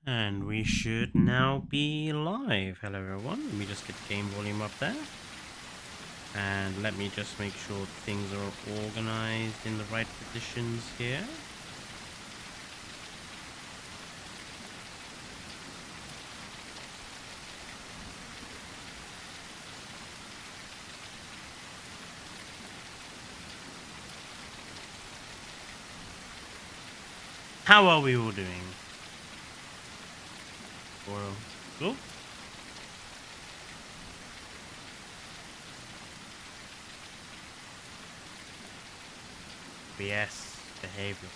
And we should now be live. Hello everyone, let me just get the game volume up there. And let me just make sure things are organized in the right positions here. How are we all doing? Cool? Yes, behavior.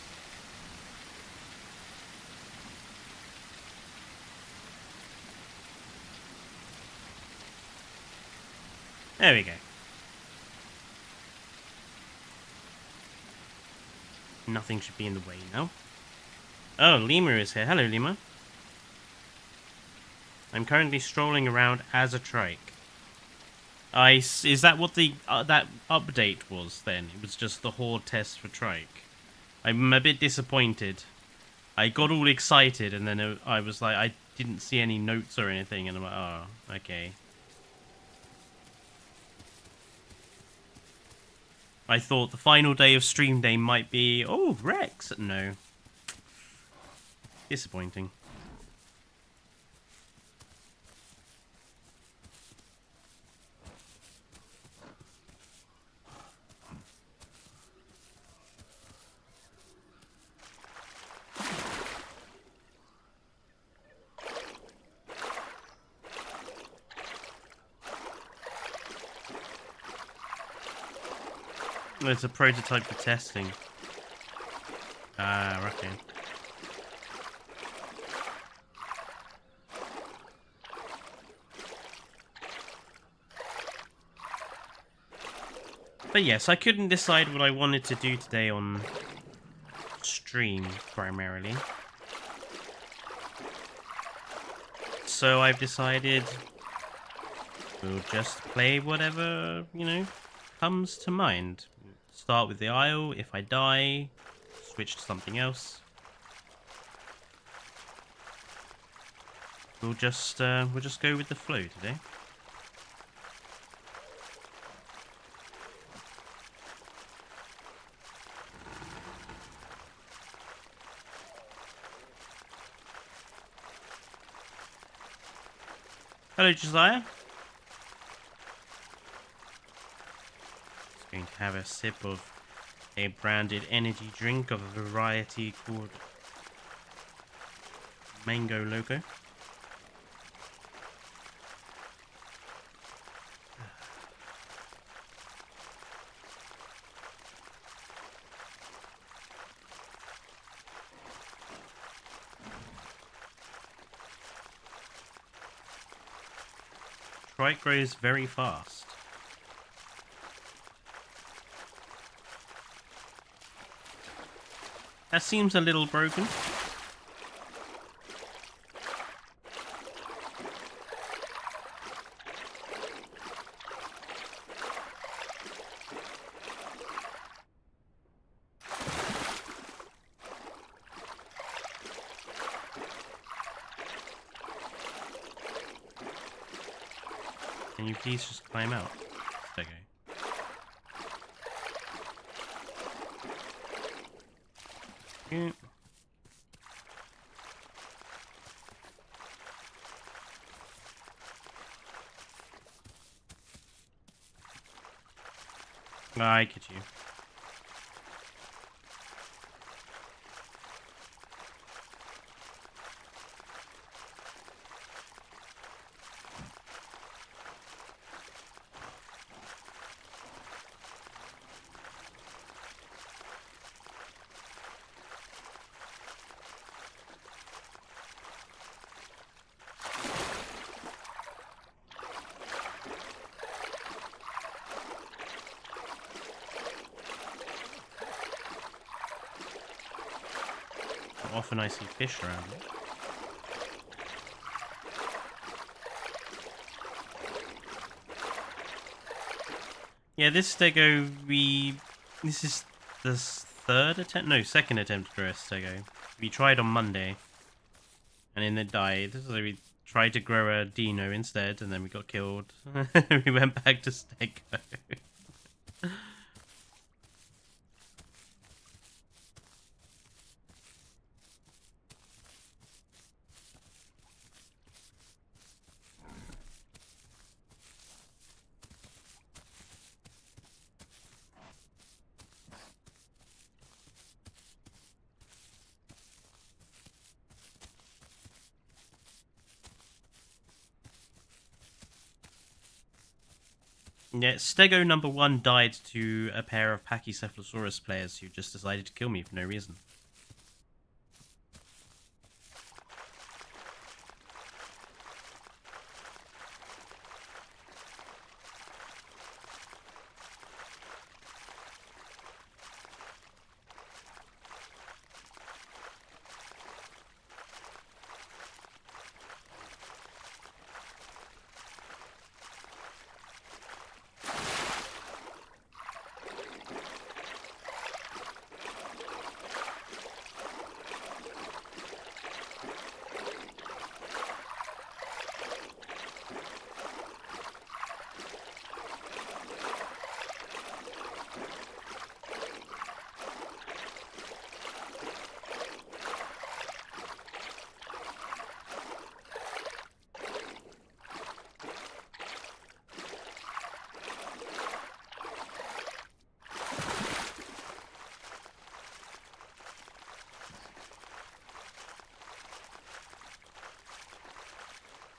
There we go. Nothing should be in the way now. Oh, Lima is here. Hello, Lima. I'm currently strolling around as a trike. Is that what the that update was then? It was just the horde test for trike. I'm a bit disappointed. I got all excited and then I was like, I didn't see any notes or anything, and I'm like, oh, okay. I thought the final day of stream day might be, oh, Rex. No. Disappointing. It's a prototype for testing. Ah, okay. But yes, I couldn't decide what I wanted to do today on stream, primarily. So I've decided we'll just play whatever, comes to mind. Start with the Isle. If I die, switch to something else. We'll just go with the flow today. Hello, Josiah. Just going to have a sip of a branded energy drink of a variety called Mango Loco. Trike grows very fast. That seems a little broken. Can you please just climb out? Okay. Yeah. I get you. Often I see fish around it. Yeah, this stego this is the second attempt to grow a stego. We tried on Monday, And then it died, so we tried to grow a Dino instead, and then we got killed. We went back to Stego. Yeah, Stego number 1 died to a pair of Pachycephalosaurus players who just decided to kill me for no reason.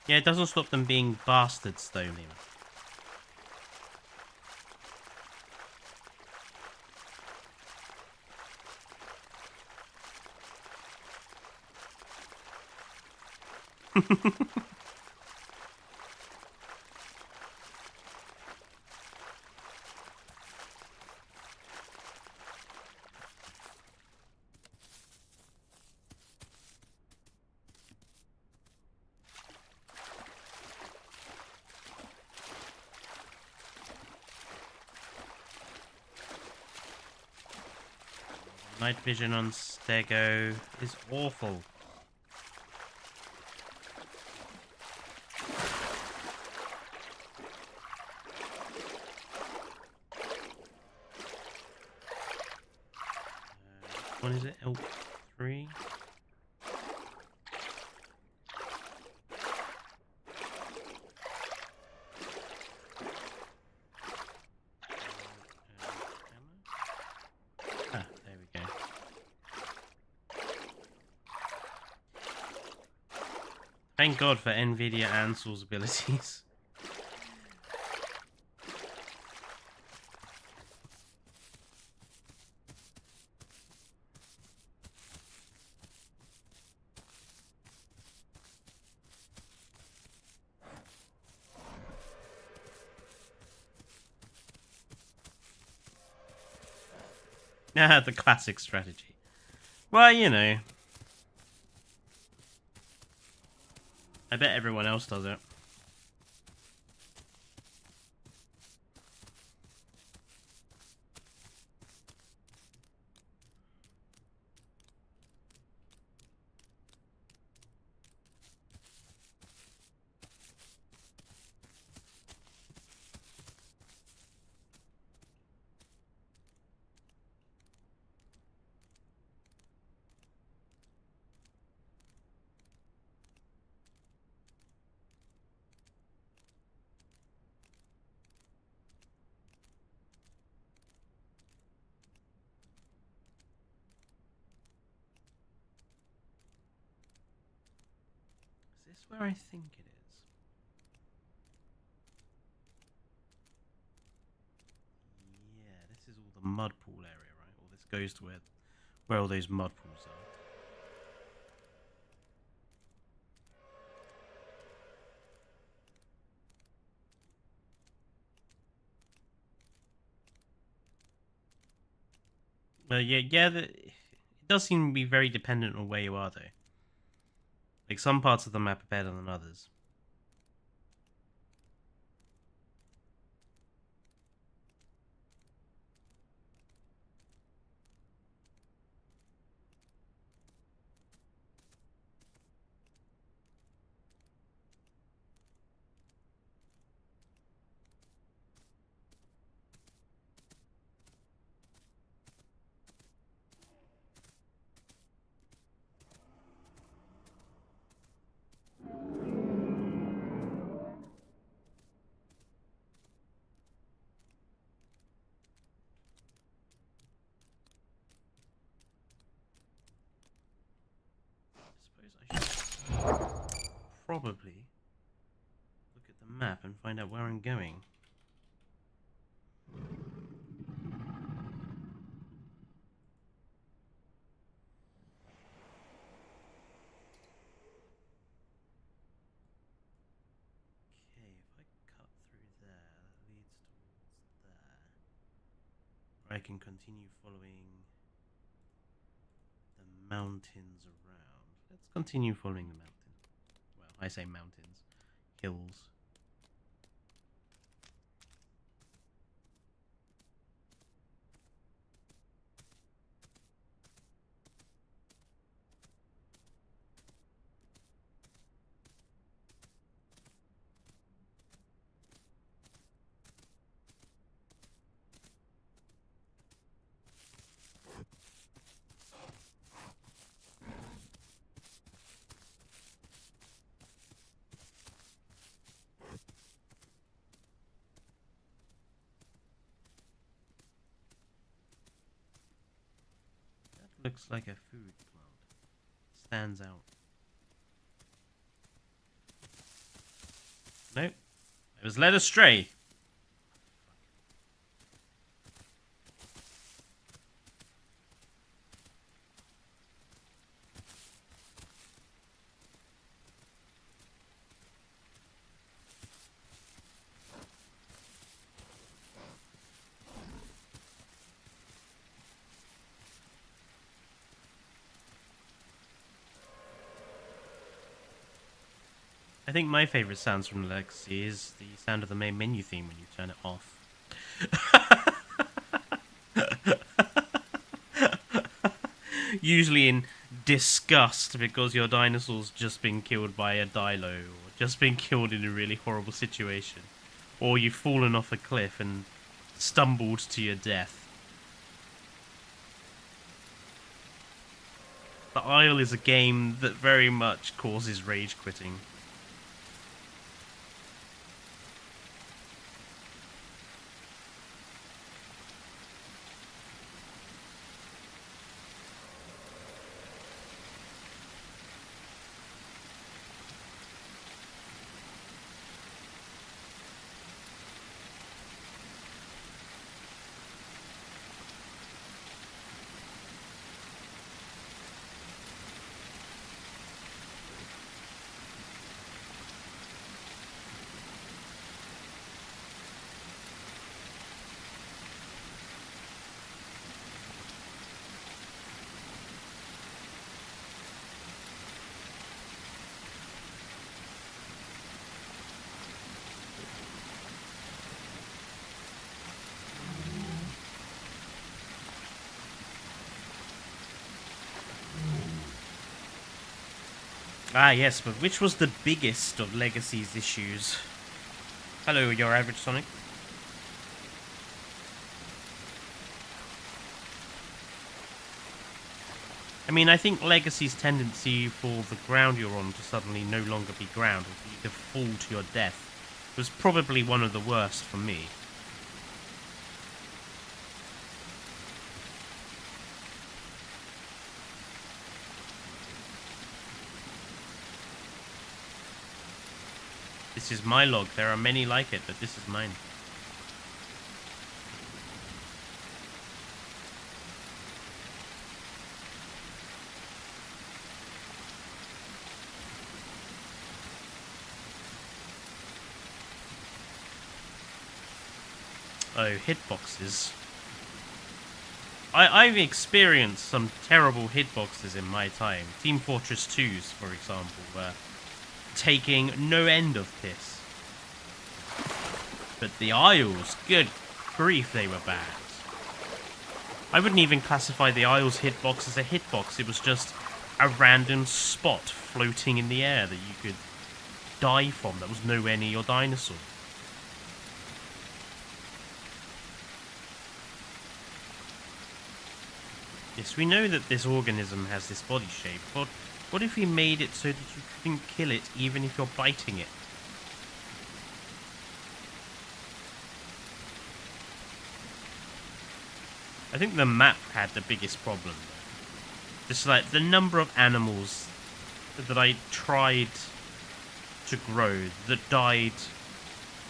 Yeah, it doesn't stop them being bastards, though, Lima. Night vision on Stego is awful. What is it? L3? Ah, there we go. Thank God for NVIDIA Ansel's abilities. Ah, the classic strategy. Well, you know. I bet everyone else does it. Is this where I think it is? Yeah, this is all the mud pool area, right? Or this goes to where all those mud pools are. It does seem to be very dependent on where you are, though. Like, some parts of the map are better than others. probably look at the map and find out where I'm going. Okay, if I cut through there, that leads towards there. Or I can continue following the mountains around. Let's continue following the mountains. Well, I say mountains. Hills. Looks like a food plant. Stands out. Nope. I was led astray. I think my favourite sounds from Legacy is the sound of the main menu theme when you turn it off. Usually in disgust because your dinosaur's just been killed by a dilo, or just been killed in a really horrible situation, or you've fallen off a cliff and stumbled to your death. The Isle is a game that very much causes rage quitting. Ah, yes, but which was the biggest of Legacy's issues? Hello, your average Sonic. I mean, I think Legacy's tendency for the ground you're on to suddenly no longer be ground, or for you to fall to your death, was probably one of the worst for me. This is my log. There are many like it, but this is mine. Oh, hitboxes. I've experienced some terrible hitboxes in my time. Team Fortress 2's, for example, were taking no end of piss. But the Isles, good grief, they were bad. I wouldn't even classify the Isles hitbox as a hitbox. It was just a random spot floating in the air that you could die from that was nowhere near your dinosaur. Yes, we know that this organism has this body shape, but what if we made it so that you couldn't kill it even if you're biting it? I think the map had the biggest problem, though. Just like the number of animals that I tried to grow that died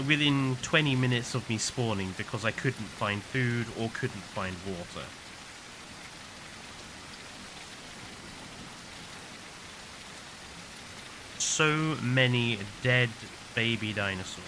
within 20 minutes of me spawning because I couldn't find food or couldn't find water. So many dead baby dinosaurs.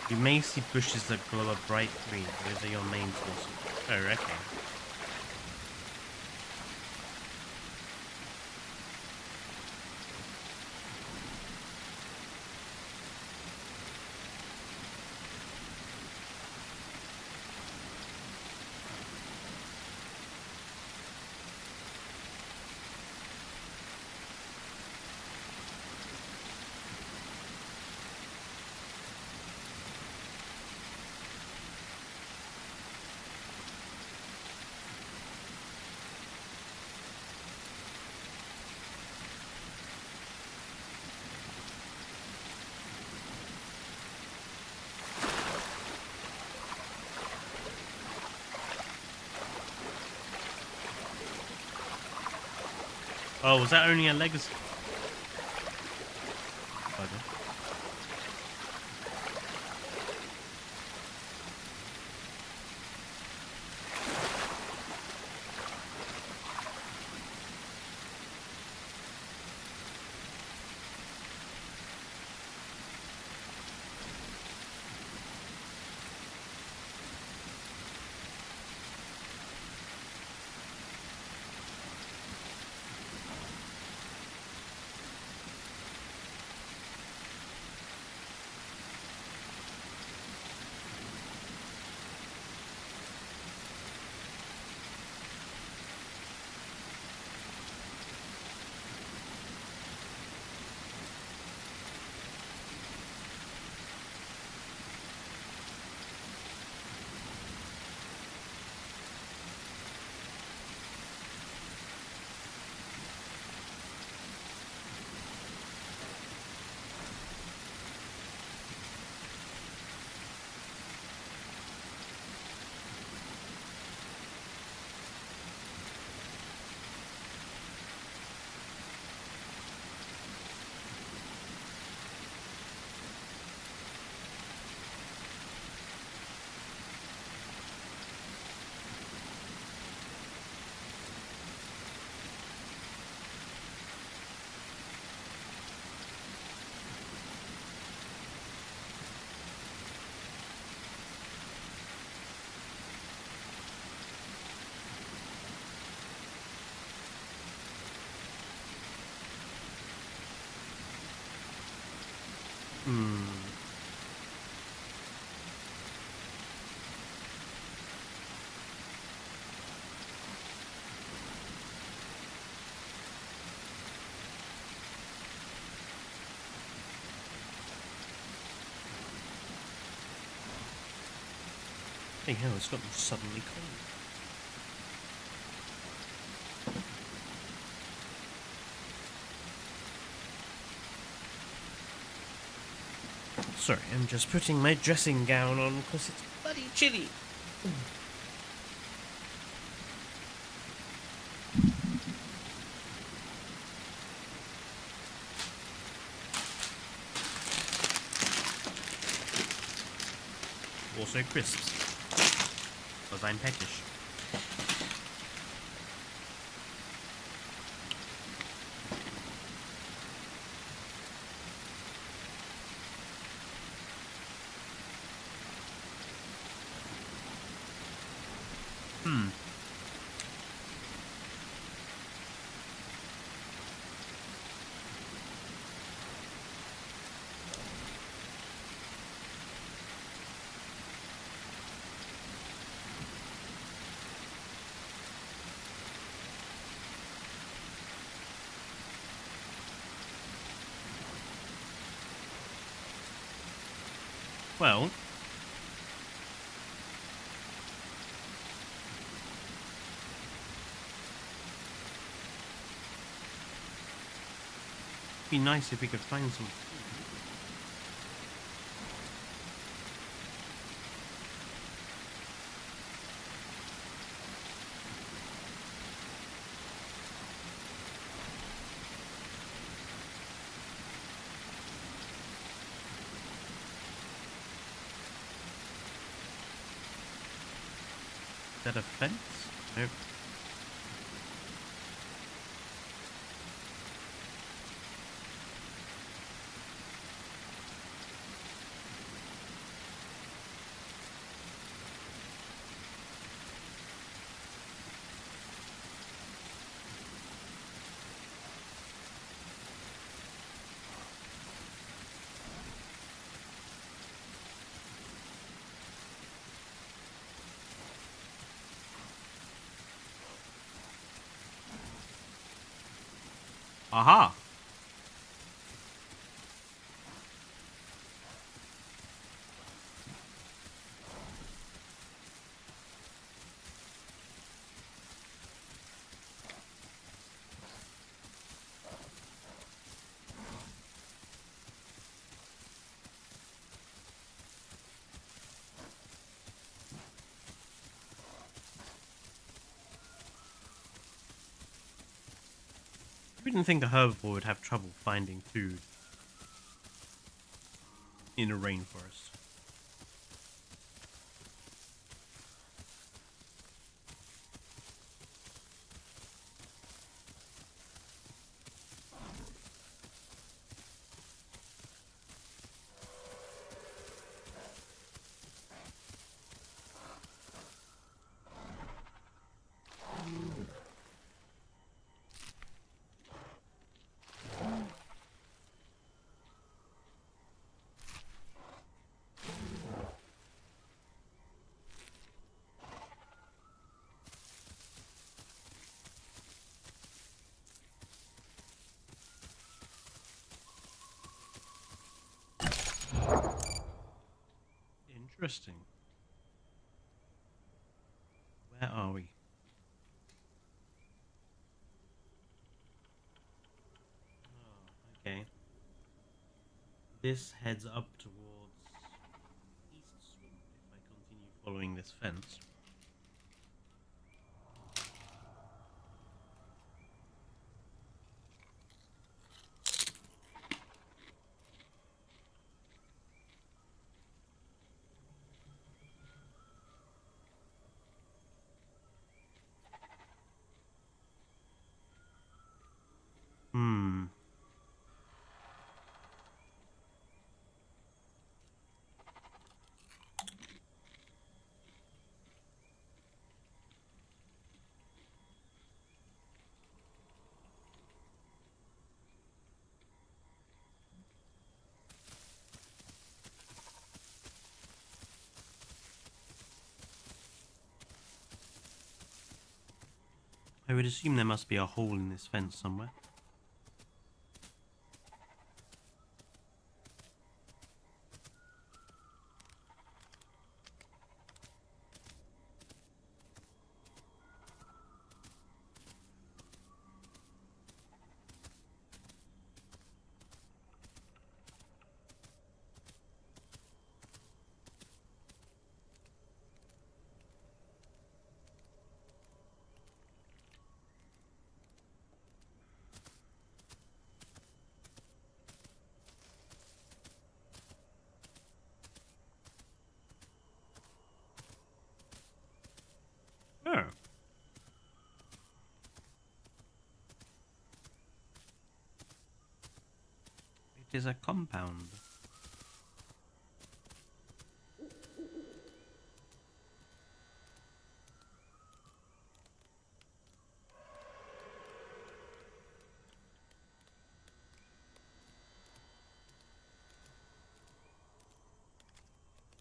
You may see bushes that glow a bright green. Those are your main sources. Oh, okay. Oh, was that only a legacy? Okay. Hey, hell, it's gotten suddenly cold. Sorry, I'm just putting my dressing gown on because it's bloody chilly. Also crisps. Because I'm peckish. Well, it'd be nice if we could find some food. Is that a fence? Nope. Aha! I didn't think a herbivore would have trouble finding food in a rainforest. Interesting. Where are we? Oh, okay. This heads up towards East Swamp if I continue following this fence. Hmm. I would assume there must be a hole in this fence somewhere. is a compound?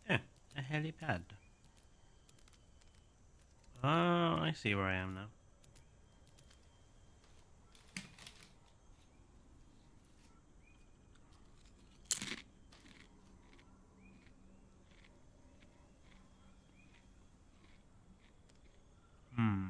Yeah, a helipad. Oh, I see where I am now. Hmm.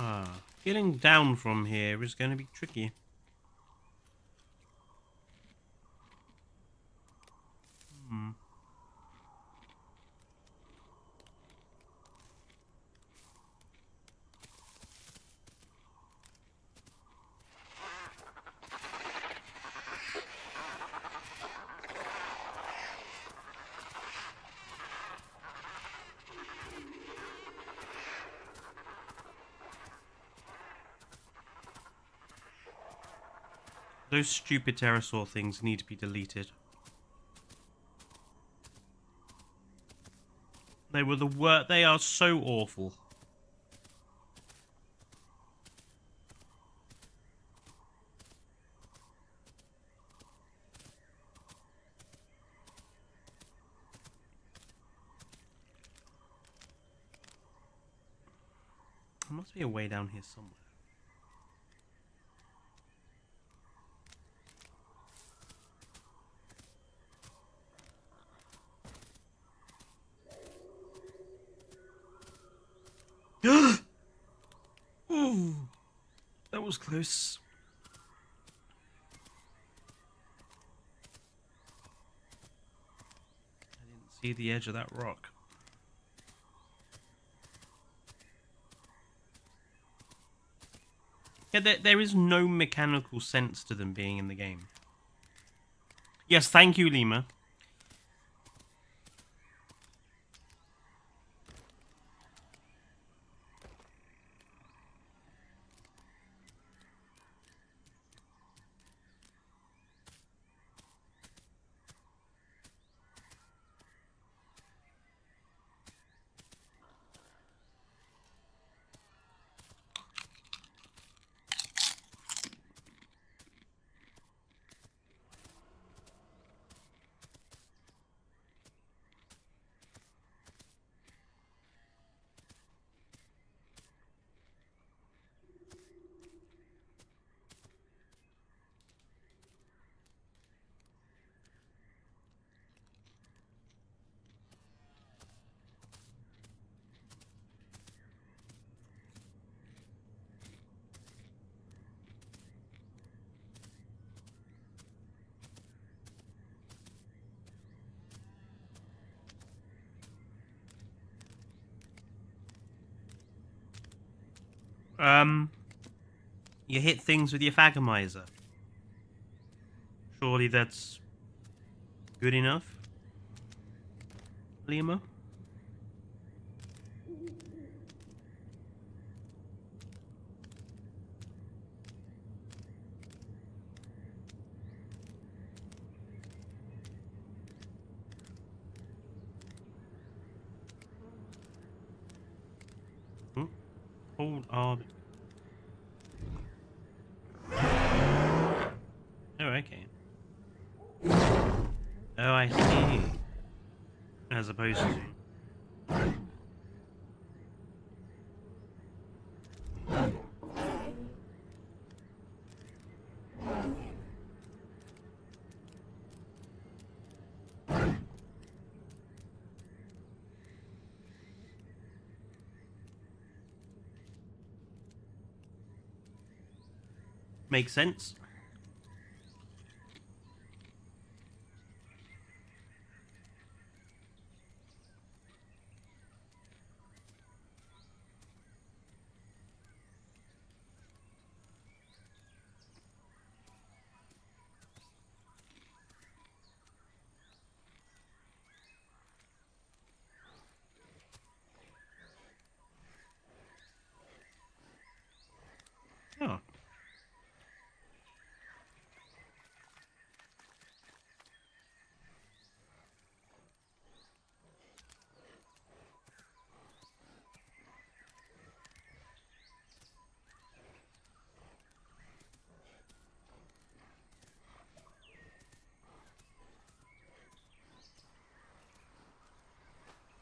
Ah, getting down from here is going to be tricky. Hmm. Those stupid pterosaur things need to be deleted. They were the worst. They are so awful. There must be a way down here somewhere. Ooh, that was close. I didn't see the edge of that rock. Yeah, there is no mechanical sense to them being in the game. Yes, thank you, Lima. You hit things with your Fagomizer. Surely that's good enough, Lima? Hmm? Hold on. Oh, okay. Oh, I see. As opposed to... Makes sense.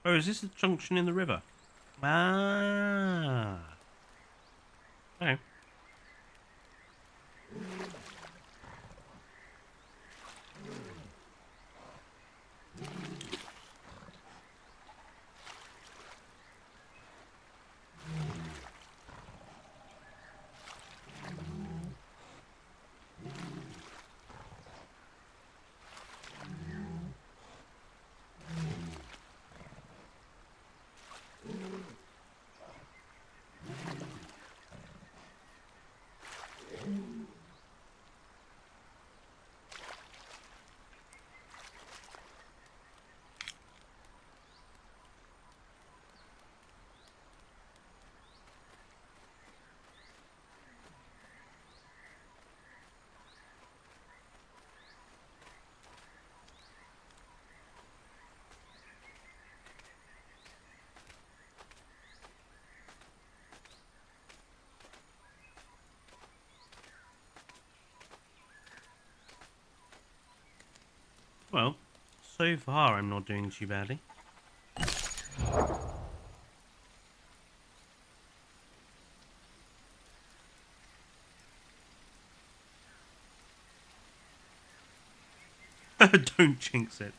Oh, is this a junction in the river? Ah. Oh. Well, so far I'm not doing too badly. Don't jinx it.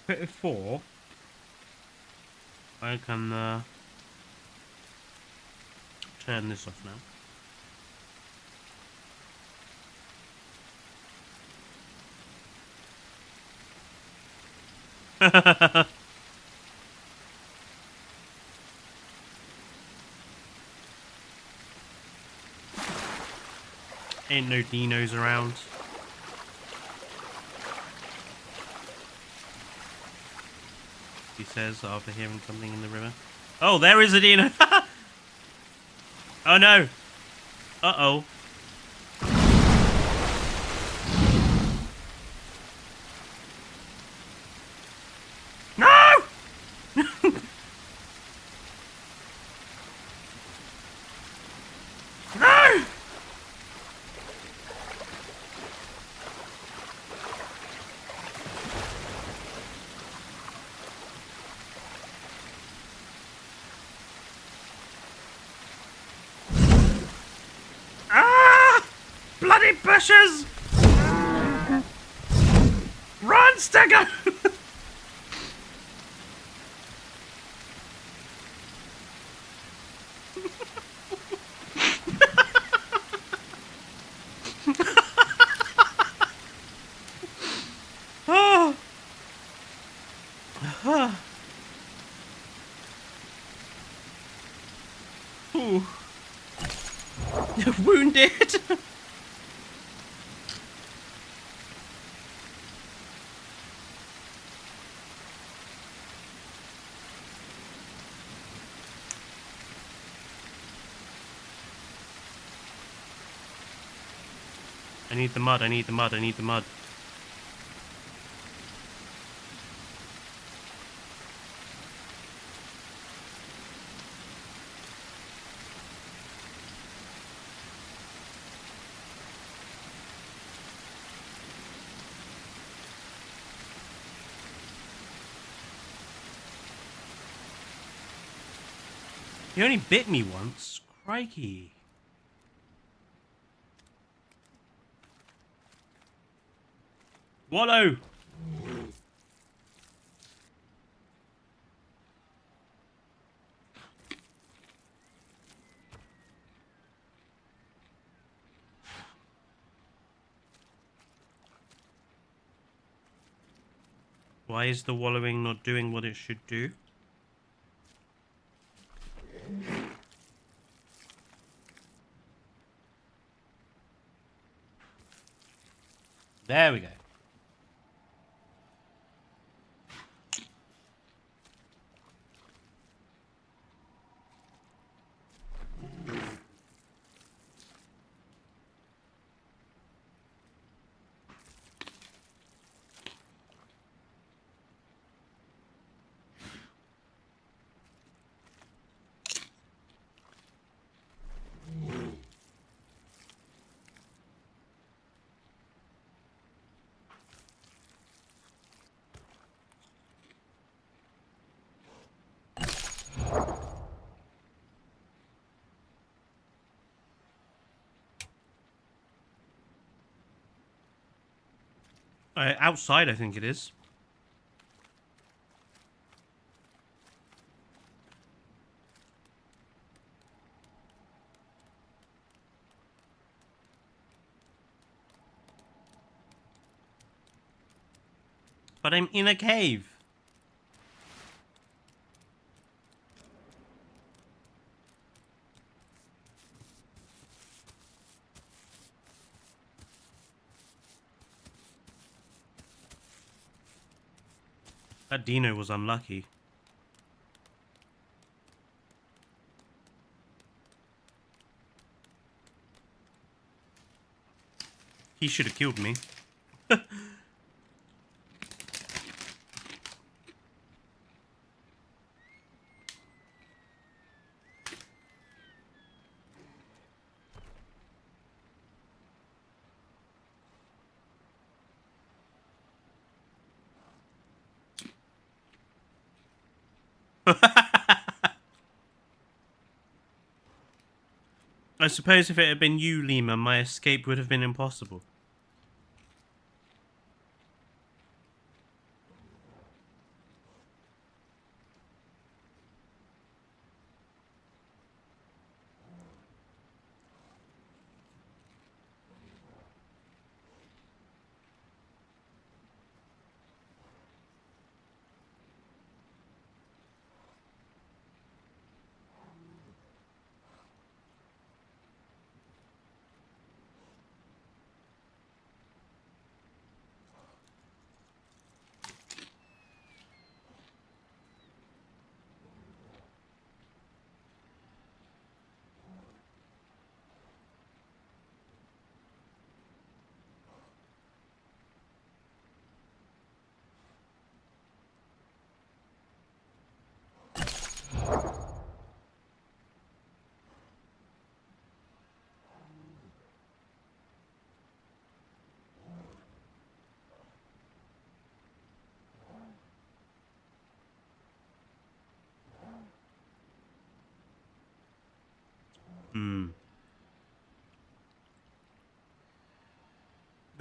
Before I can turn this off now. Ain't no dinos around. He says after hearing something in the river. Oh, there is a dino! Oh no! Uh-oh. No! No! Ah! Bloody bushes! Run, Stego! Oh. Ooh. Wounded! I need the mud, I need the mud, I need the mud. He only bit me once. Crikey. Wallow! Why is the wallowing not doing what it should do? There we go. Outside, I think it is. But I'm in a cave. That Dino was unlucky. He should have killed me. I suppose if it had been you, Lima, my escape would have been impossible.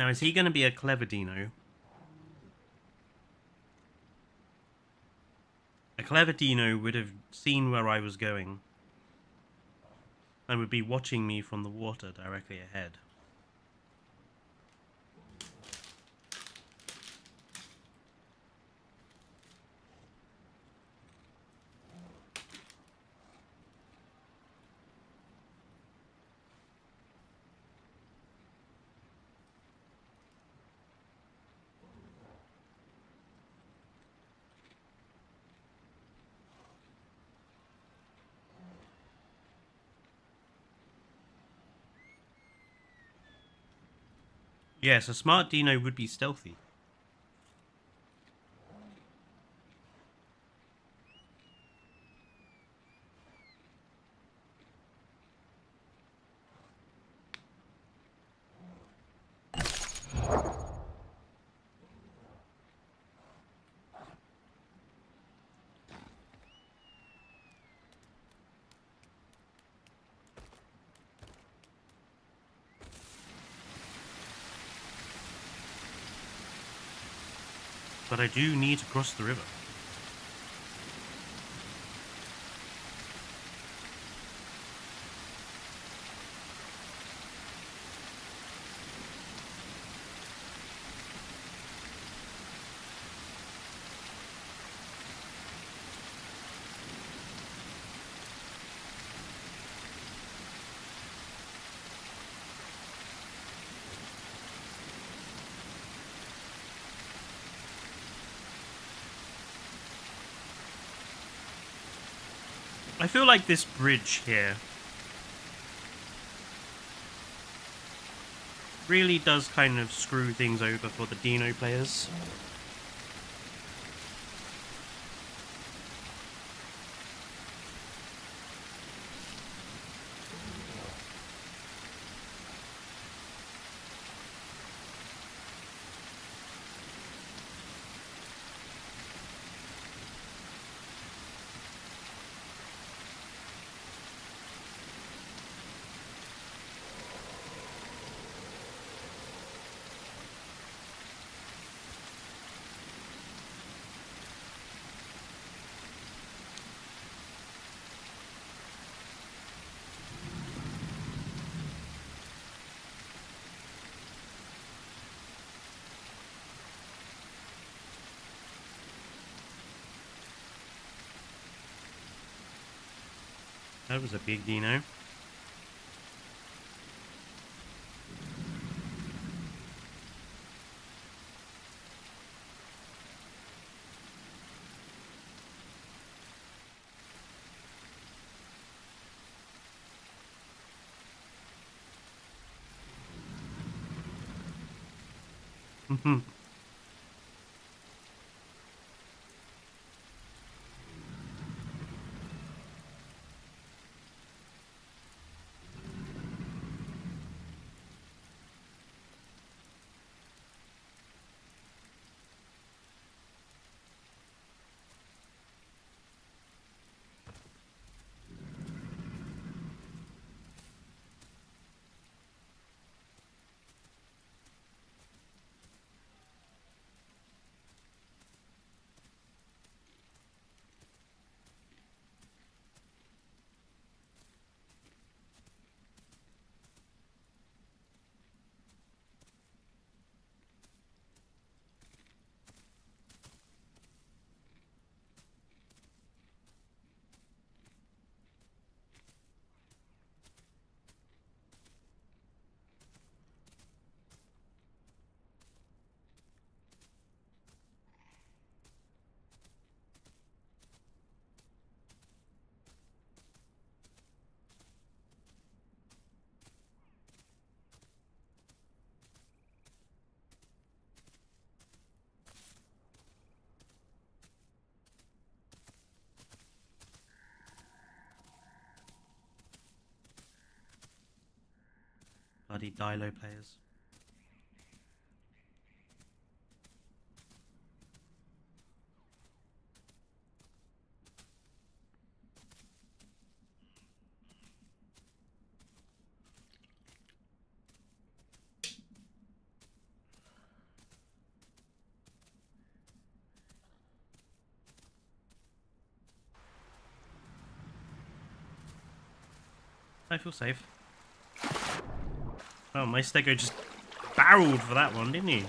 Now, is he going to be a clever Dino? A clever Dino would have seen where I was going and would be watching me from the water directly ahead. Yes, a smart Dino would be stealthy. But I do need to cross the river. I feel like this bridge here really does kind of screw things over for the Dino players. That was a big dino. Bloody Dilo players. I feel safe. Oh, my Stego just barreled for that one, didn't he?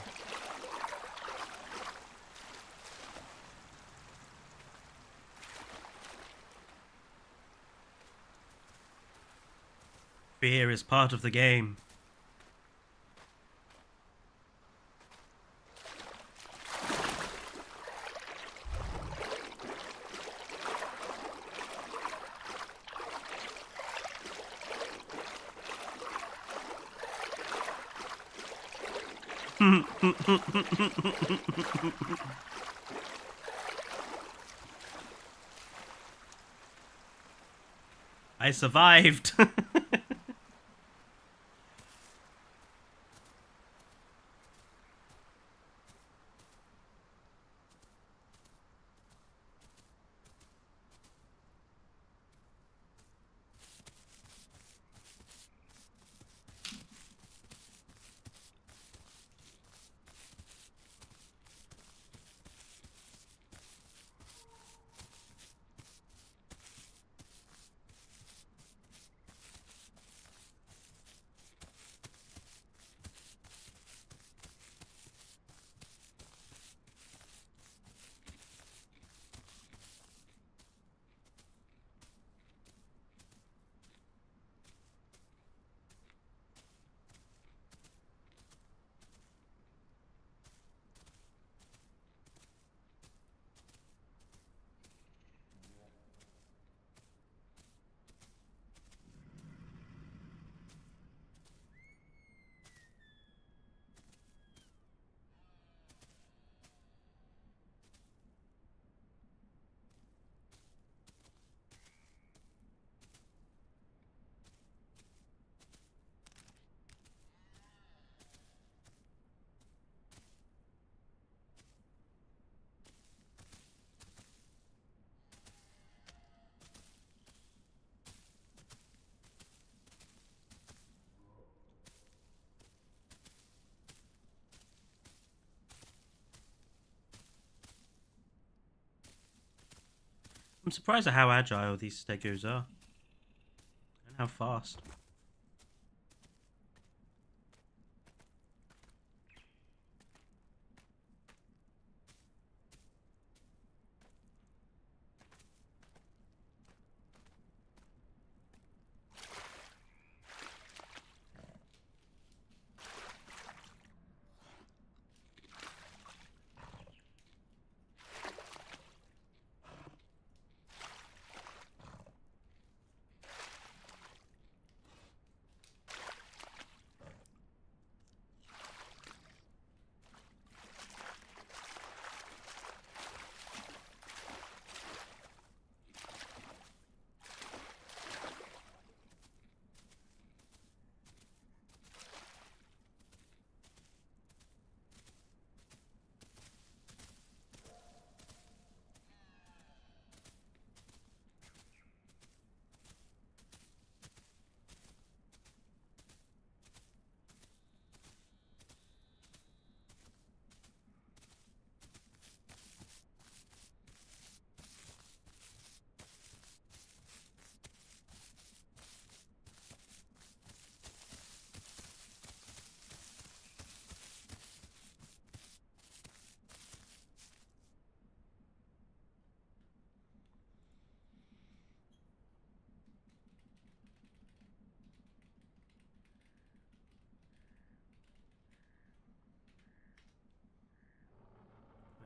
Fear is part of the game. I survived. I'm surprised at how agile these Stegos are. And how fast.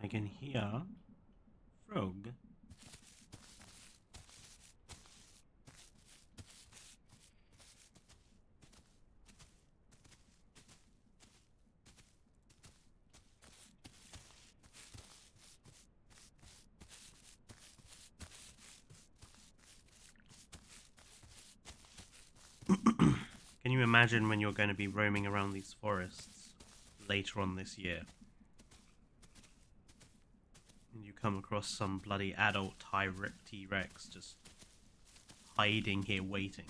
I can hear frog. Can you imagine when you're going to be roaming around these forests later on this year? And you come across some bloody adult T-Rex just hiding here waiting.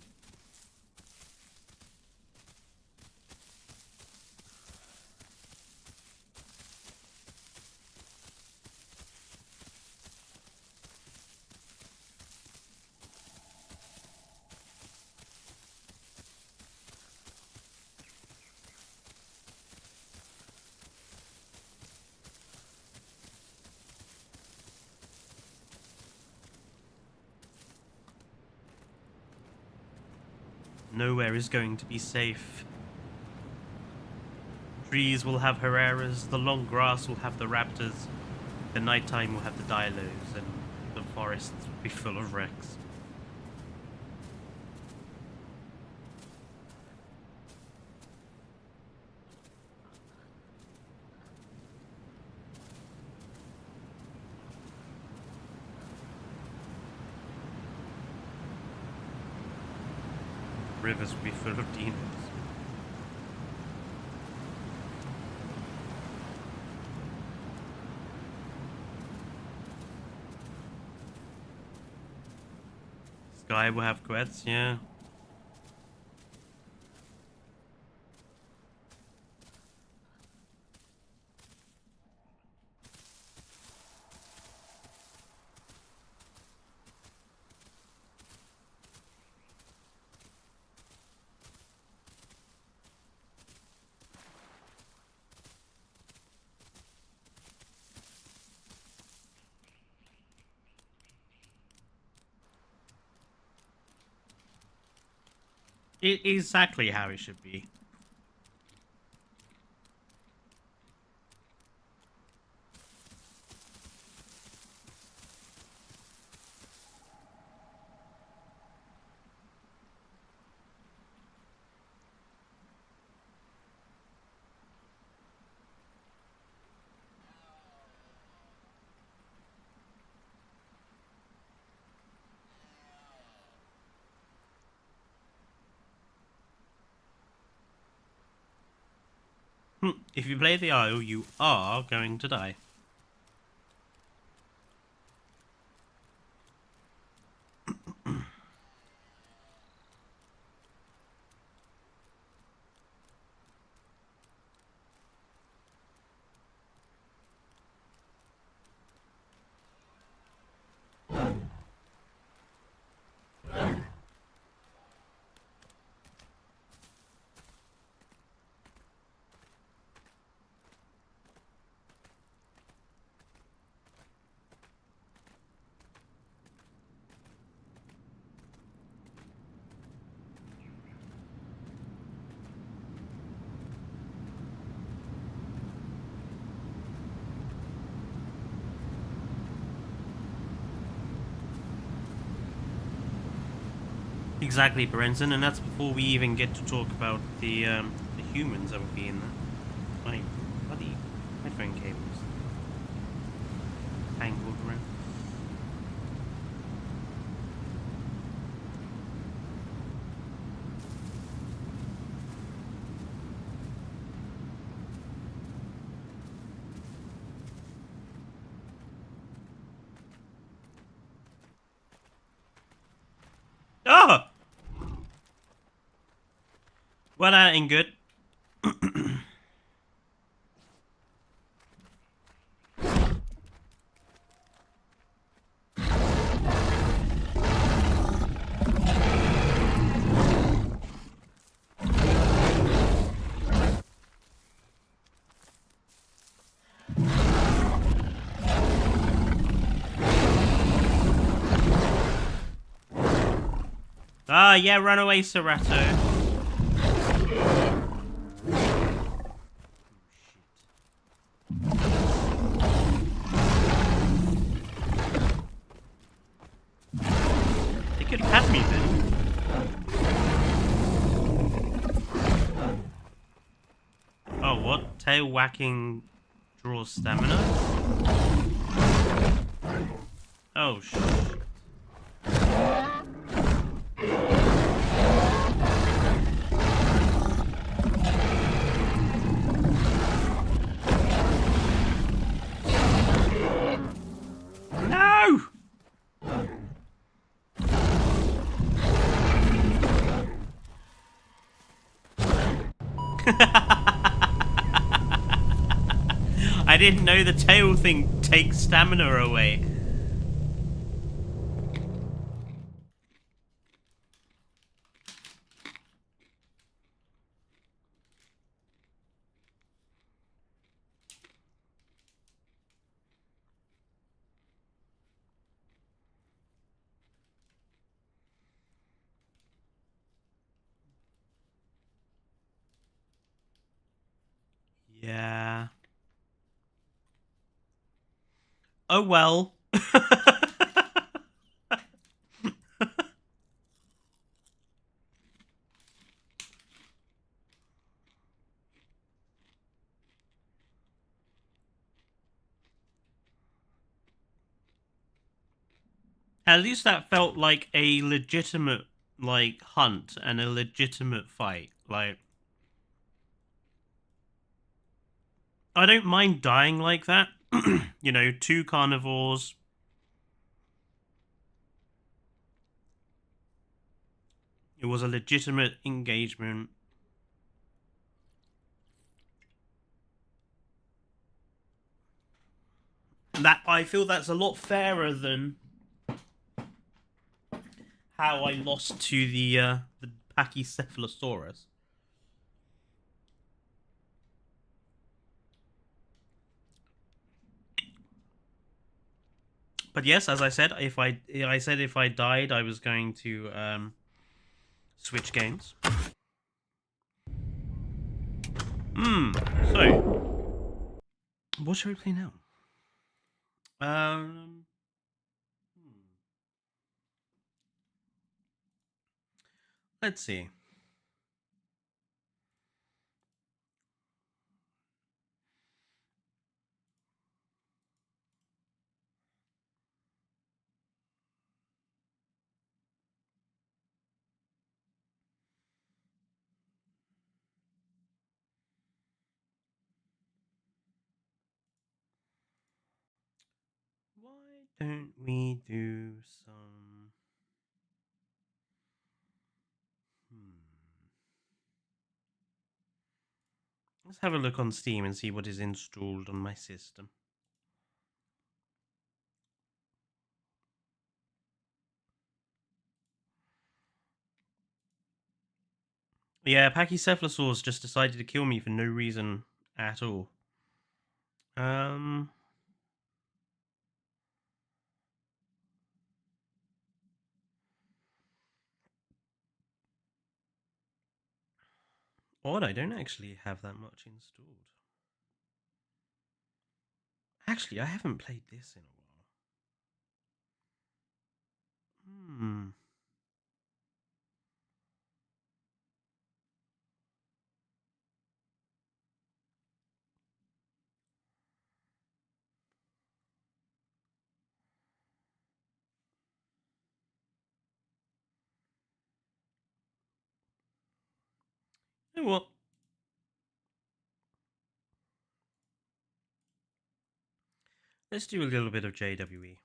Nowhere is going to be safe. Trees will have Herreras, the long grass will have the raptors, the nighttime will have the Dilos, and the forests will be full of wrecks. Rivers will be full of demons. Sky will have quets, yeah. Exactly how it should be. If you play the Isle, you are going to die. Exactly, Berenson, and that's before we even get to talk about the humans that will be in there. My bloody headphone cables tangled around. Ah! Well, that ain't good. Ah, yeah, run away, Serato. what? Tail whacking draws stamina? Oh, shit. No! I didn't know the tail thing takes stamina away. Yeah. Oh well. At least that felt like a legitimate, like, hunt and a legitimate fight. Like, I don't mind dying like that. You know, 2 carnivores. It was a legitimate engagement. That, I feel that's a lot fairer than how I lost to the Pachycephalosaurus. But yes, as I said, if I died, I was going to switch games. So what should we play now? Let's see. Why don't we do some... Let's have a look on Steam and see what is installed on my system. Yeah, Pachycephalosaurus just decided to kill me for no reason at all. Odd, I don't actually have that much installed. Actually, I haven't played this in a while. You know what? Let's do a little bit of JWE.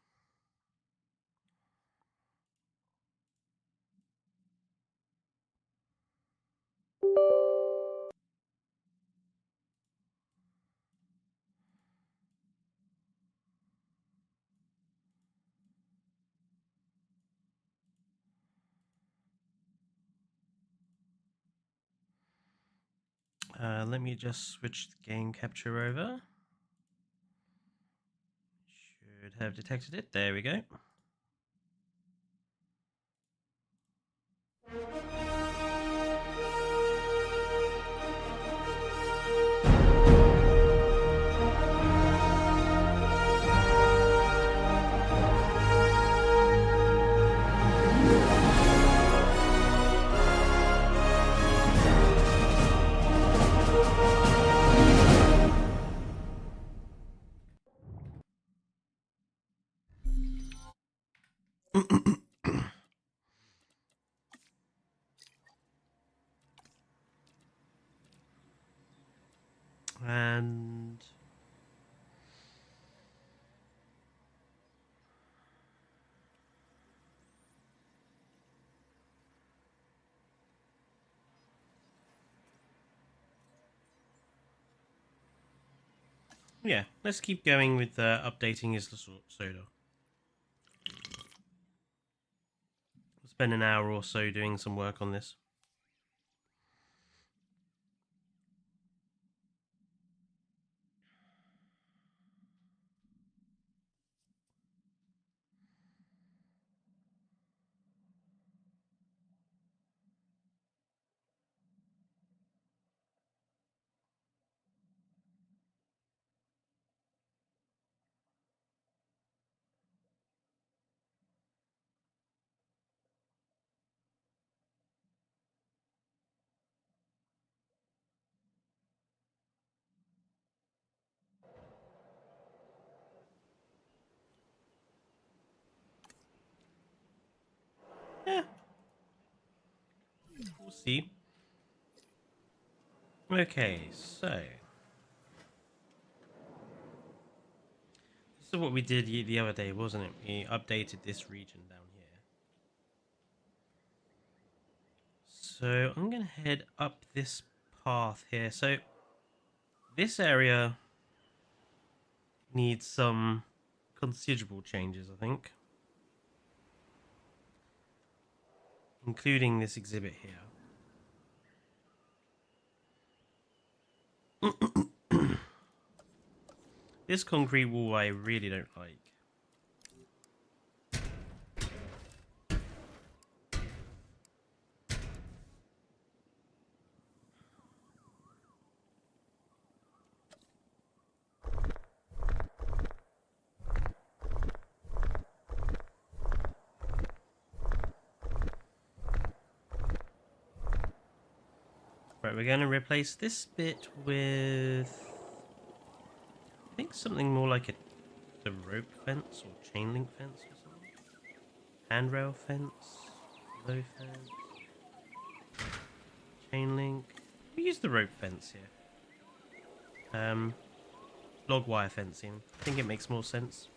Let me just switch the game capture over. Should have detected it. There we go. And yeah, let's keep going with updating his soda. Spend an hour or so doing some work on this. Yeah, we'll see. Okay, so this is what we did the other day, wasn't it? We updated this region down here. So I'm going to head up this path here. So this area needs some considerable changes, I think. Including this exhibit here. This concrete wall I really don't like. Right, we're going to replace this bit with, I think, something more like the rope fence or chain link fence or something. Handrail fence, low fence, chain link. We use the rope fence here. Log wire fencing. I think it makes more sense.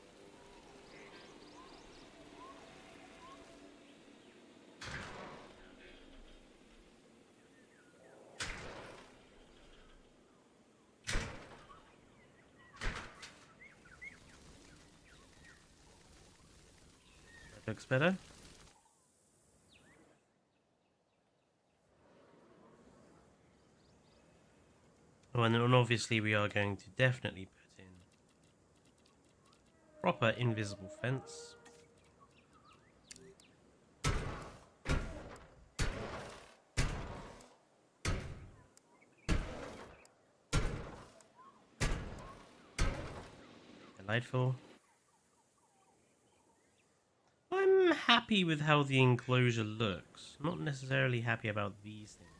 That looks better. Oh, and obviously we are going to definitely put in proper invisible fence. Delightful. I'm happy with how the enclosure looks. Not necessarily happy about these things.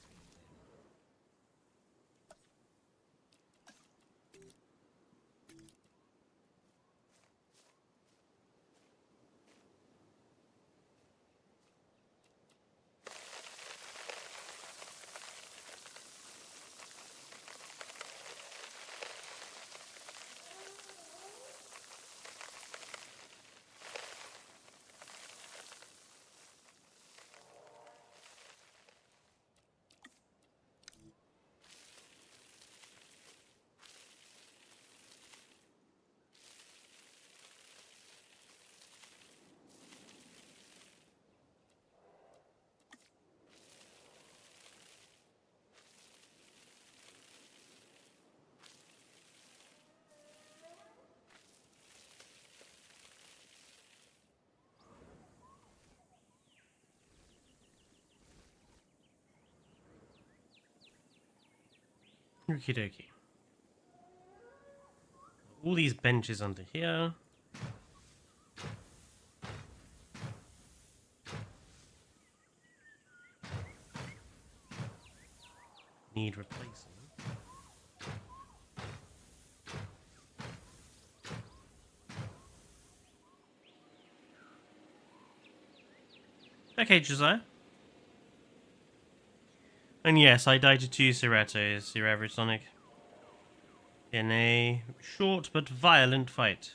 Okie dokie. All these benches under here. Need replacing. Okay, Josiah. And yes, I died to two Cerratos, your average Sonic. in a short but violent fight.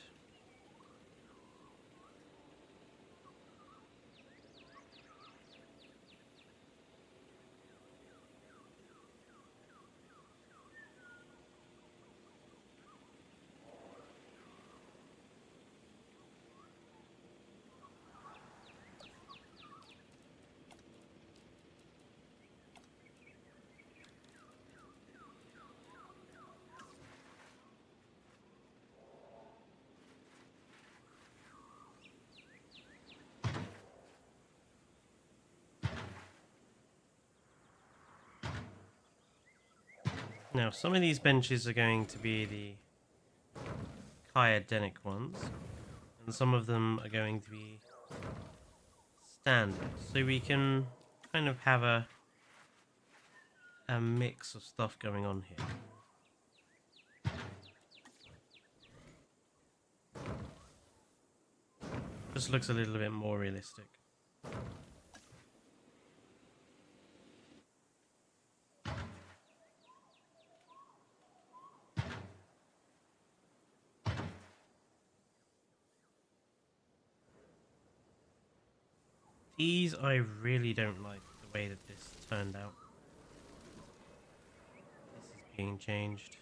Now, some of these benches are going to be the chiadenic ones, and some of them are going to be standard. So we can kind of have a mix of stuff going on here. Just looks a little bit more realistic. These I really don't like the way that this turned out. This is being changed.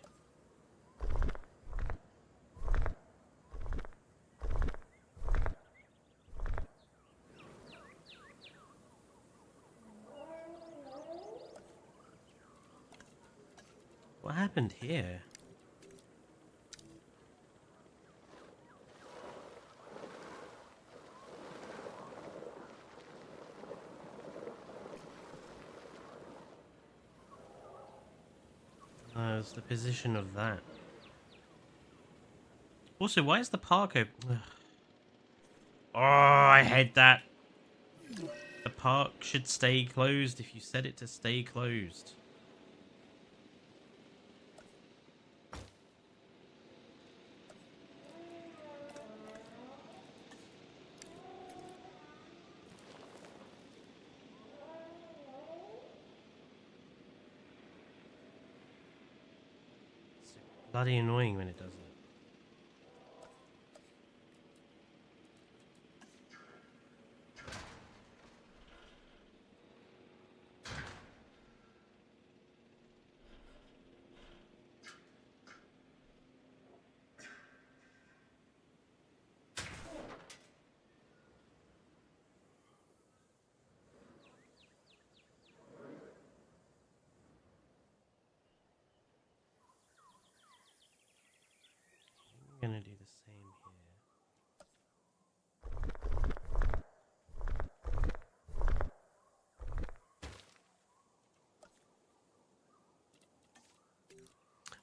What happened here? It's the position of that. Also, why is the park open? Oh, I hate that. The park should stay closed if you set it to stay closed. It's bloody annoying when it does that. I'm gonna do the same here.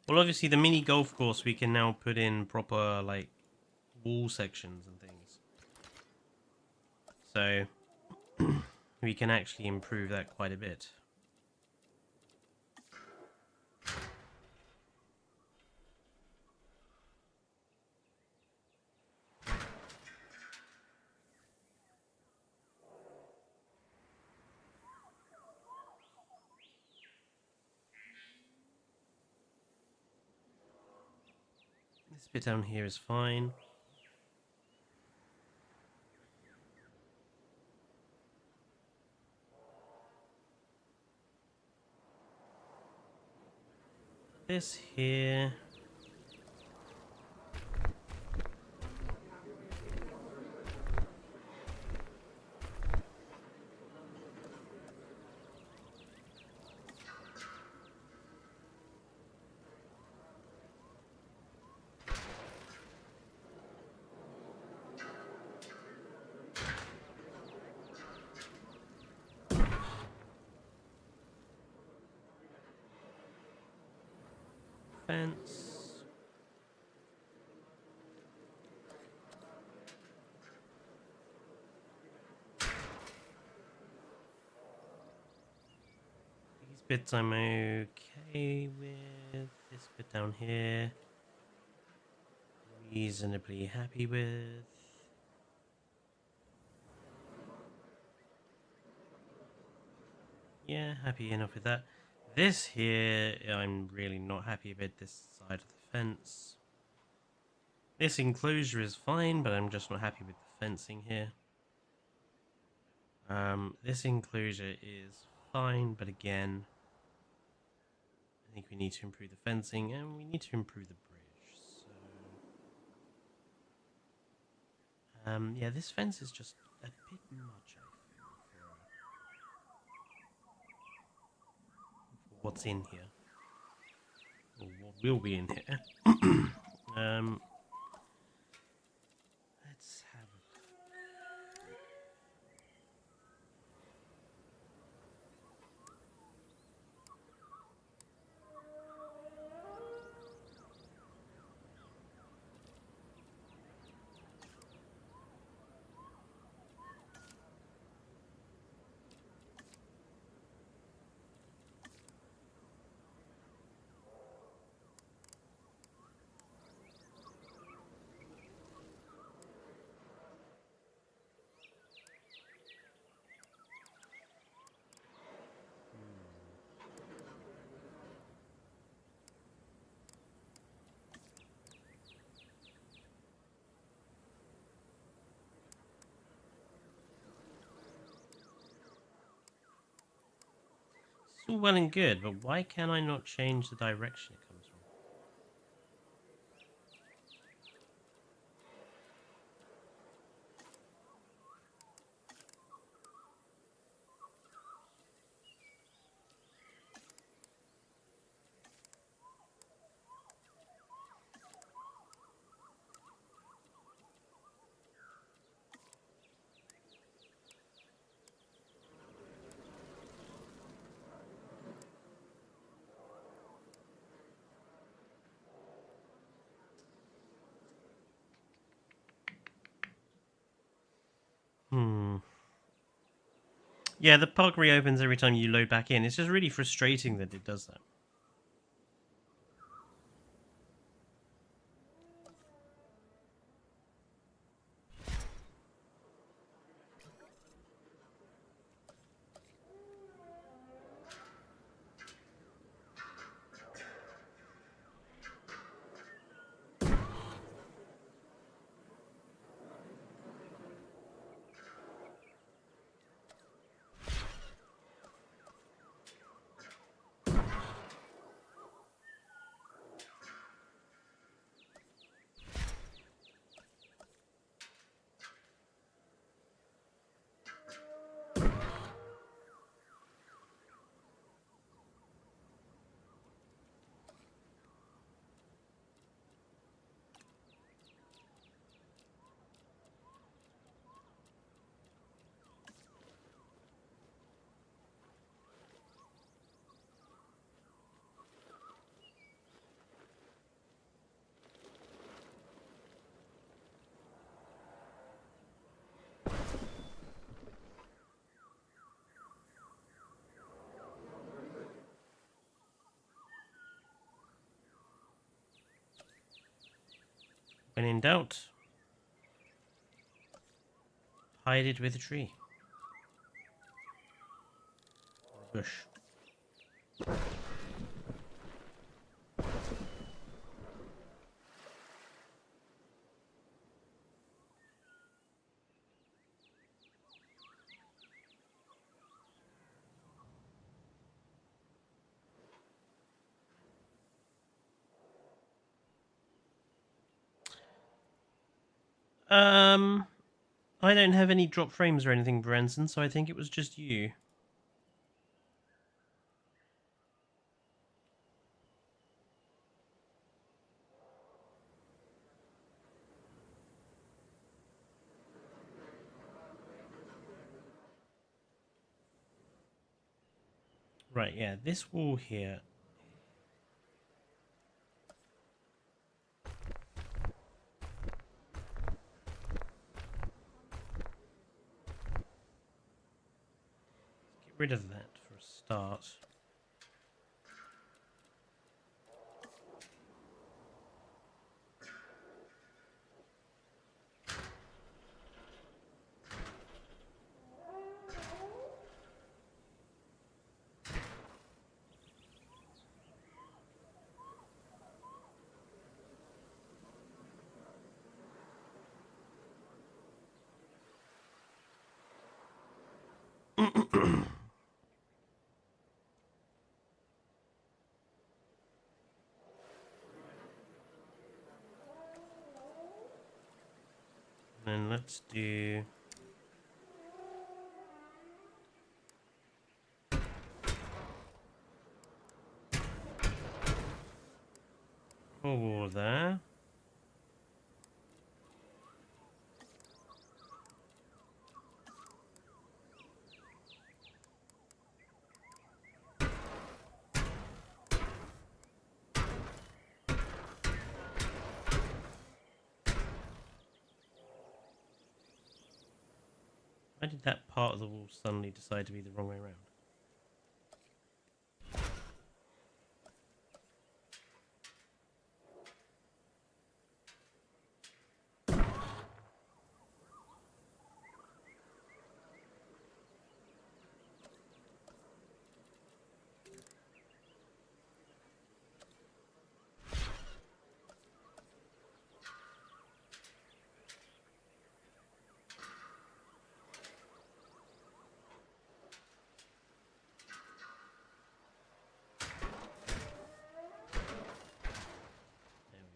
Well, obviously the mini golf course we can now put in proper like wall sections and things. So we can actually improve that quite a bit. This bit down here is fine. This here. Fence. These bits I'm okay with. This bit down here, reasonably happy with. Yeah, happy enough with that. This here, I'm really not happy about this side of the fence. This enclosure is fine, but I'm just not happy with the fencing here. This enclosure is fine, but again, I think we need to improve the fencing and we need to improve the bridge. So, yeah, this fence is just a bit much, I feel, for what's in here, or what will be in here. Let's have a It's all well and good, but why can I not change the direction it comes from? Yeah, the pug reopens every time you load back in. It's just really frustrating that it does that. When in doubt, hide it with a tree. Or a bush. I don't have any drop frames or anything, Branson, so I think it was just you. Right, yeah, this wall here. Let's get rid of that for a start. then let's do... Wall there. Why did that part of the wall suddenly decide to be the wrong way around?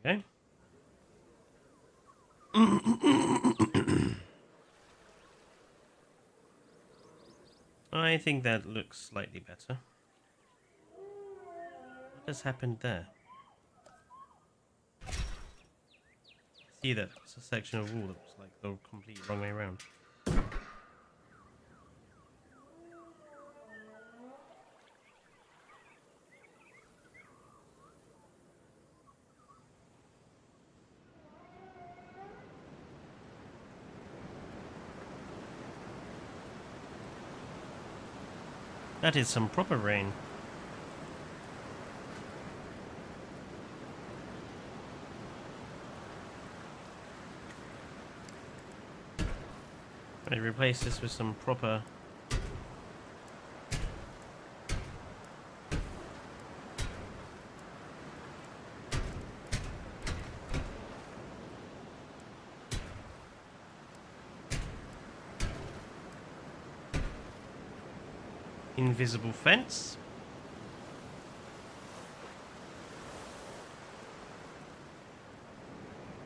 Okay. I think that looks slightly better. What has happened there? See that? It's a section of wall that was like the complete wrong way around. That is some proper rain. I replace this with some proper... invisible fence.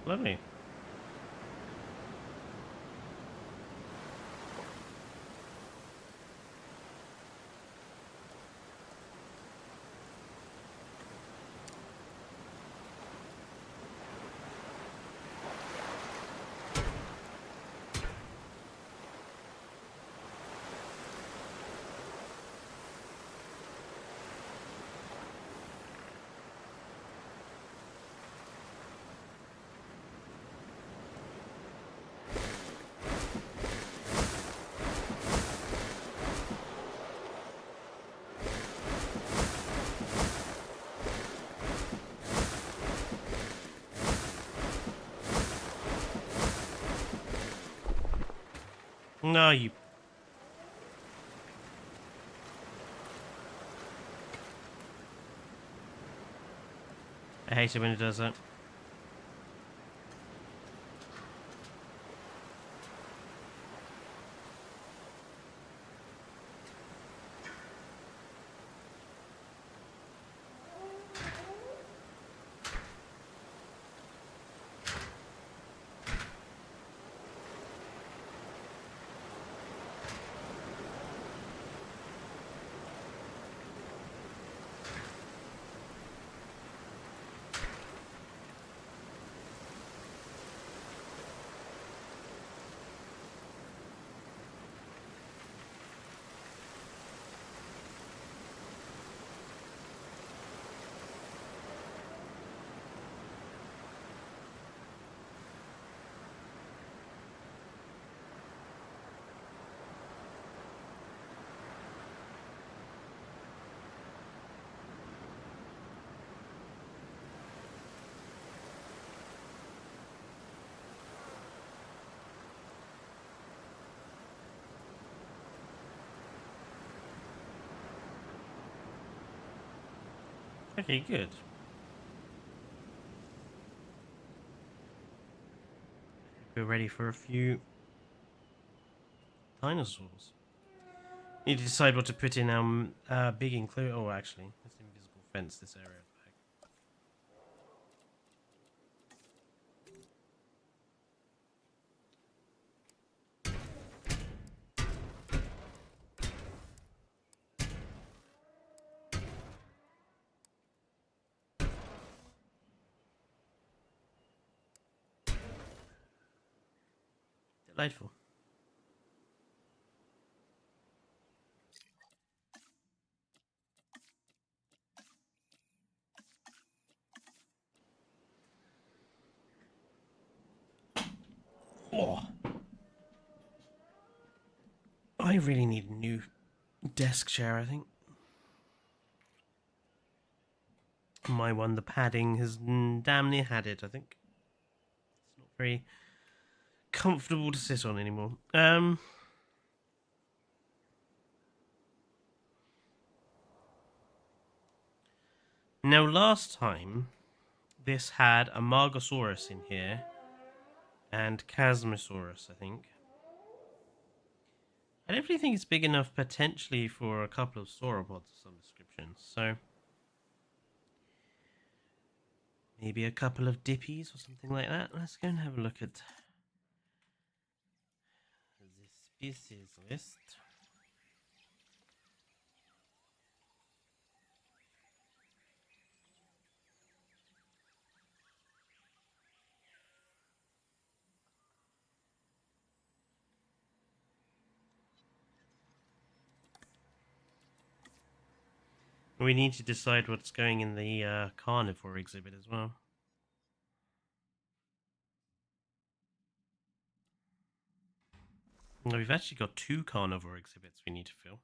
Lovely. No, you... I hate it when it does that. Pretty good. We're ready for a few dinosaurs. Need to decide what to put in our big enclosure. Oh, actually, let's invisible fence this area at the back. Delightful. Oh. I really need a new desk chair, I think. My one, the padding has damn near had it, I think. It's not very comfortable to sit on anymore. Now, last time, this had a Margosaurus in here and Chasmosaurus, I think. I definitely think it's big enough potentially for a couple of sauropods of some description. So maybe a couple of dippies or something like that. Let's go and have a look at the species list. We need to decide what's going in the carnivore exhibit as well. Well, we've actually got 2 carnivore exhibits we need to fill.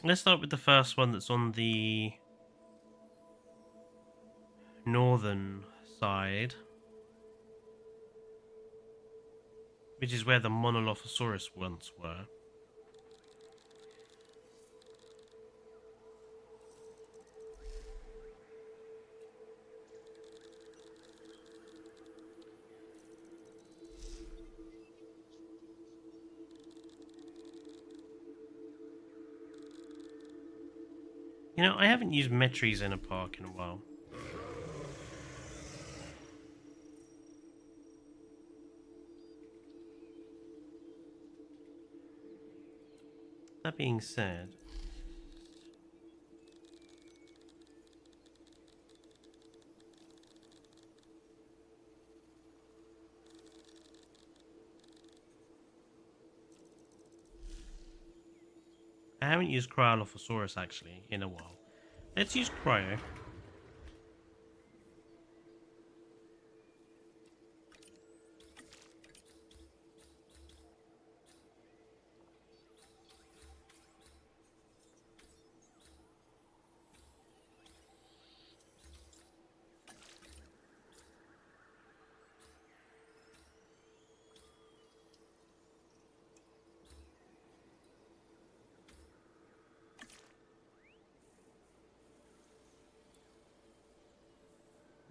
Let's start with the first one that's on the northern side, which is where the Monolophosaurus once were. You know, I haven't used Metries in a park in a while. That being said, I haven't used Cryolophosaurus actually in a while. Let's use Cryo.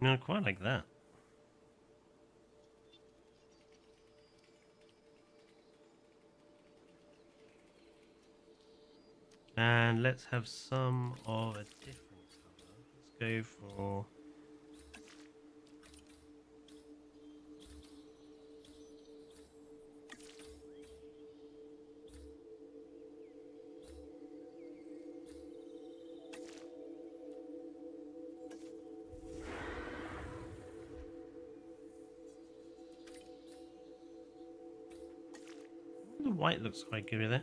No, quite like that. And let's have some of a different color. Let's go for... The white looks quite good with it.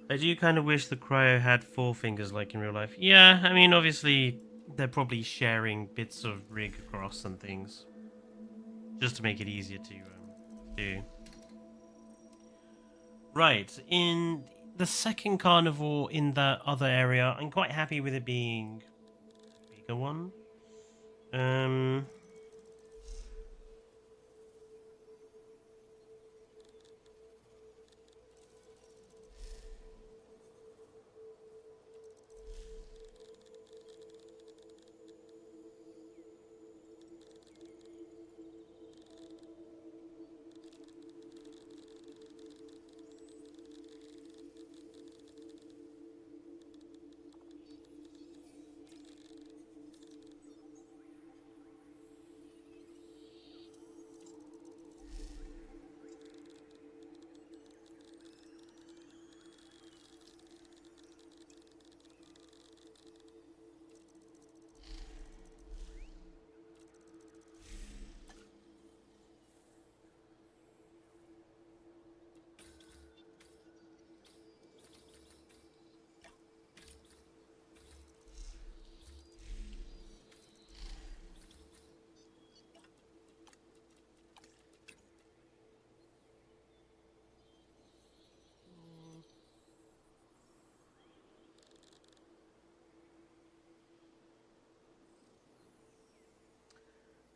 I do kind of wish the Cryo had 4 fingers like in real life. Yeah, I mean, obviously, they're probably sharing bits of rig across and things. Just to make it easier to do. Right, in the second carnivore in that other area, I'm quite happy with it being a bigger one.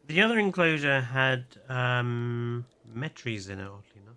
The other enclosure had metries in it, oddly enough.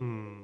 Hmm.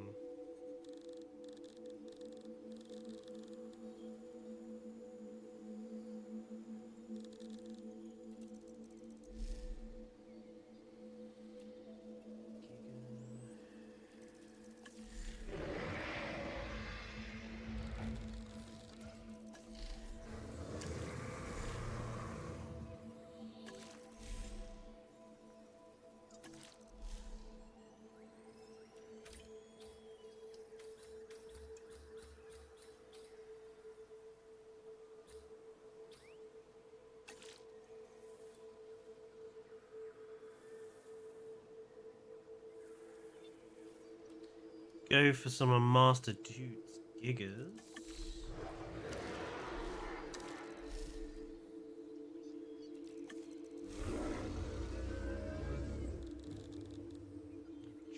Go for some of Master Dude's giggers.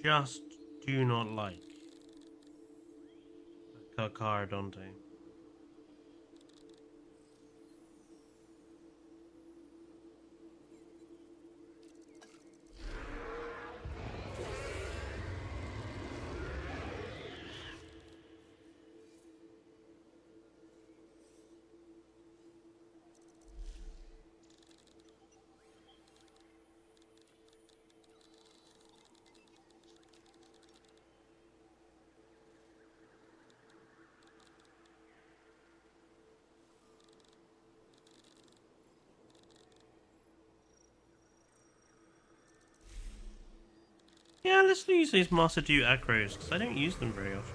Just do not like Carcaradonte. Yeah, let's use these Master Dude acros, because I don't use them very often.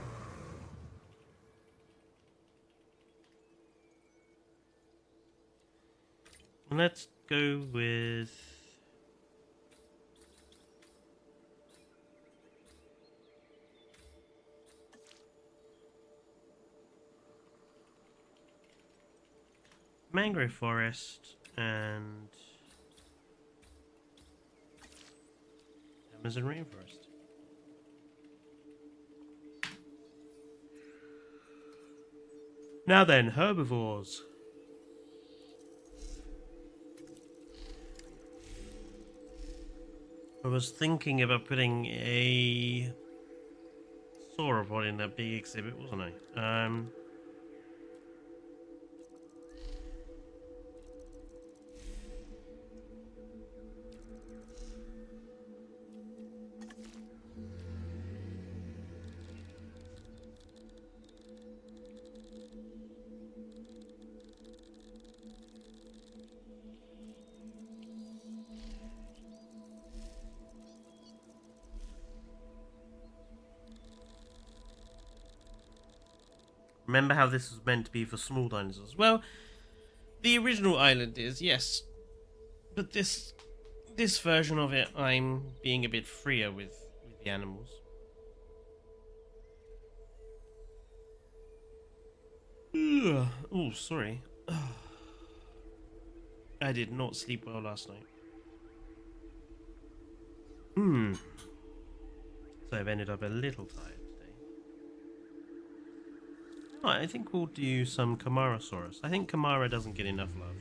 Let's go with... Mangrove Forest and... Amazon Rainforest. Now then, herbivores. I was thinking about putting a sauropod in that big exhibit, wasn't I? Remember how this was meant to be for small dinosaurs? Well, the original island is, yes. But this version of it, I'm being a bit freer with the animals. Oh, sorry. I did not sleep well last night. So I've ended up a little tired today. Right, I think we'll do some Camarasaurus. I think Camara doesn't get enough love.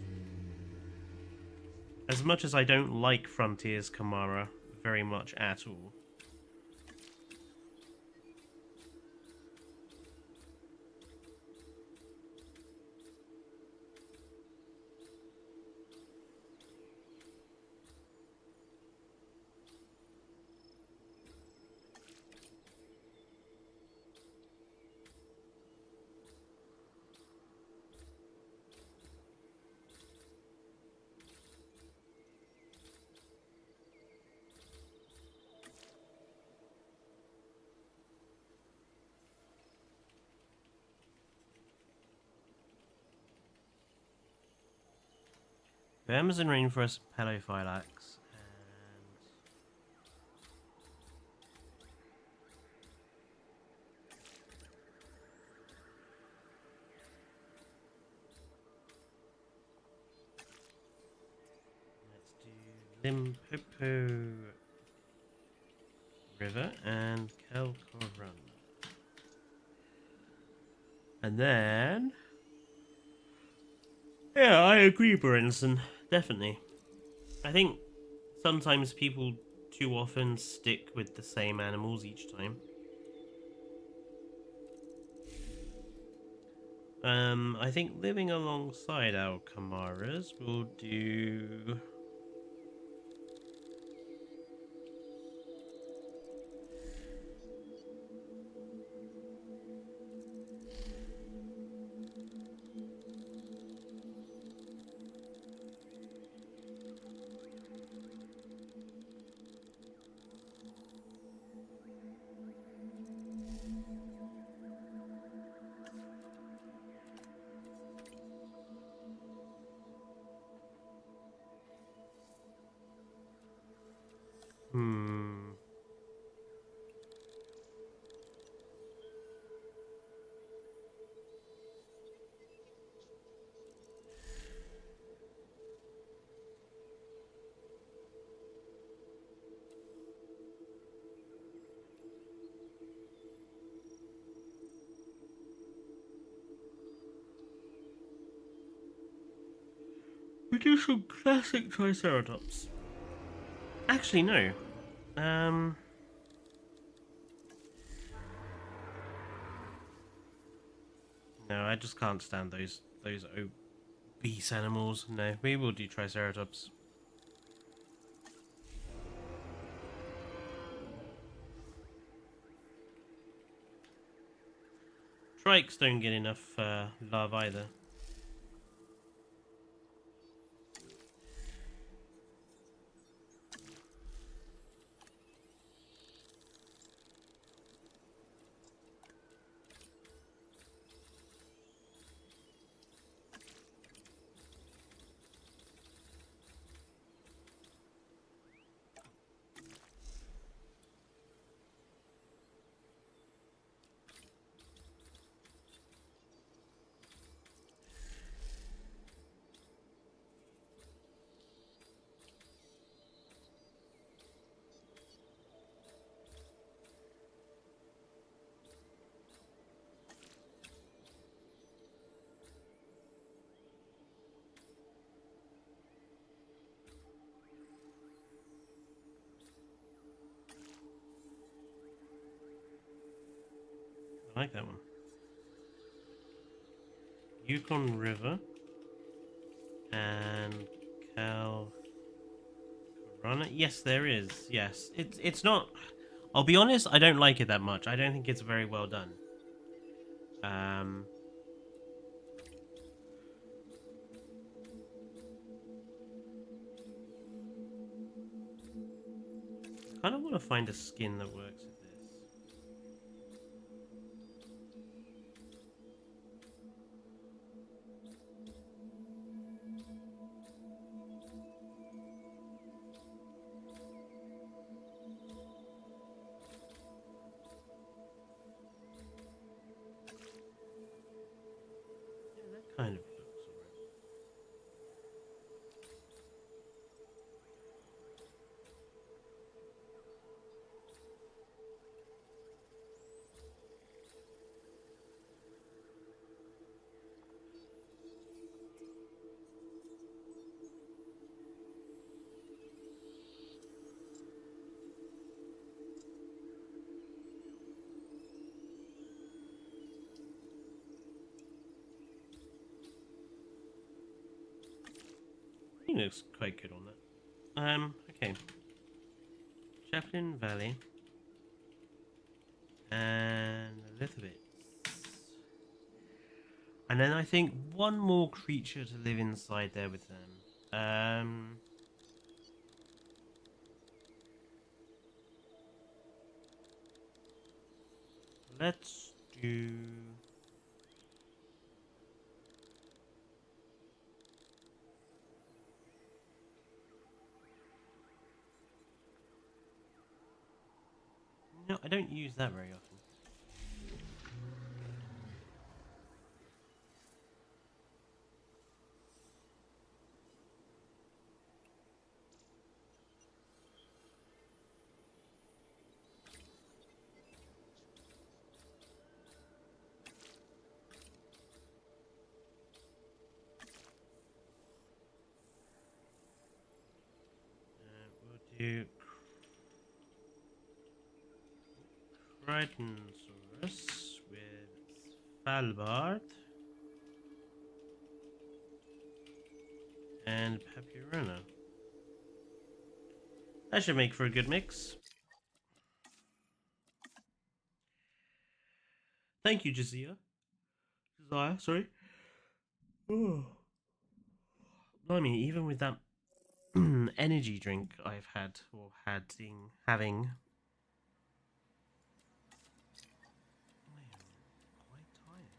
As much as I don't like Frontiers Camara very much at all. The Amazon rainforest, Pelophylax, and let's do Limpopo River and Kelkoran. And then... Yeah, I agree, Brinson. Definitely. I think sometimes people too often stick with the same animals each time. I think living alongside our Kamaras will do... We do some classic Triceratops. Actually, no. No, I just can't stand those obese animals. No, we will do Triceratops. Trikes don't get enough love either. I like that one. Yukon River and Cal Runner. Yes, there is. Yes, it's not. I'll be honest. I don't like it that much. I don't think it's very well done. I kind of want to find a skin that works with this. Yeah, that kind of looks alright. He looks quite good on that. Okay. Chaplin Valley. And a little bit. And then I think one more creature to live inside there with them. Let's do... No, I don't use that very often. We'll do Crichtonsaurus with Svalbard and Papyrona. That should make for a good mix. Thank you, Josiah. Josiah, sorry. Oh. Blimey, even with that energy drink I've had, or having, I am quite tired.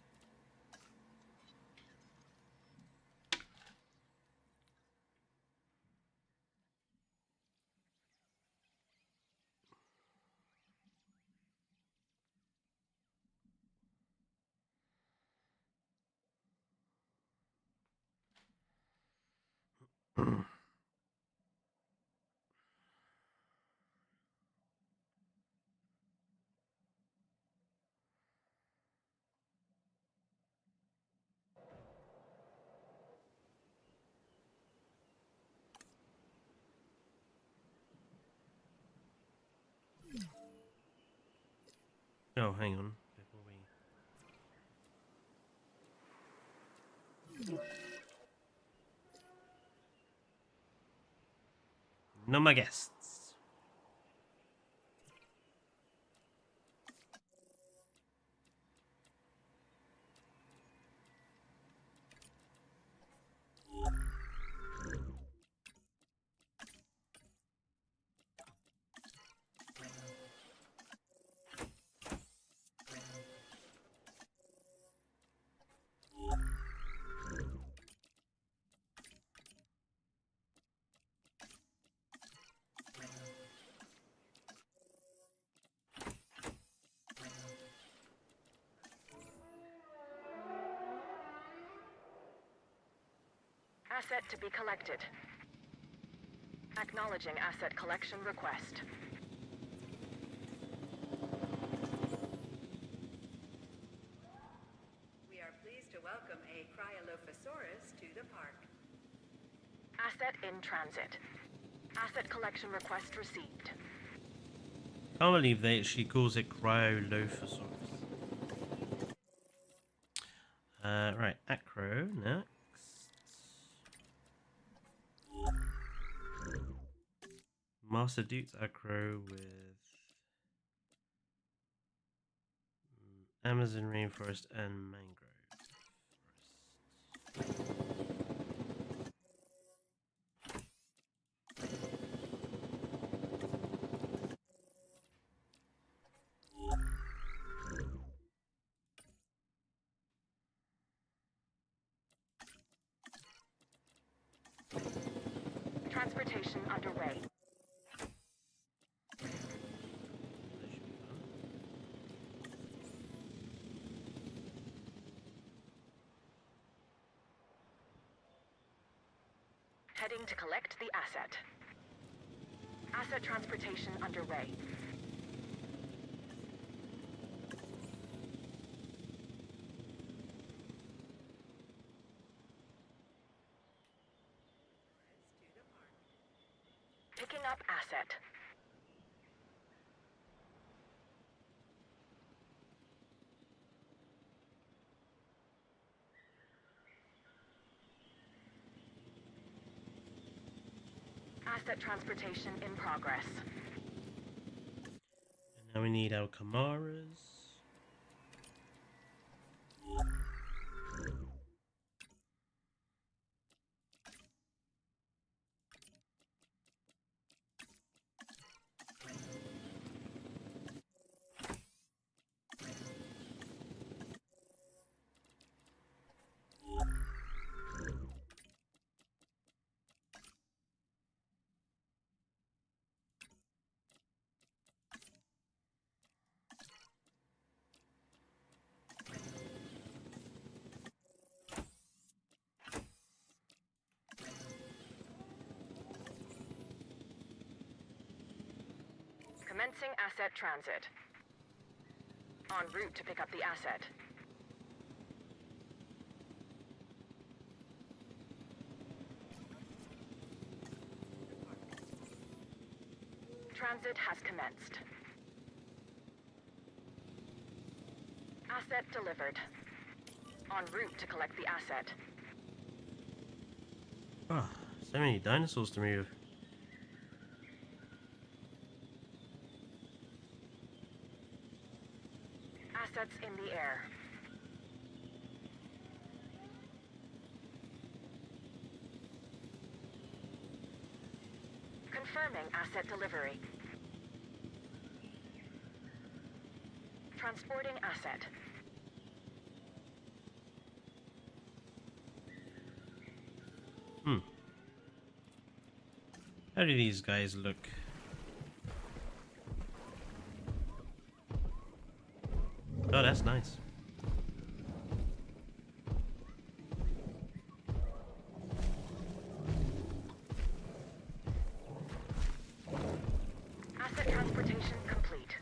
Oh, hang on. Before we... No more guests. Asset to be collected. Acknowledging asset collection request. We are pleased to welcome a Cryolophosaurus to the park. Asset in transit. Asset collection request received. Can't believe she calls it Cryolophosaurus. Right, Acro next. Master Duke's Acro with Amazon rainforest and mangrove forest. Transportation underway. Heading to collect the asset. Asset transportation underway. Picking up asset. Asset transportation in progress. And now we need our Kamaras. Commencing asset transit. En route to pick up the asset. Transit has commenced. Asset delivered. En route to collect the asset. Oh, so many dinosaurs to move. Assets in the air. Confirming asset delivery. Transporting asset. How do these guys look? Oh, that's nice. Asset transportation complete.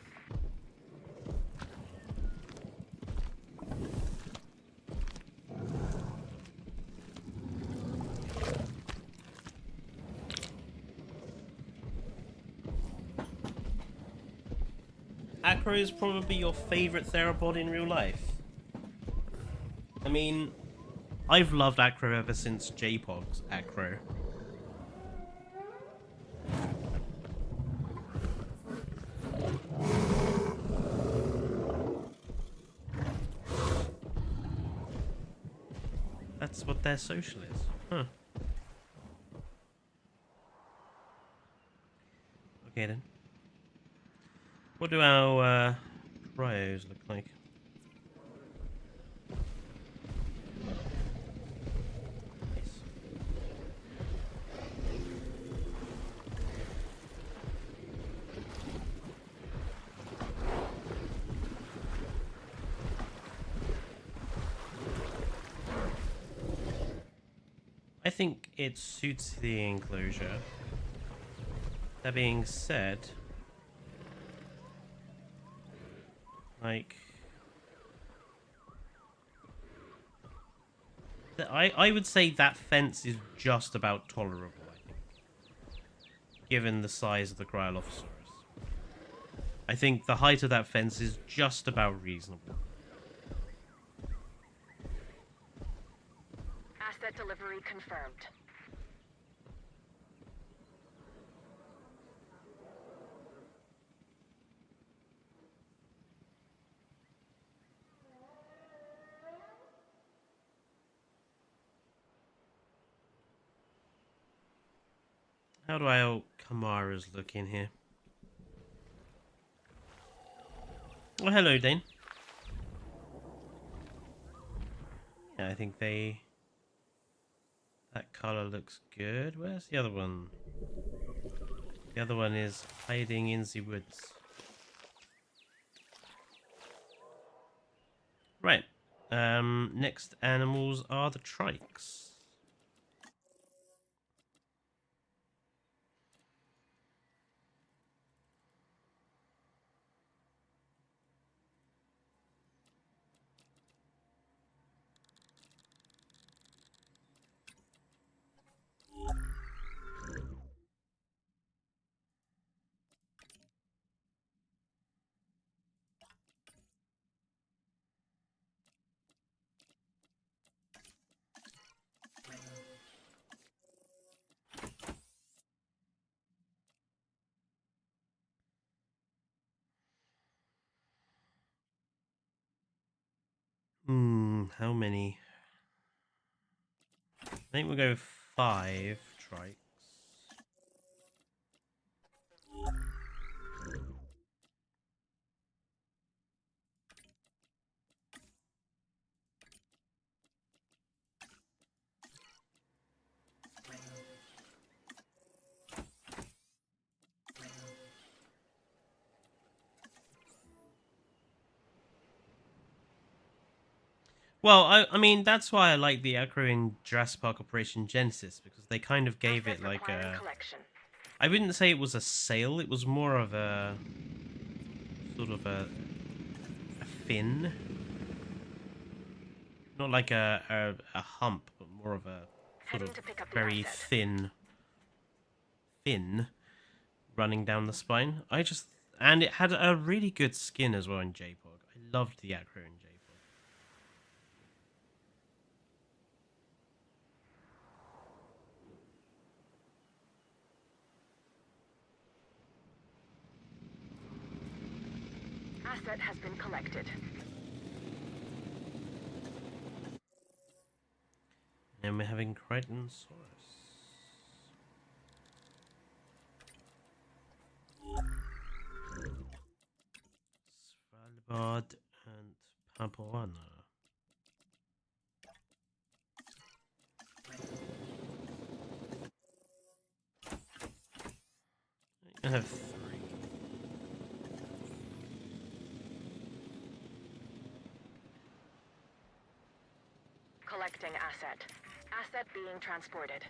Acro is probably your favorite theropod in real life. I mean, I've loved Acro ever since JPOG's Acro. That's what their social is. Huh. Okay then. What do our cryos look like? Nice. I think it suits the enclosure. That being said, like, I would say that fence is just about tolerable, I think, given the size of the Cryolophosaurus. I think the height of that fence is just about reasonable. Asset delivery confirmed. How do our Kamaras look in here? Oh, hello, Dane. Yeah, I think that color looks good. Where's the other one? The other one is hiding in the woods. Right. Next animals are the trikes. How many? I think we'll go 5 trikes. Well, I mean, that's why I like the Acro in Jurassic Park Operation Genesis, because they kind of gave it Asset like requiring a... collection. I wouldn't say it was a sail. It was more of a sort of a fin, not like a hump, but more of a sort Heading of to pick up the very asset. thin fin running down the spine. And it had a really good skin as well in JPOG. I loved the acro in JPOG. Asset has been collected. And we're having Crichtonsaurus. Svalbard and Papuana. I have 3. Collecting asset. Asset being transported.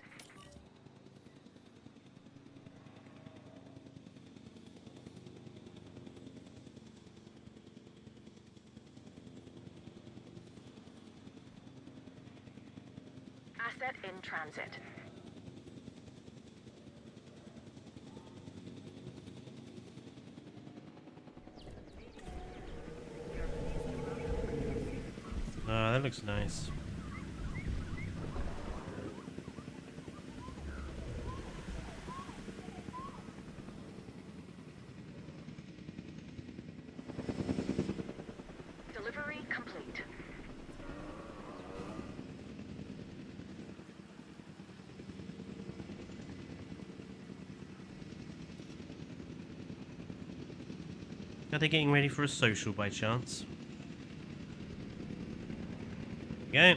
Asset in transit. Ah, that looks nice. Delivery complete. Are they getting ready for a social by chance? Go.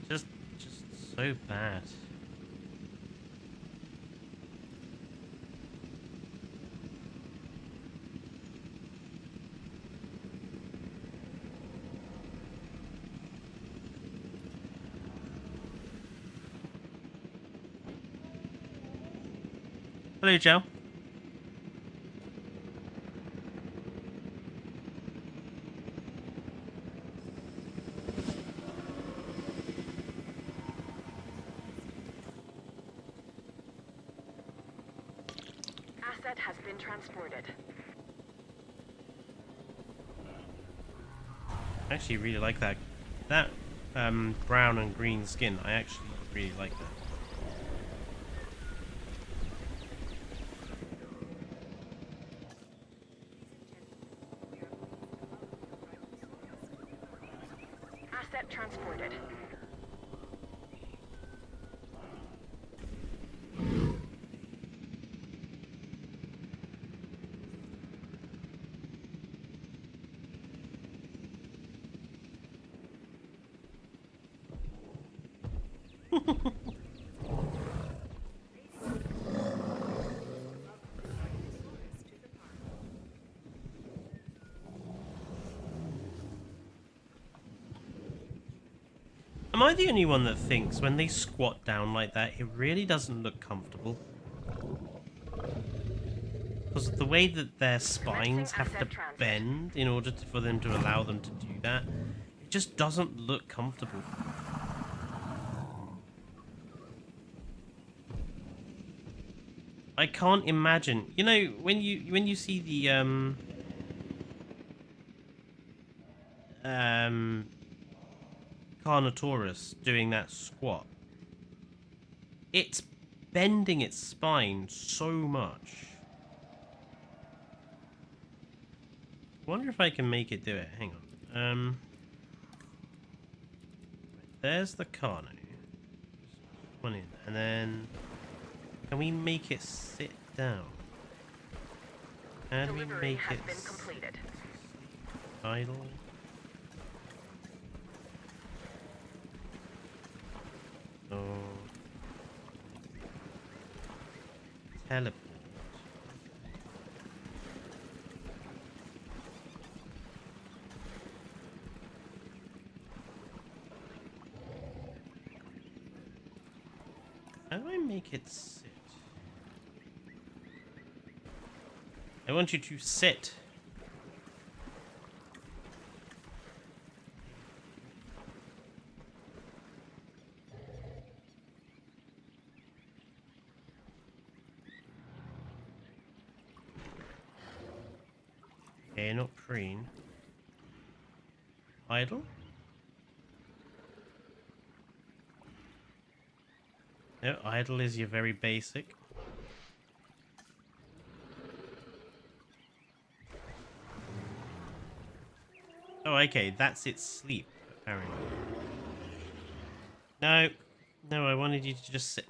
Just so bad. Hello, Joe. Asset has been transported. I actually really like that. That brown and green skin. I actually really like that. Asset transported. Am I the only one that thinks when they squat down like that, it really doesn't look comfortable? Because of the way that their spines have to bend in order for them to allow them to do that, it just doesn't look comfortable. I can't imagine. You know, when you see the Carnotaurus doing that squat, it's bending its spine so much. I wonder if I can make it do it. Hang on. There's the Carno. One in, and then can we make it sit down? How do we Delivery make has it been completed. idle? So... teleport. How do I make it sit? I want you to sit. Okay, not preen. Idle? No, idle is your very basic. Oh, okay, that's its sleep, apparently. No, no, I wanted you to just sit.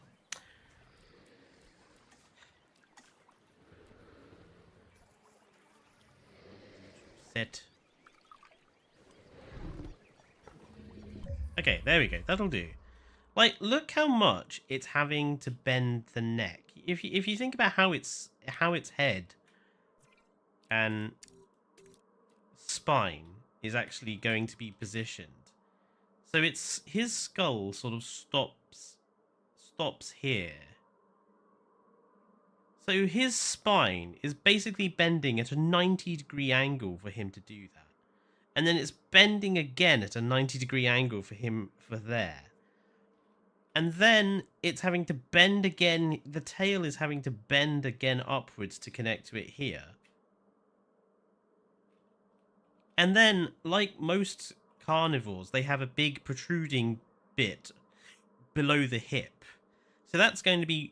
Sit. Okay, there we go. That'll do. Like, look how much it's having to bend the neck. If you think about how its head and spine is actually going to be positioned, so it's his skull sort of stops here. So his spine is basically bending at a 90-degree angle for him to do that. And then it's bending again at a 90-degree angle for him for there. And then it's having to bend again. The tail is having to bend again upwards to connect to it here. And then, like most carnivores, they have a big protruding bit below the hip. So that's going to be...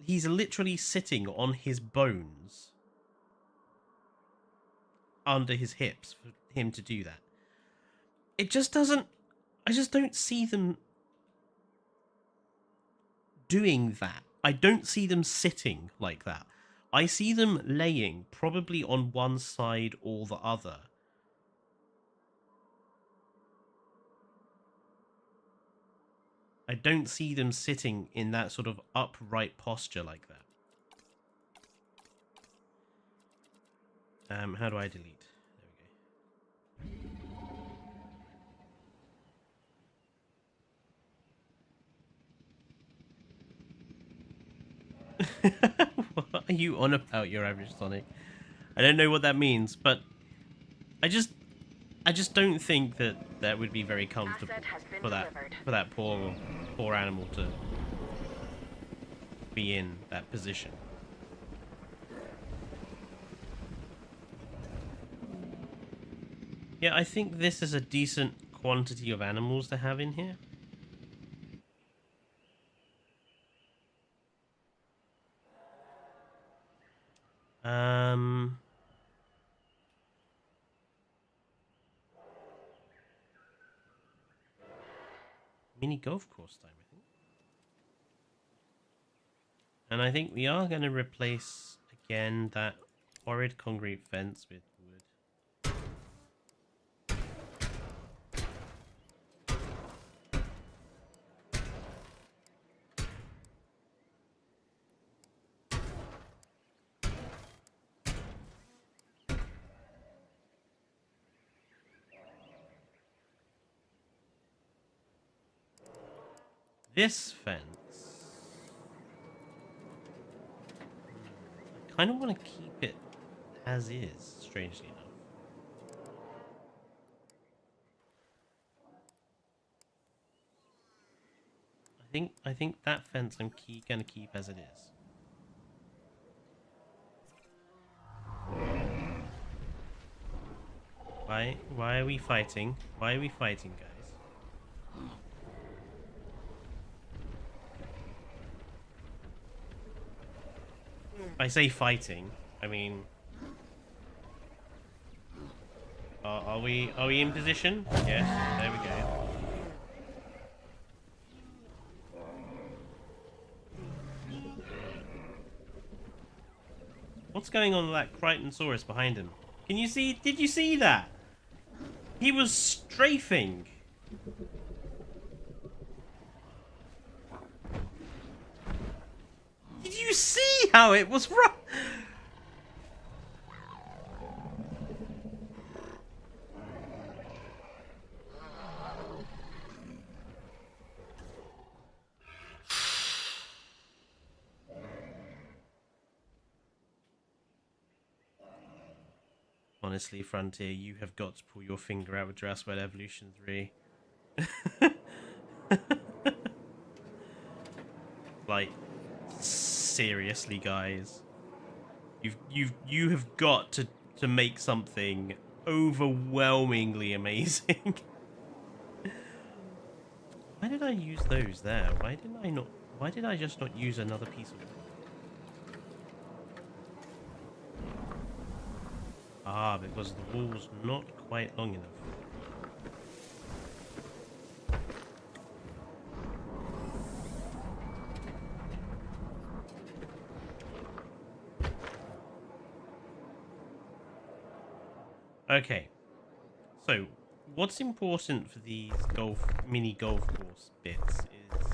he's literally sitting on his bones under his hips for him to do that. It just doesn't... I just don't see them doing that. I don't see them sitting like that. I see them laying probably on one side or the other. I don't see them sitting in that sort of upright posture like that. How do I delete? There we go. What are you on about, your average Sonic? I don't know what that means, but I just don't think that would be very comfortable for that poor animal to be in that position. Yeah, I think this is a decent quantity of animals to have in here. Mini golf course time, I think. And I think we are going to replace, again, that horrid concrete fence with wood. This fence, I kind of want to keep it as is, strangely enough. I think that fence I'm gonna keep as it is. Why are we fighting? Why are we fighting, guys? I say fighting, I mean... are we in position? Yes, there we go. What's going on with that Crichtonsaurus behind him? Can you see? Did you see that? He was strafing. you see how it was wrong? Honestly, Frontier, you have got to pull your finger out with Jurassic World Evolution 3. Like, seriously, guys. You have got to make something overwhelmingly amazing. Why did I use those there? Why did I just not use another piece of wood? Ah, because the wall's not quite long enough. Okay, so what's important for these mini golf course bits is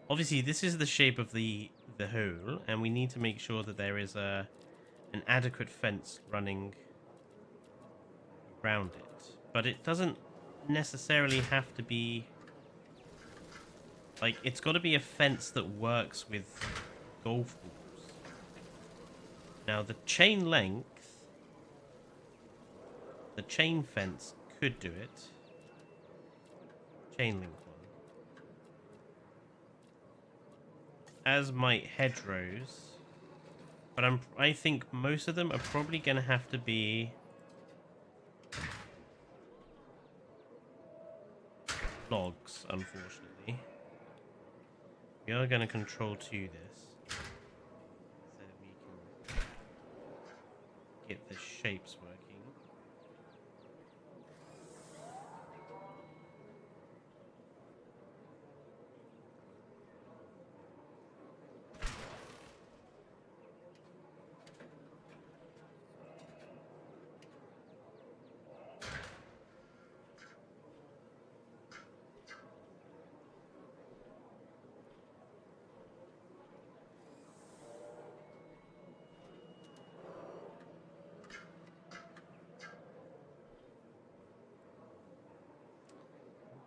obviously this is the shape of the hole, and we need to make sure that there is an adequate fence running around it. But it doesn't necessarily have to be like, it's got to be a fence that works with golf balls. Now, the chain length, the chain fence could do it. Chain link one. As might hedgerows. But I think most of them are probably going to have to be logs, unfortunately. We are going to control to this. Get the shapes working.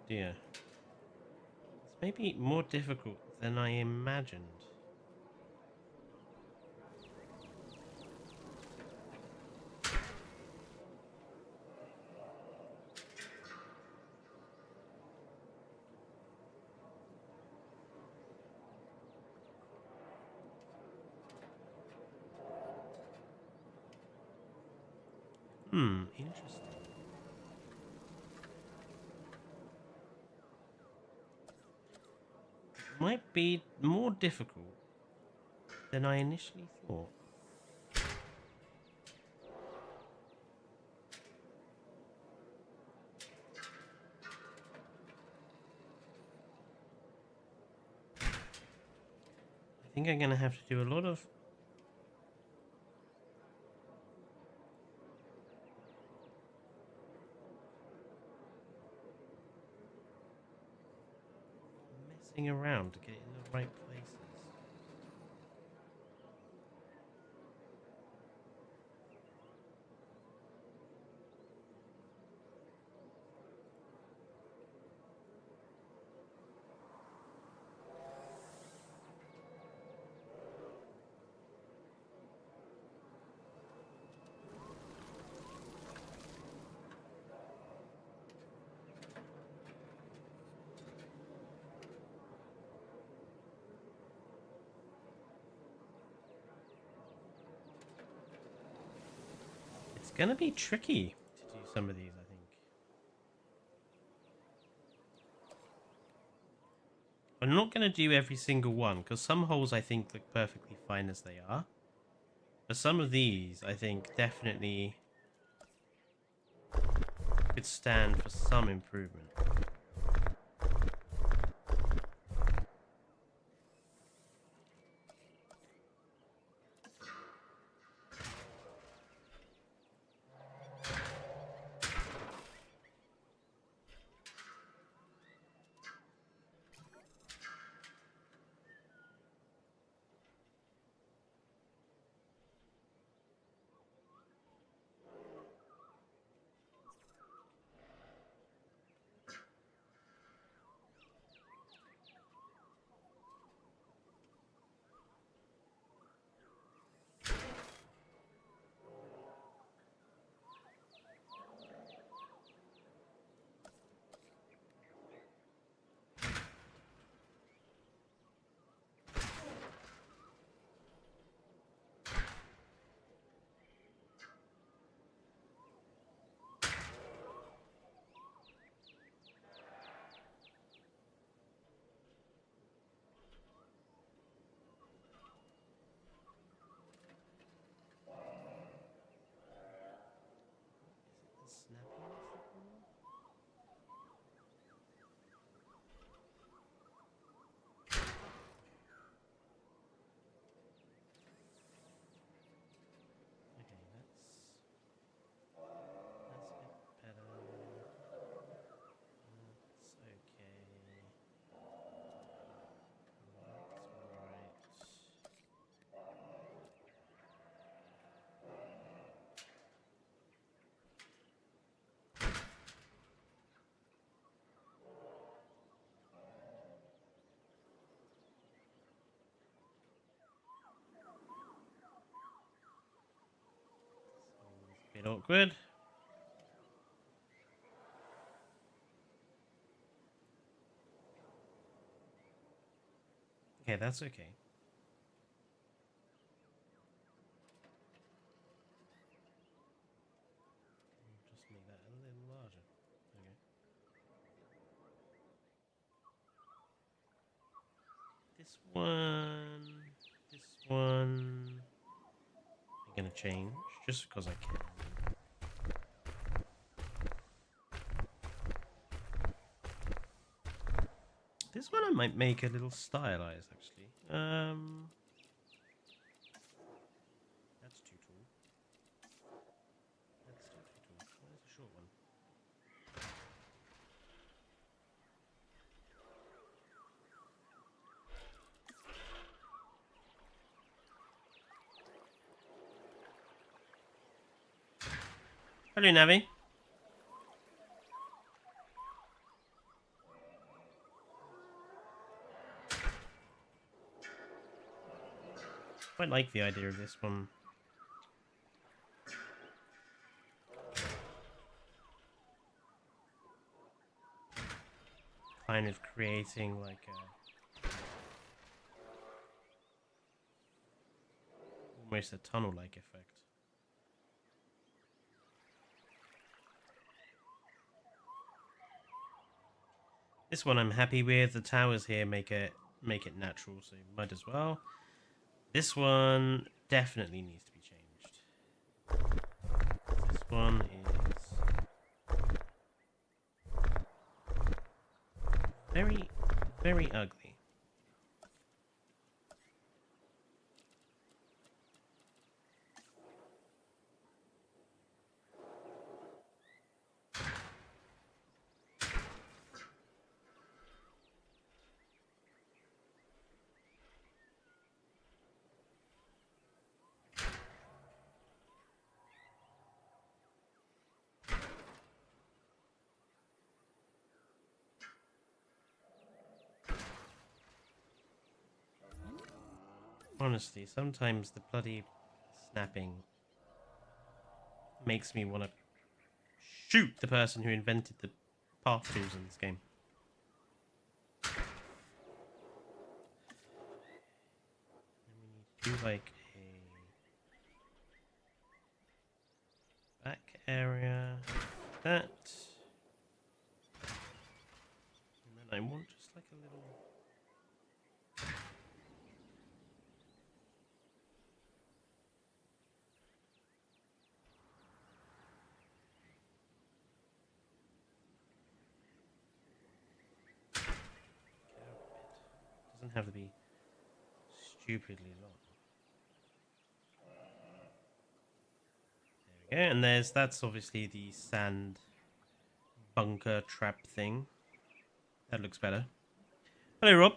Dear. It's maybe more difficult than I imagined. Interesting. Might be more difficult than I initially thought. I think I'm going to have to do a lot of messing around to get it in the right places. It's going to be tricky to do some of these, I think. I'm not going to do every single one, because some holes I think look perfectly fine as they are. But some of these, I think, definitely could stand for some improvement. awkward. Okay, that's okay. Just make that a little larger. Okay. This one, I'm gonna change just because I can. This one I might make a little stylized, actually. That's too tall. That's still too tall. Where's the short one? Hello, Navi. Quite like the idea of this one. Kind of creating like a almost a tunnel-like effect. This one I'm happy with. The towers here make it natural, so might as well. This one definitely needs to be changed. This one is very, very ugly. Honestly, sometimes the bloody snapping makes me want to shoot the person who invented the path tools in this game. And we need to do like a back area, like that. And then I want just like a little... Doesn't have to be stupidly long. There we go, and that's obviously the sand bunker trap thing. That looks better. Hello, Rob.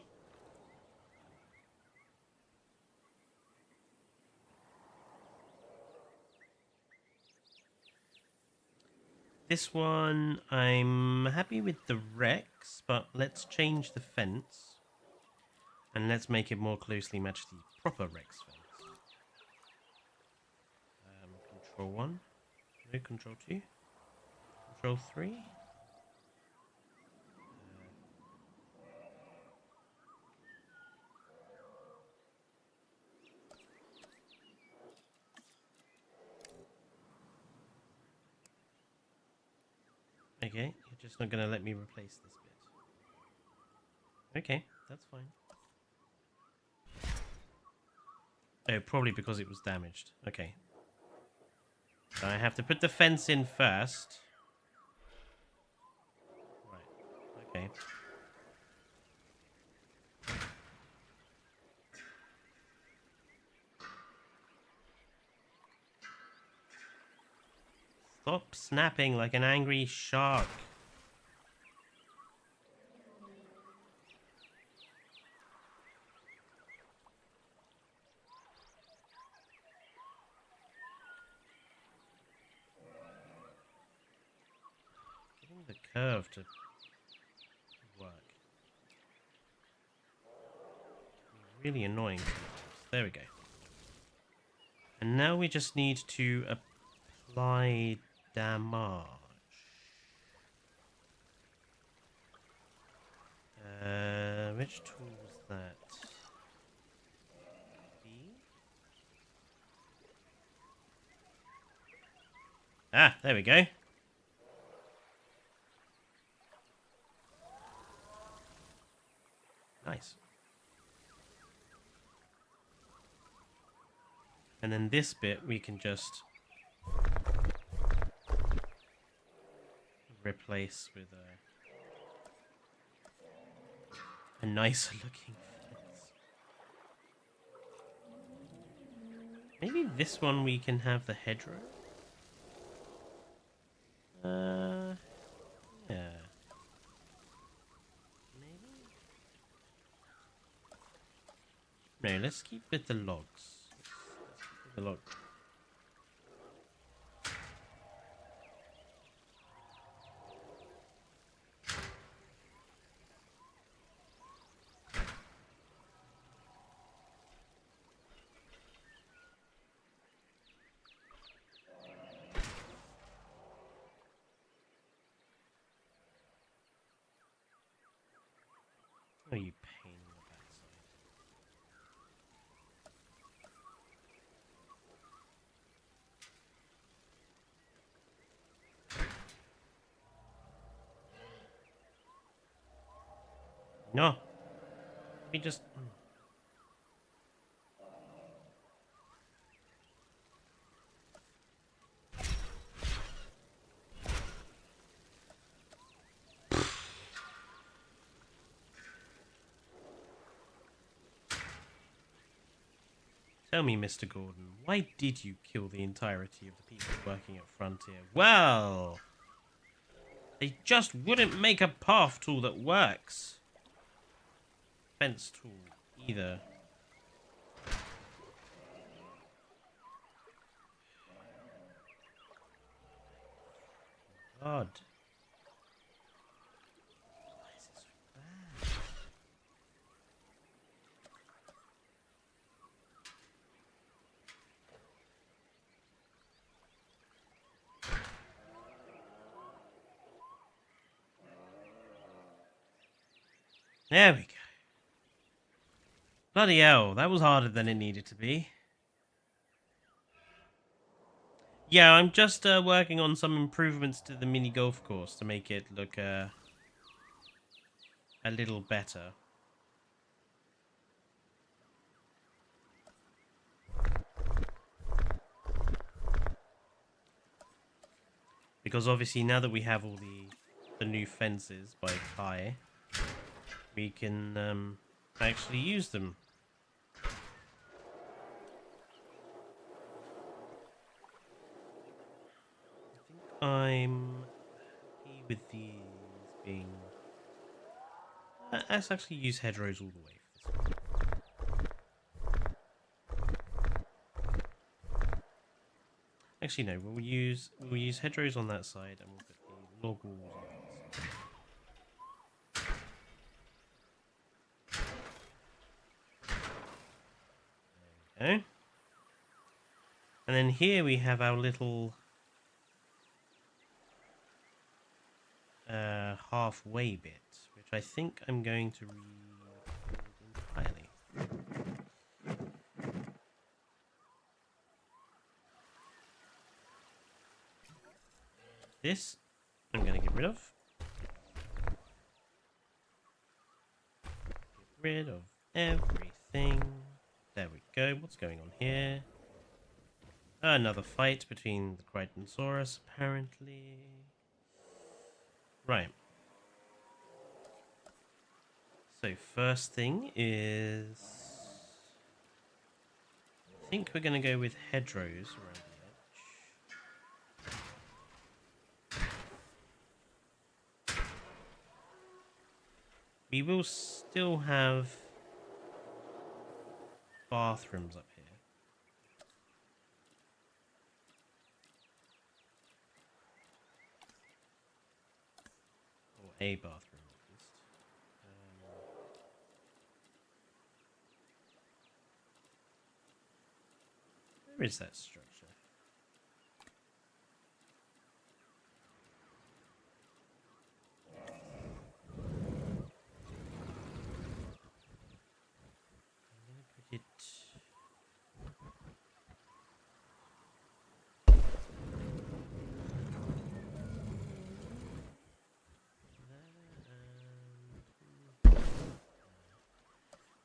This one, I'm happy with the Rex, but let's change the fence. And let's make it more closely match the proper Rex fence. Control 1. No, Control 2. Control 3. Okay, you're just not going to let me replace this bit. Okay, that's fine. Oh, probably because it was damaged. Okay. So I have to put the fence in first. Right. Okay. Stop snapping like an angry shark. Getting the curve to work. Really annoying sometimes. There we go. And now we just need to Apply damage. Which tool was that? B? Ah, there we go. Nice. And then this bit we can just replace with a nicer looking fence. Maybe this one we can have the hedgerow? Yeah. Maybe? No, let's keep with the logs. Let's keep with the log. Oh, you pain in the backside. No. We just... Tell me, Mr. Gordon, why did you kill the entirety of the people working at Frontier? Well, they just wouldn't make a path tool that works. Fence tool, either. God. Why is it so bad? There we go. Bloody hell, that was harder than it needed to be. Yeah, I'm just working on some improvements to the mini golf course to make it look a little better. Because obviously now that we have all the new fences by Kai, we can actually use them. I think I'm happy with these being... Let's actually use hedgerows all the way for this one. Actually, no. We'll use hedgerows on that side, and we'll put the log walls on this side. There we go. And then here we have our little halfway bit, which I think I'm going to rebuild entirely. This I'm going to get rid of. Get rid of everything. There we go. What's going on here? Another fight between the Crichtonsaurus, apparently. Right. So first thing is... I think we're going to go with hedgerows around the edge. We will still have bathrooms up here. Or a bathroom at least. Where is that structure? it.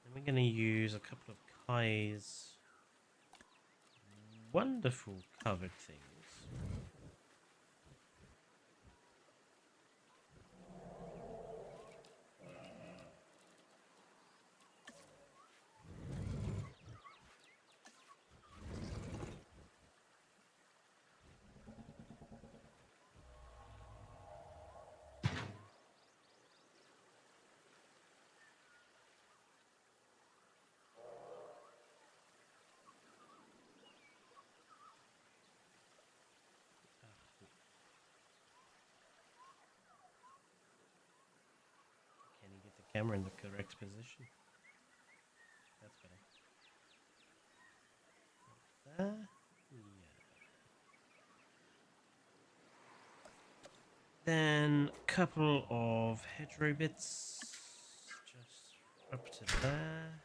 And we're going to use a couple of Kai's wonderful covered things. Can you get the camera in the correct position? That's better. There. Yeah. Then a couple of hedgerow bits, just up to there,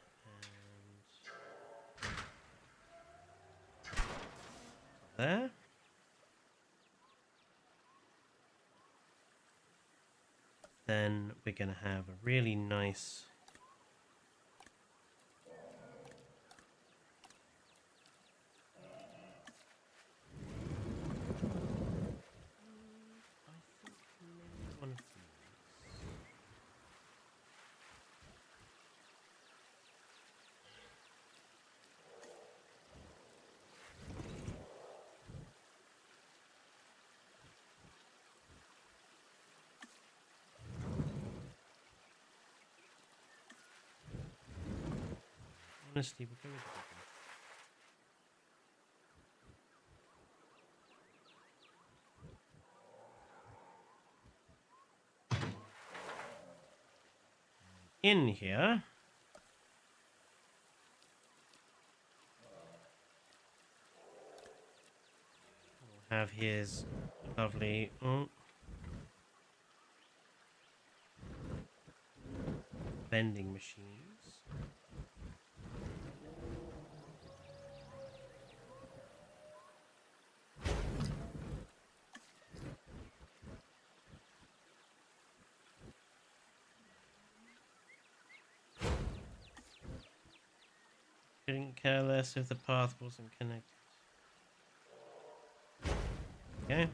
and there. Then we're going to have a really nice one of these. Honestly, we'll go with that one. In here, we'll have his lovely vending machines. Couldn't care less if the path wasn't connected. Okay.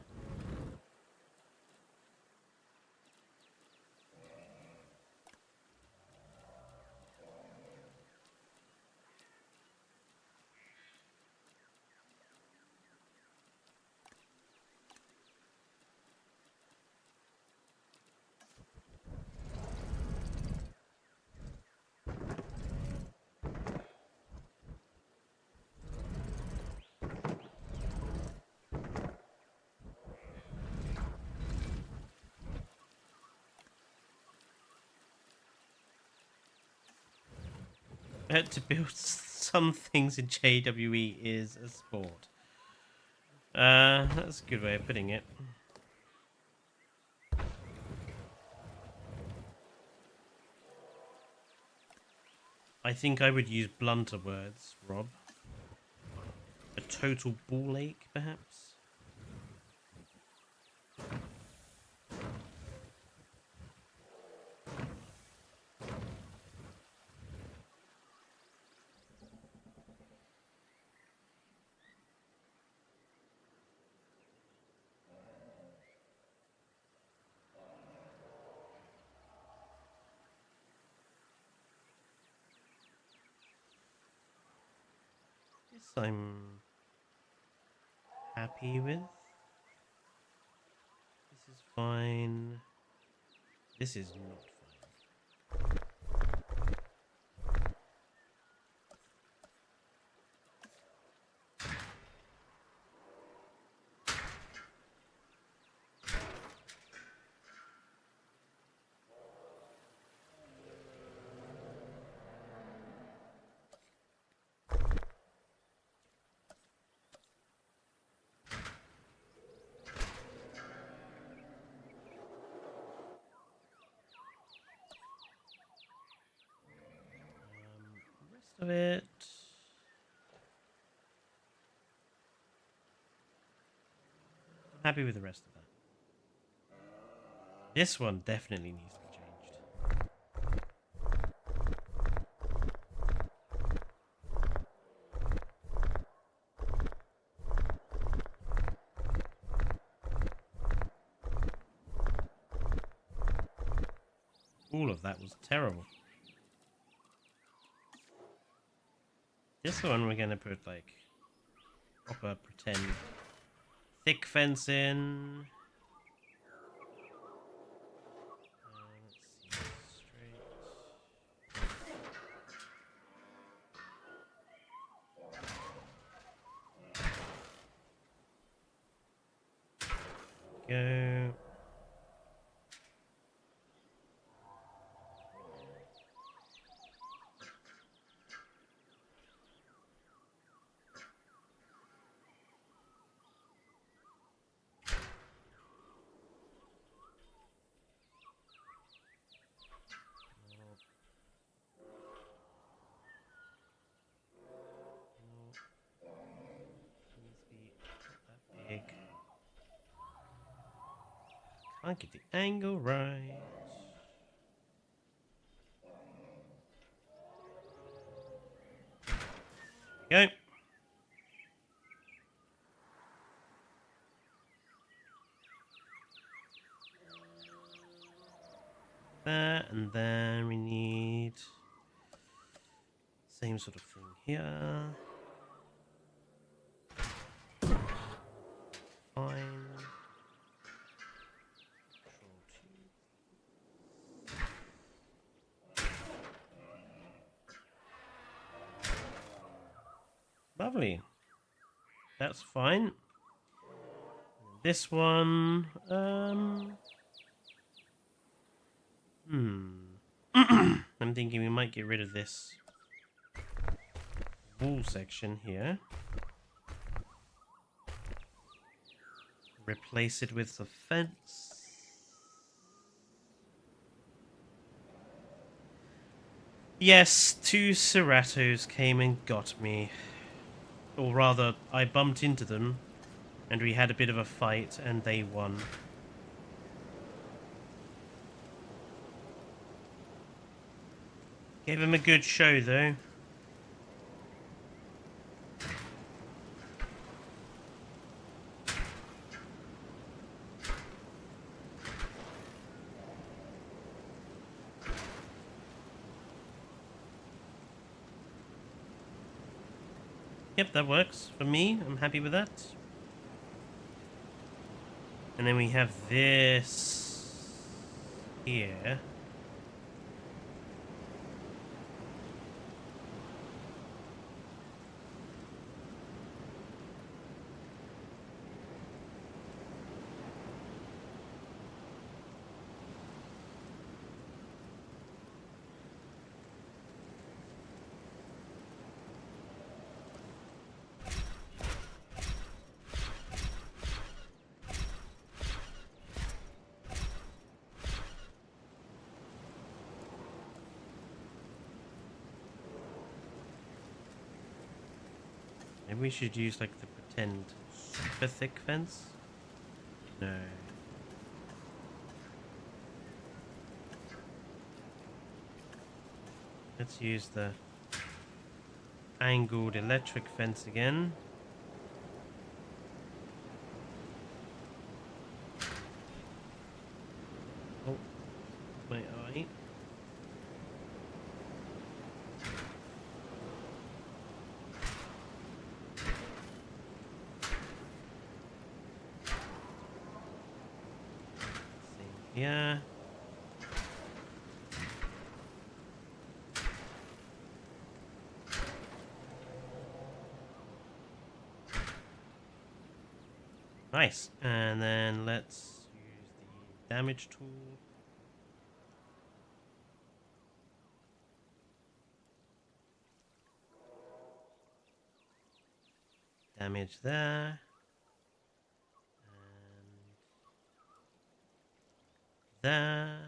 To build some things in JWE is a sport. That's a good way of putting it. I think I would use blunter words, Rob. A total ball ache, perhaps? This I'm happy with. This is fine. This is not fine. of it. I'm happy with the rest of that. This one definitely needs to be changed. All of that was terrible. This one we're gonna put like proper pretend thick fence in. Let's see, straight. Go. Big. Can't get the angle right. There we go. That, and then we need same sort of thing here. Fine. Lovely. That's fine. This one, I'm thinking we might get rid of this wall section here. Replace it with the fence. Yes, 2 Ceratos came and got me. Or rather, I bumped into them, and we had a bit of a fight, and they won. Gave him a good show, though. Yep, that works for me. I'm happy with that. And then we have this here. Maybe we should use like the pretend super thick fence? No. Let's use the angled electric fence again. Oh, my eye. Yeah. Nice. And then let's use the damage tool. Damage there. There.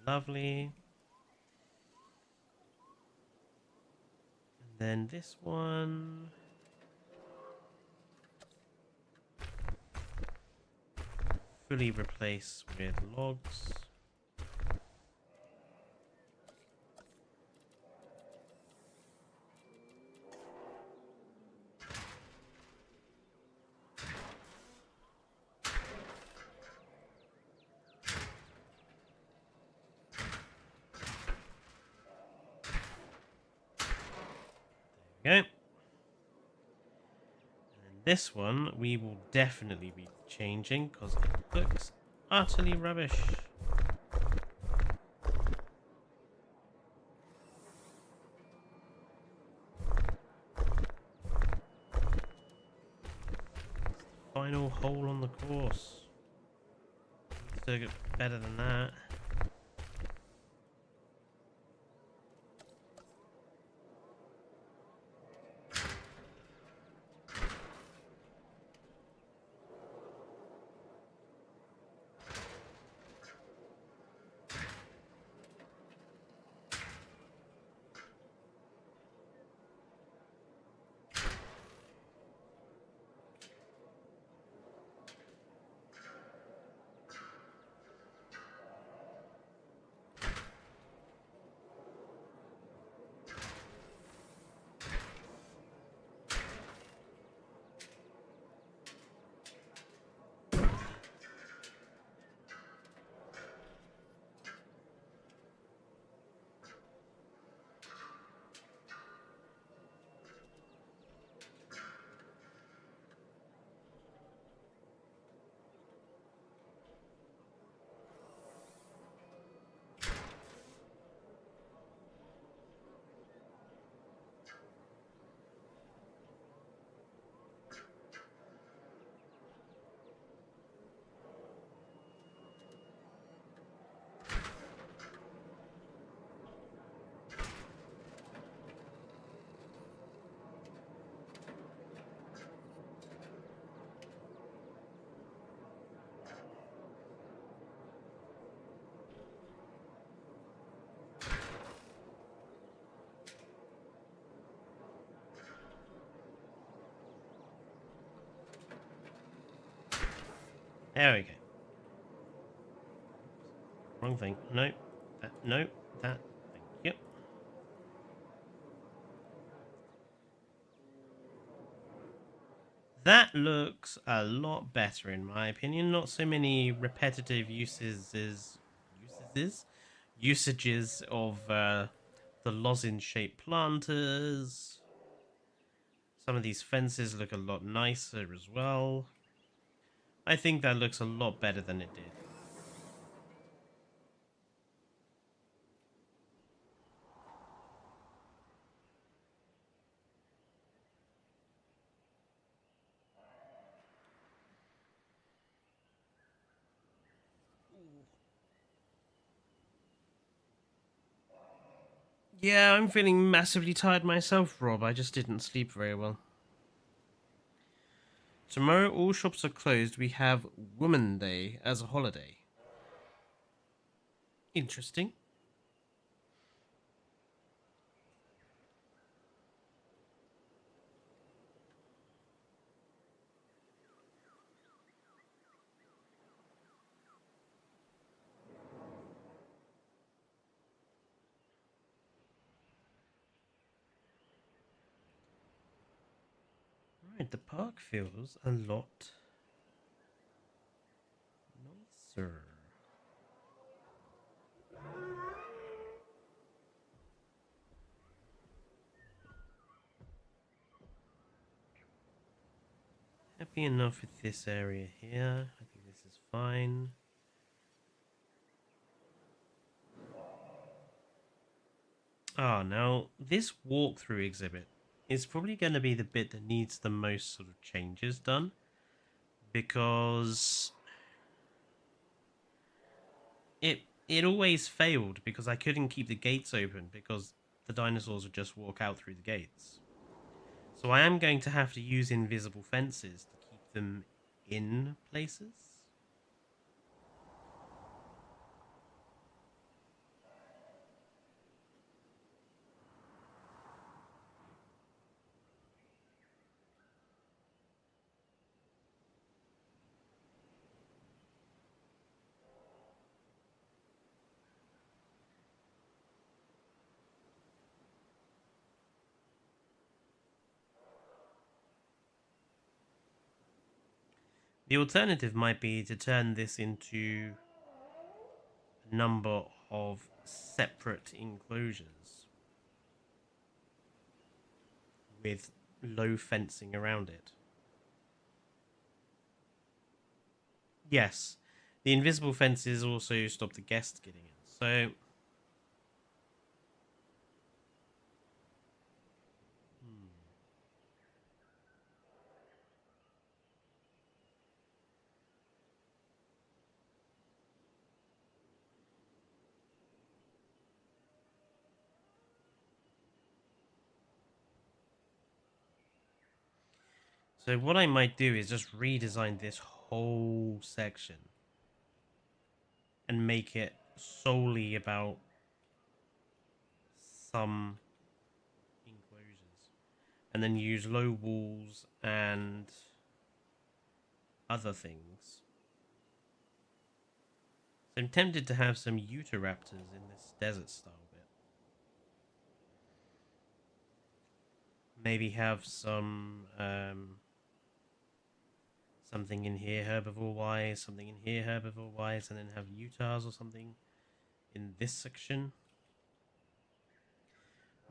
Lovely. Then this one. Fully replace with logs. There we go. And this one we will definitely be changing because it looks utterly rubbish. Final hole on the course. Still get better than that. There we go. Wrong thing. Nope. Nope. That. Thank you. That looks a lot better in my opinion. Not so many repetitive usages of the lozenge-shaped planters. Some of these fences look a lot nicer as well. I think that looks a lot better than it did. Yeah, I'm feeling massively tired myself, Rob. I just didn't sleep very well. Tomorrow all shops are closed. We have Woman Day as a holiday. Interesting. Right, the park feels a lot nicer. Happy enough with this area here. I think this is fine. Ah, now this walkthrough exhibit is probably going to be the bit that needs the most sort of changes done, because it always failed because I couldn't keep the gates open because the dinosaurs would just walk out through the gates. So I am going to have to use invisible fences to keep them in places. The alternative might be to turn this into a number of separate enclosures with low fencing around it. Yes, the invisible fences also stop the guests getting in. So, so what I might do is just redesign this whole section and make it solely about some enclosures, and then use low walls and other things. So I'm tempted to have some Utahraptors in this desert style bit. Maybe have some something in here herbivore wise, something in here herbivore wise, and then have Utahs or something in this section.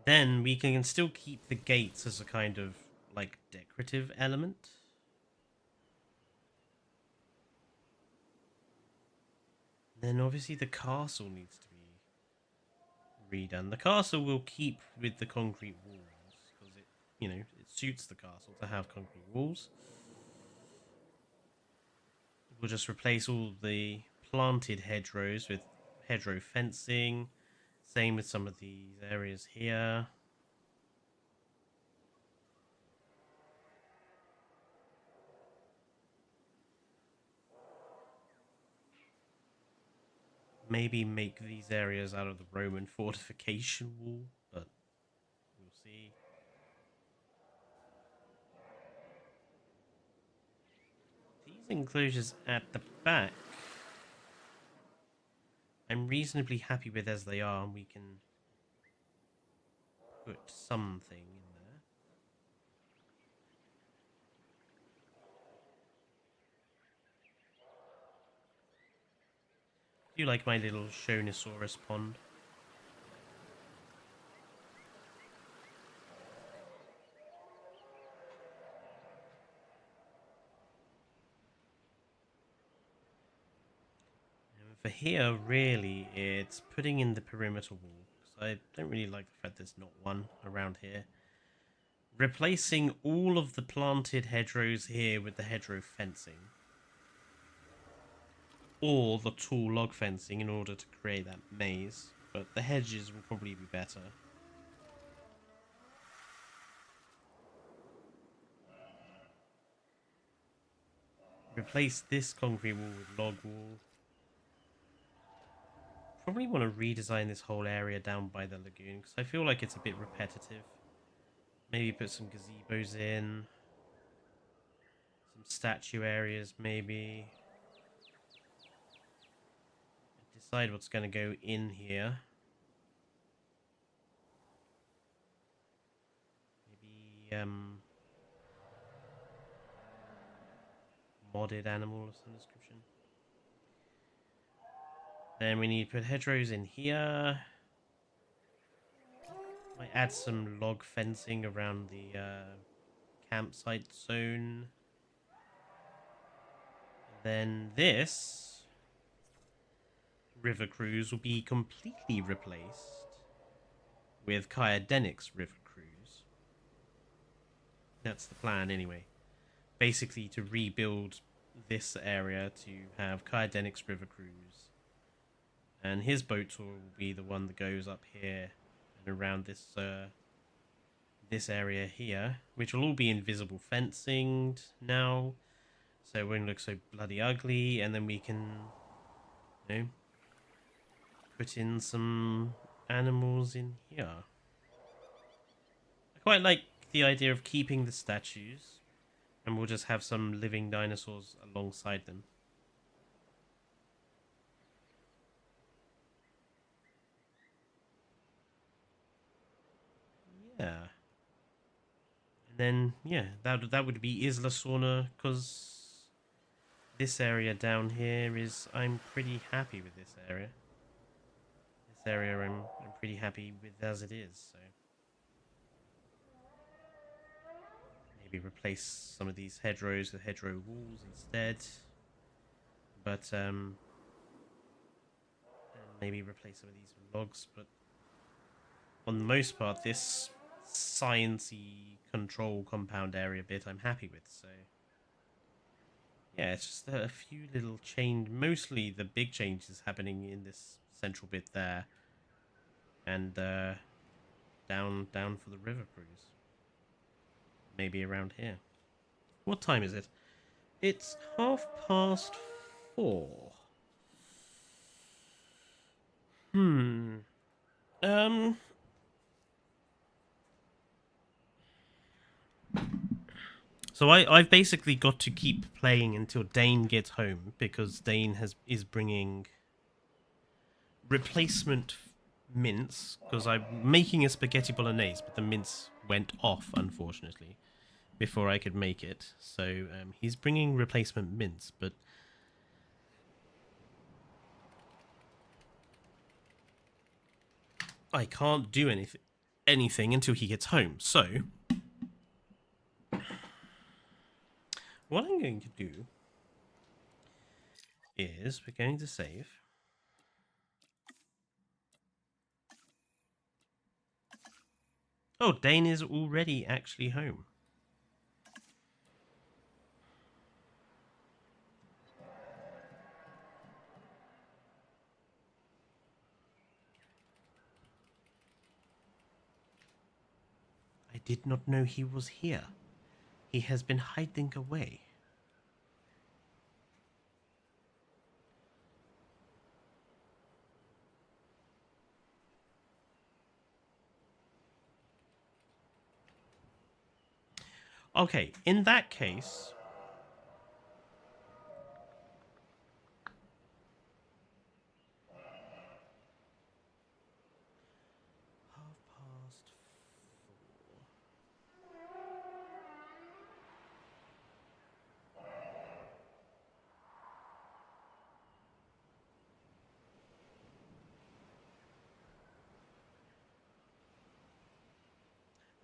Then we can still keep the gates as a kind of like decorative element. Then obviously the castle needs to be redone. The castle will keep with the concrete walls because it suits the castle to have concrete walls. We'll just replace all the planted hedgerows with hedgerow fencing. Same with some of these areas here. Maybe make these areas out of the Roman fortification wall, but we'll see. These enclosures at the back, I'm reasonably happy with as they are, and we can put something in there. I do like my little Shonisaurus pond. And for here, really, it's putting in the perimeter wall. Because I don't really like the fact there's not one around here. Replacing all of the planted hedgerows here with the hedgerow fencing. Or the tall log fencing in order to create that maze. But the hedges will probably be better. Replace this concrete wall with log wall. Probably want to redesign this whole area down by the lagoon because I feel like it's a bit repetitive. Maybe put some gazebos in. Some statue areas, maybe. Decide what's going to go in here. Maybe, modded animal of some description. Then we need to put hedgerows in here. Might add some log fencing around the campsite zone. Then this river cruise will be completely replaced with Kyadenic's river cruise. That's the plan anyway. Basically to rebuild this area to have Kyadenic's river cruise. And his boat tour will be the one that goes up here and around this area here, which will all be invisible fencing now, so it won't look so bloody ugly. And then we can, put in some animals in here. I quite like the idea of keeping the statues, and we'll just have some living dinosaurs alongside them. Yeah. And then, yeah, that would be Isla Sauna, because this area down here is... I'm pretty happy with this area. This area I'm pretty happy with as it is, so... Maybe replace some of these hedgerows with hedgerow walls instead. But, and maybe replace some of these with logs, but... On the most part, this sciencey control compound area bit I'm happy with, so... Yeah, it's just a few little change. Mostly the big changes happening in this central bit there, and down for the river cruise. Maybe around here. What time is it? It's 4:30. Hmm. Um. So I've basically got to keep playing until Dane gets home because Dane is bringing replacement mince because I'm making a spaghetti bolognese, but the mince went off unfortunately before I could make it. So he's bringing replacement mince, but I can't do anything until he gets home. So what I'm going to do is we're going to save. Oh, Dane is already actually home. I did not know he was here. He has been hiding away. Okay, in that case...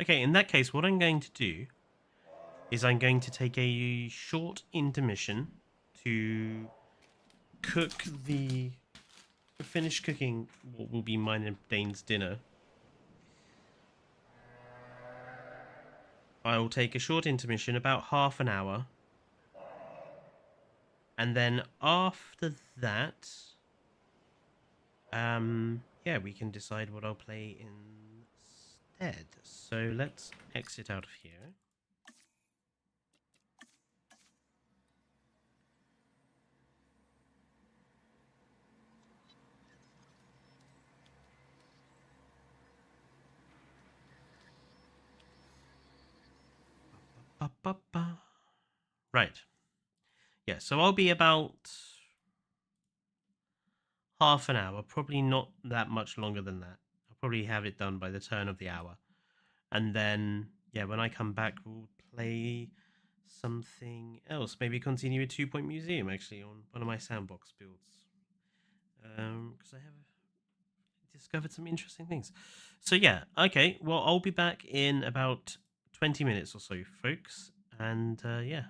Okay, in that case, what I'm going to do is I'm going to take a short intermission to finish cooking what will be mine and Dane's dinner. I will take a short intermission, about half an hour, and then after that, yeah, we can decide what I'll play instead. So let's exit out of here. Right. Yeah, so I'll be about half an hour, probably not that much longer than that. I'll probably have it done by the turn of the hour. And then, yeah, when I come back, we'll play something else. Maybe continue with 2 Point Museum, actually, on one of my sandbox builds. Because I have discovered some interesting things. So, yeah, okay, well, I'll be back in about 20 minutes or so, folks. And, yeah.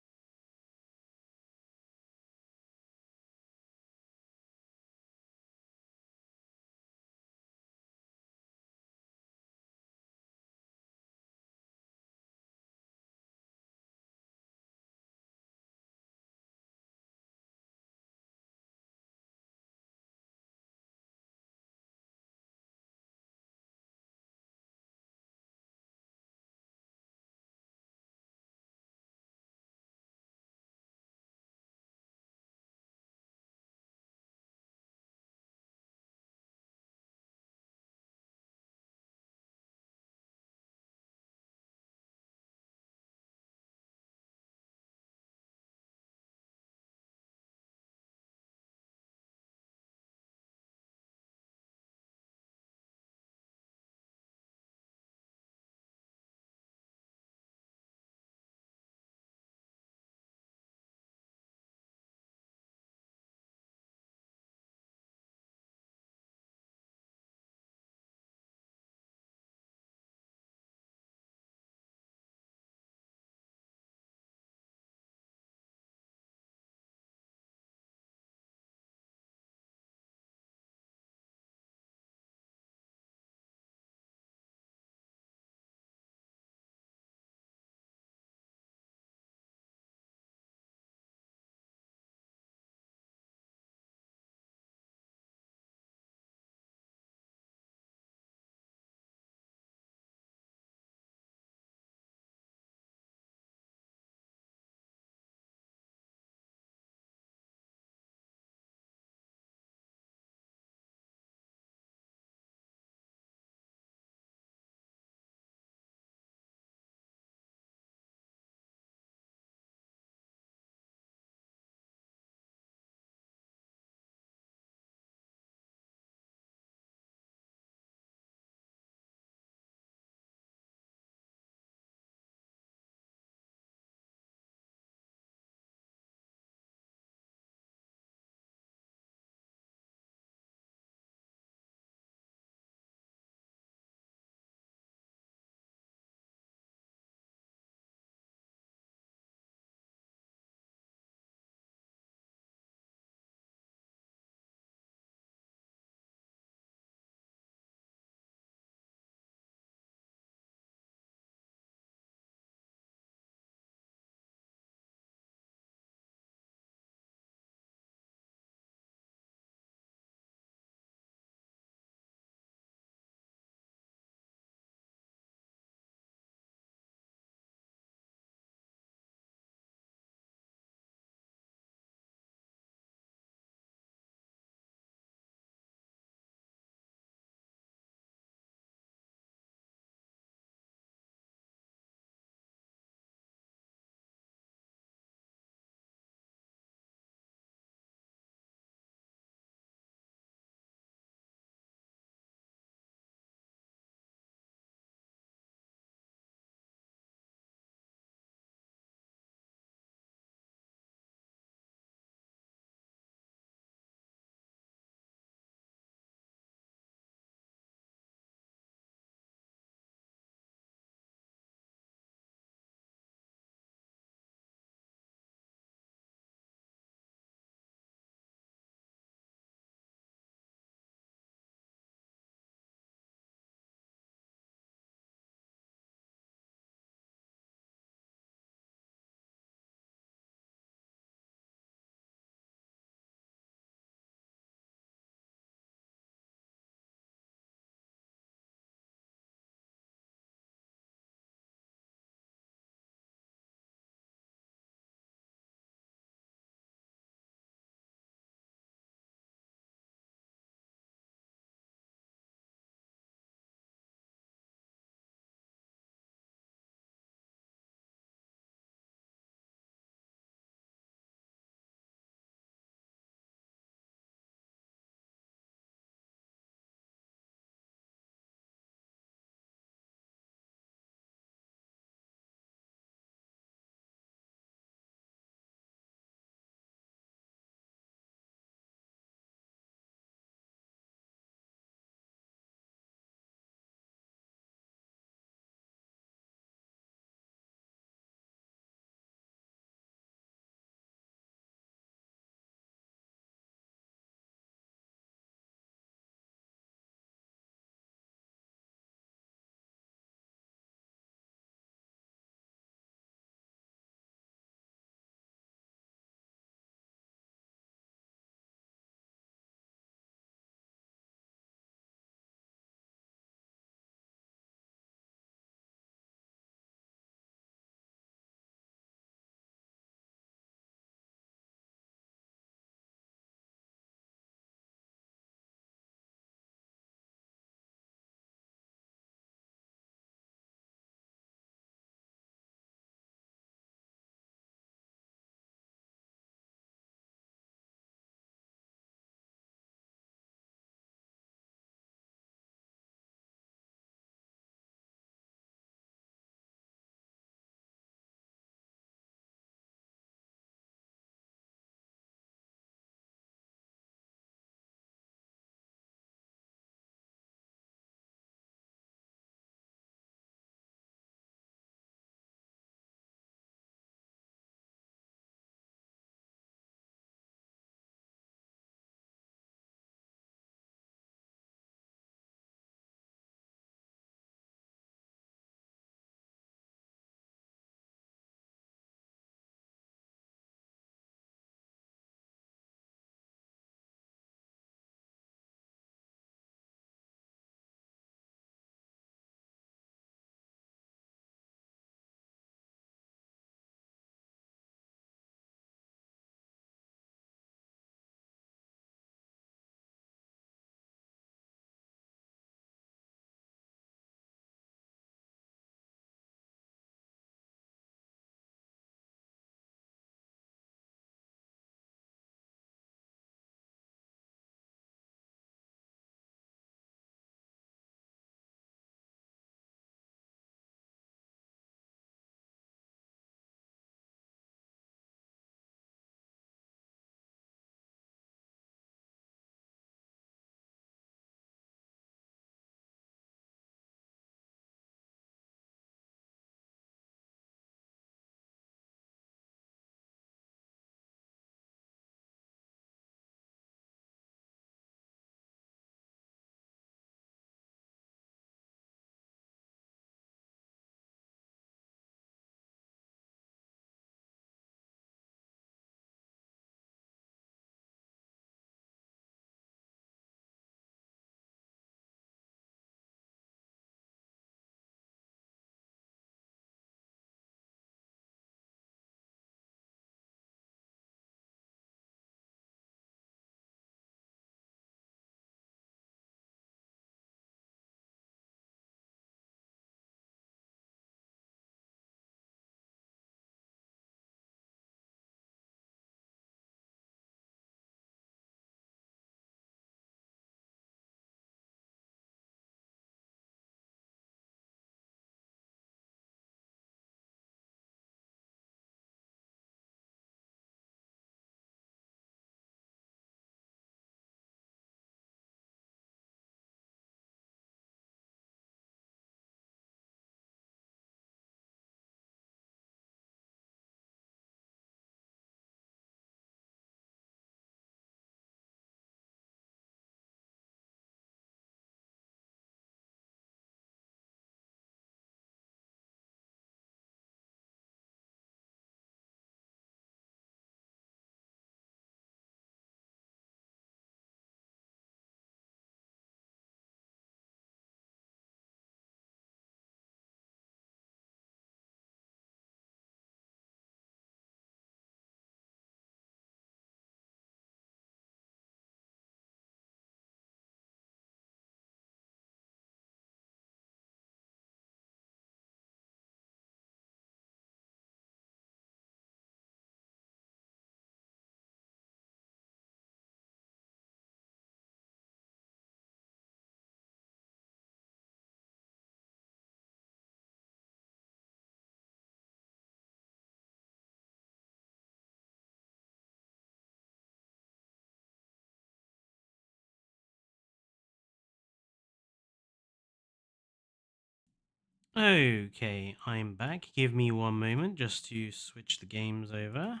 Okay, I'm back. Give me one moment just to switch the games over.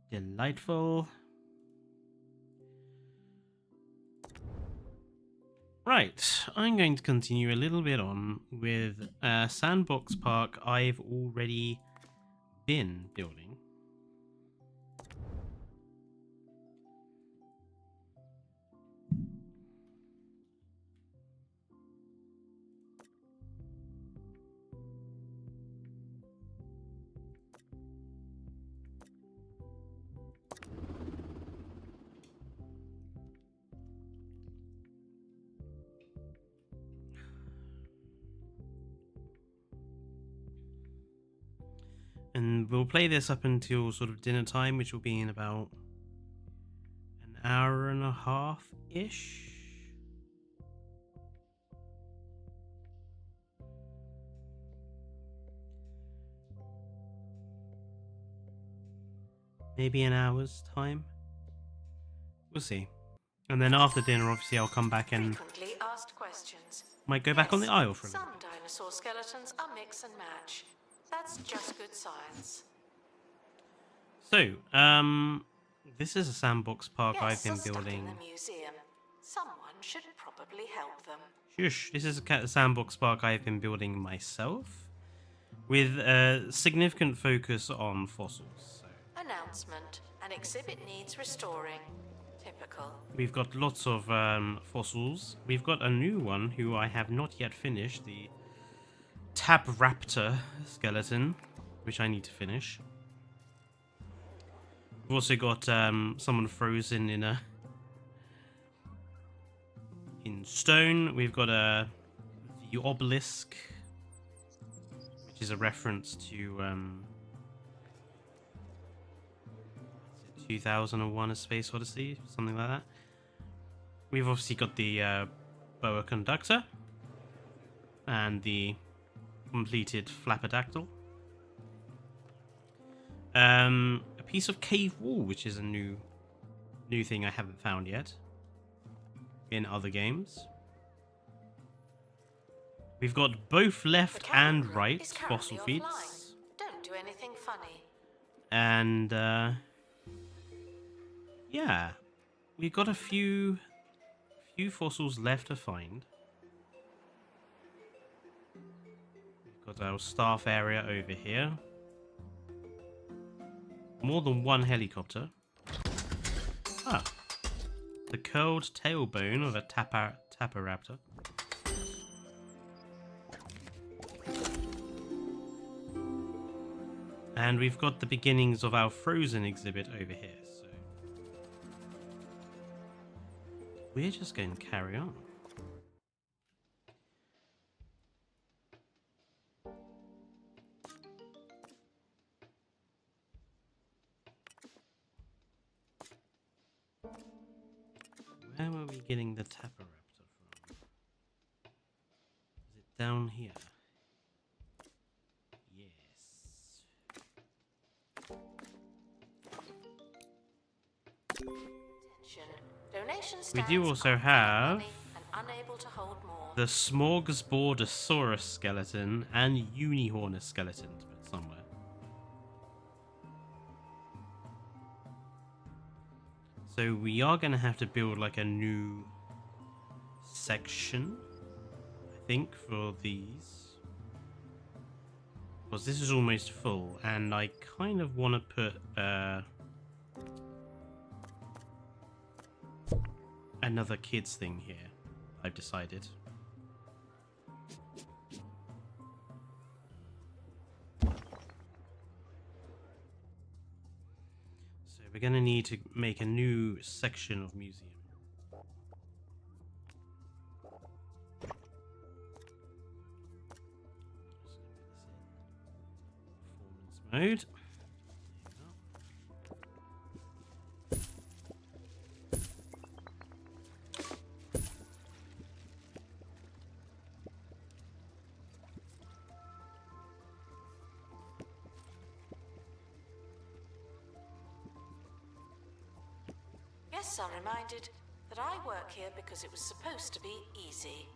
Delightful. Right, I'm going to continue a little bit on with a sandbox park I've already been building. And we'll play this up until sort of dinner time, which will be in about an hour and a half-ish. Maybe an hour's time. We'll see. And then after dinner, obviously, I'll come back and Frequently asked questions. might go back on the Yes, aisle for a some little bit. dinosaur skeletons are mix and match. That's just good science. So, this is a sandbox park I've Guests been are stuck building. in the museum. Someone should probably help them. Shush, this is a sandbox park I've been building myself, with a significant focus on fossils. So Announcement. An exhibit needs restoring. Typical. we've got lots of fossils. We've got a new one who I have not yet finished, the Tap Raptor skeleton, which I need to finish. We've also got someone frozen in stone. We've got the obelisk, which is a reference to 2001: A Space Odyssey, something like that. We've obviously got the boa conductor and the completed flapperdactyl. A piece of cave wall, which is a new thing I haven't found yet in other games. We've got both left The and camera right is currently fossil offline. feeds, Don't do anything funny. and yeah, we've got a few fossils left to find. We've got our staff area over here. More than one helicopter. Ah, the curled tailbone of a taparaptor. And we've got the beginnings of our frozen exhibit over here. So we're just going to carry on. Where were we getting the taparaptor from? Is it down here? Yes. Donations We do stands also are have money and unable to hold more. the Smorgasbordosaurus skeleton and Unihornus skeleton to put somewhere. So we are going to have to build like a new section, I think, for these. Because this is almost full, and I kind of want to put another kids thing here, I've decided. So we're going to need to make a new section of museum. Performance mode. Guests are reminded that but I work here because it was supposed to be easy.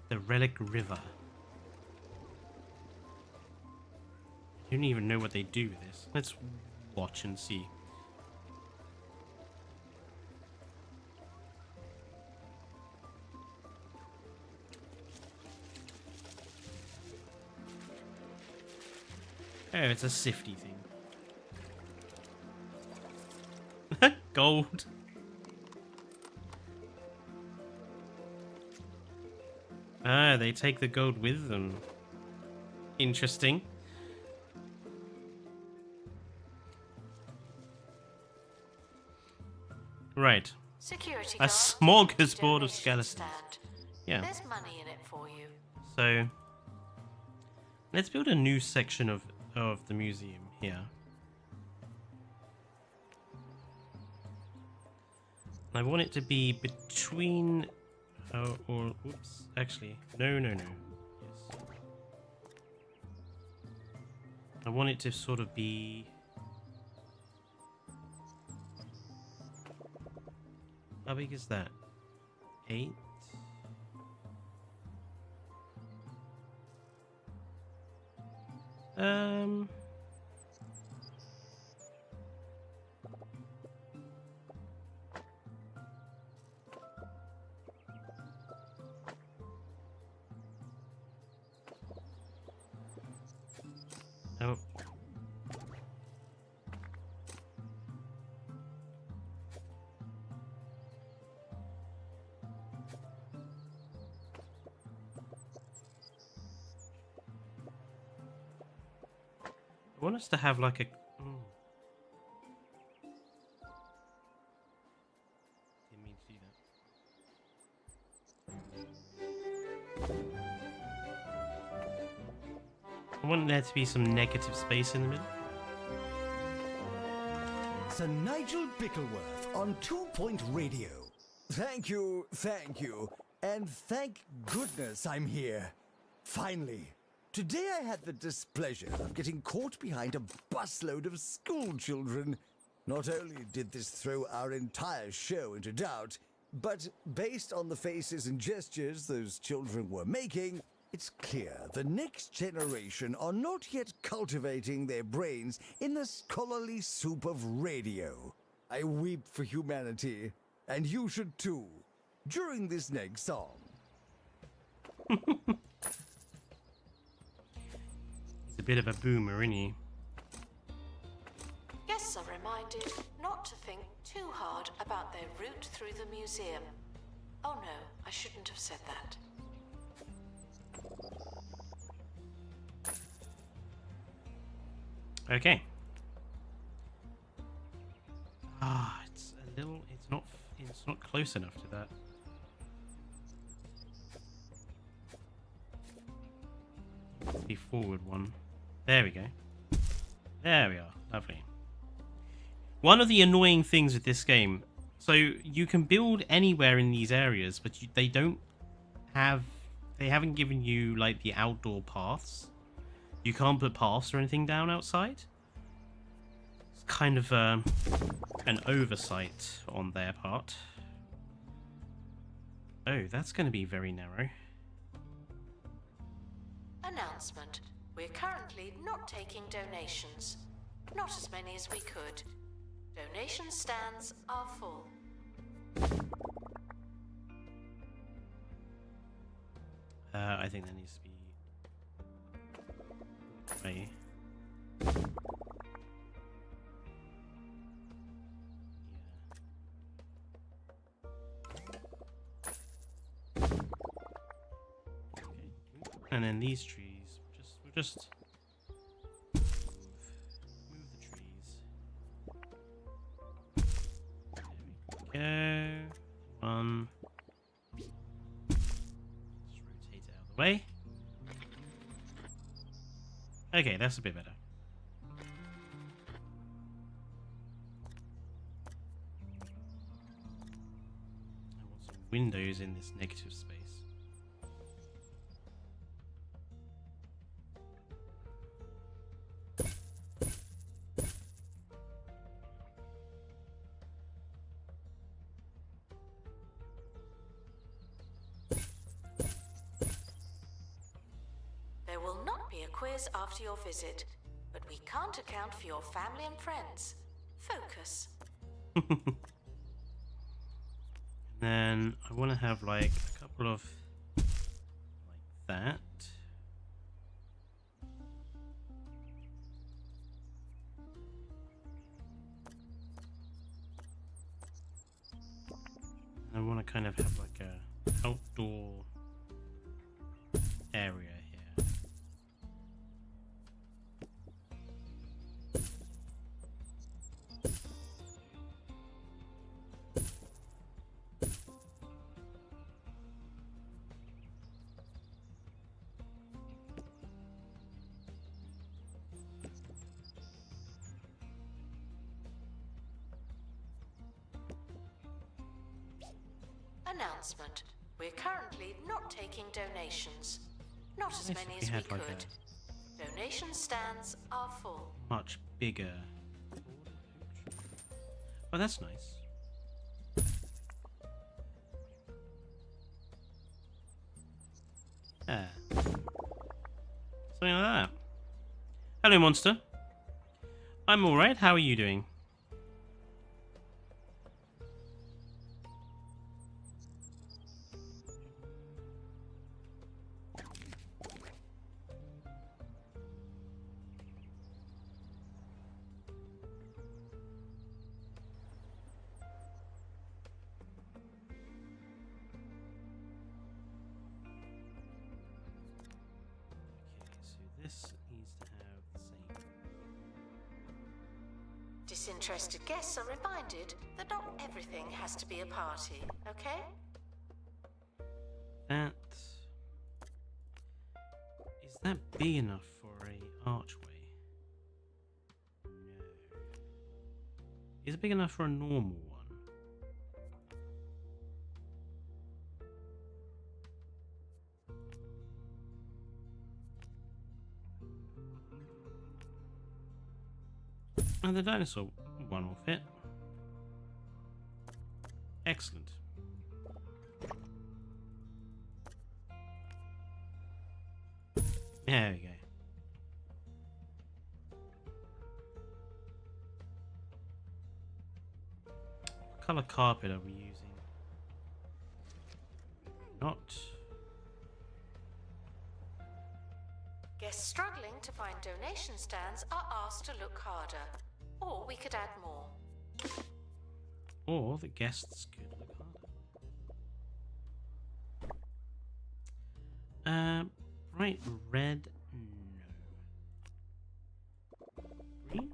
The Relic River. I don't even know what they do with this. Let's watch and see. Oh, it's a sifty thing. Gold. Ah, they take the gold with them. Interesting. Right. Security A guard, smorgasbord of donation skeletons. stand. Yeah. There's money in it for you. So let's build a new section of the museum here. I want it to be between or oops, actually, no. Yes. I want it to sort of be how big is that? 8? Oh. I want us to have like a... Didn't mean to do that. I want there to be some negative space in the middle. Sir Nigel Bickleworth on 2 Point Radio. Thank you, and thank goodness I'm here. Finally. Today I had the displeasure of getting caught behind a busload of school children. Not only did this throw our entire show into doubt, but based on the faces and gestures those children were making, it's clear the next generation are not yet cultivating their brains in the scholarly soup of radio. I weep for humanity, and you should too, during this next song. He's a bit of a boomer, isn't he? Guests are reminded not to think too hard about their route through the museum. Oh no, I shouldn't have said that. Okay. It's a little. It's not close enough to that. The forward one. There we go. There we are. Lovely. One of the annoying things with this game, so you can build anywhere in these areas, but they haven't given you like the outdoor paths. You can't put paths or anything down outside. It's kind of an oversight on their part. Oh, that's going to be very narrow. Announcement. We're currently not taking donations. Not as many as we could. Donation stands are full. I think that needs to be... Right. Okay. And then these trees, we'll just move the trees. There we go. One. Just rotate it out of the way. Okay, that's a bit better. I want some windows in this negative space. There will not be a quiz after your visit, but we can't account for your family and friends. Focus. Then I want to have like a couple of like that. I want to kind of have like a outdoor area here. Announcement. We're currently not taking donations. Not as Nice many if as we we had, like, could. Donation stands are full. Much bigger. Oh, that's nice. Yeah. Something like that. Hello, monster. I'm alright. How are you doing? This needs to have the same. Disinterested guests are reminded that not everything has to be a party, okay? That is that big enough for a archway? No. Is it big enough for a normal one? And the dinosaur one will fit. Excellent. There we go. What colour carpet are we using? Not. Guests struggling to find donation stands are asked to look harder. Or we could add more. Or the guests could look harder. Bright red, no. Green?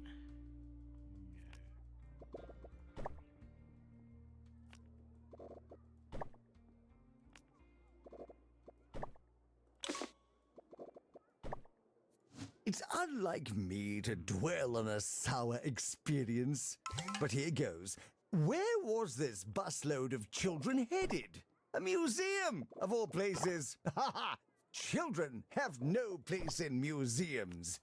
It's unlike me to dwell on a sour experience. But here goes. Where was this busload of children headed? A museum, of all places. Ha ha! Children have no place in museums.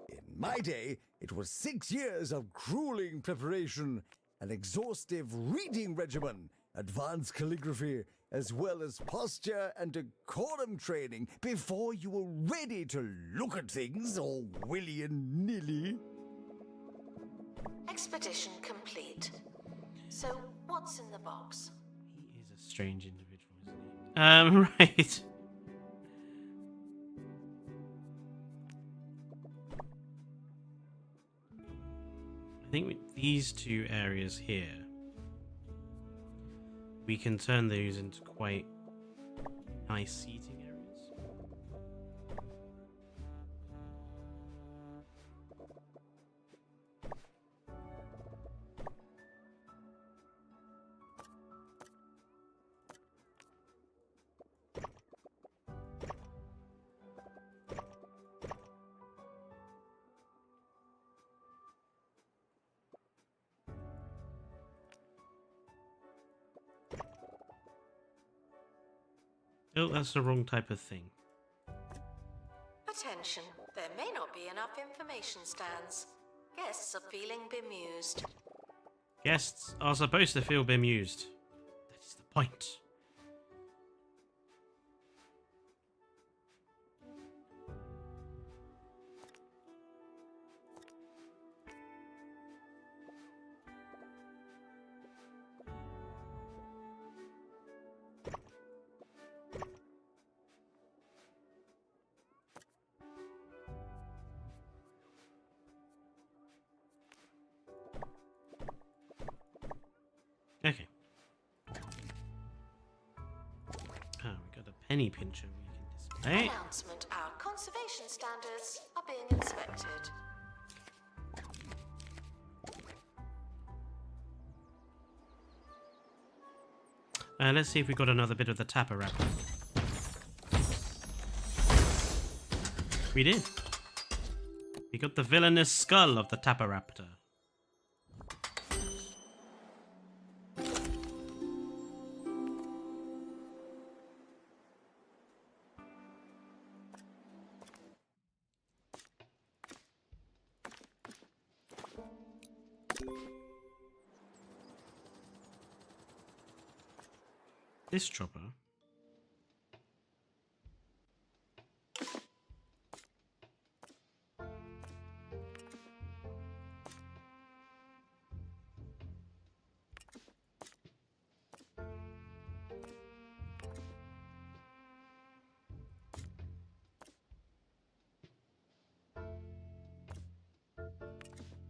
In my day, it was 6 years of grueling preparation, an exhaustive reading regimen, advanced calligraphy, as well as posture and decorum training before you were ready to look at things all willy and nilly. Expedition complete. So, what's in the box? He is a strange individual, isn't he? Right. I think with these two areas here, we can turn those into quite nice seating areas. Oh, that's the wrong type of thing. Attention, there may not be enough information stands. Guests are feeling bemused. Guests are supposed to feel bemused. That is the point. penny pincher we can display. Announcement: our conservation standards are being inspected. Let's see if we got another bit of the tapper wrapper. We did. We got the villainous skull of the tapper raptor. This chopper.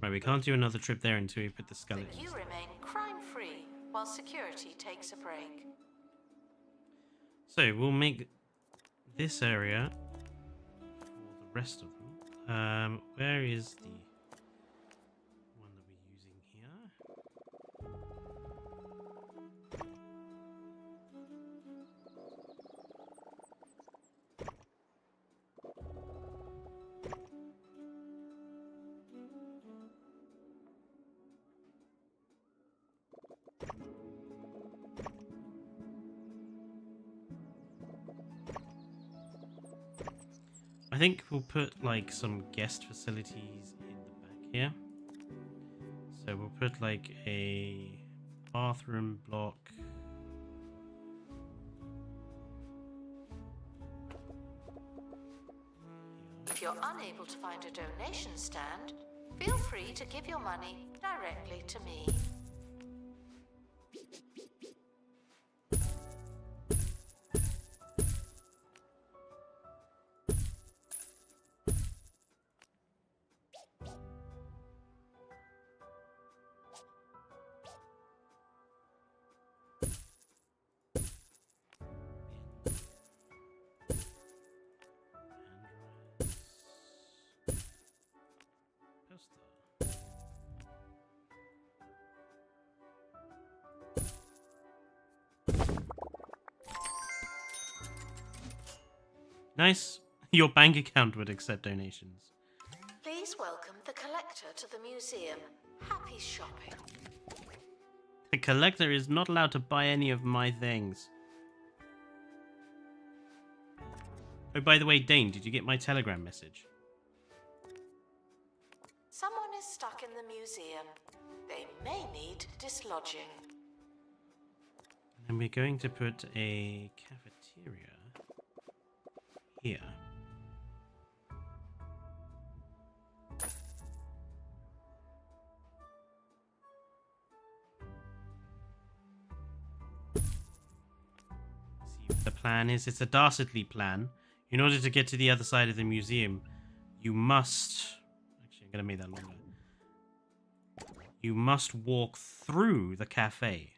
Right, we can't do another trip there until we put the skeleton. But you remain crime-free while security takes a break. So we'll make this area for the rest of them. Where is the one that we're using here? I think we'll put like some guest facilities in the back here. So we'll put like a bathroom block. If you're unable to find a donation stand, feel free to give your money directly to me. Nice. Your bank account would accept donations. Please welcome the collector to the museum. Happy shopping. The collector is not allowed to buy any of my things. Oh, by the way, Dane, did you get my Telegram message? Someone is stuck in the museum. They may need dislodging. And we're going to put a cafeteria here. See what the plan is. It's a dastardly plan. In order to get to the other side of the museum, you must... Actually, I'm going to make that longer. You must walk through the cafe.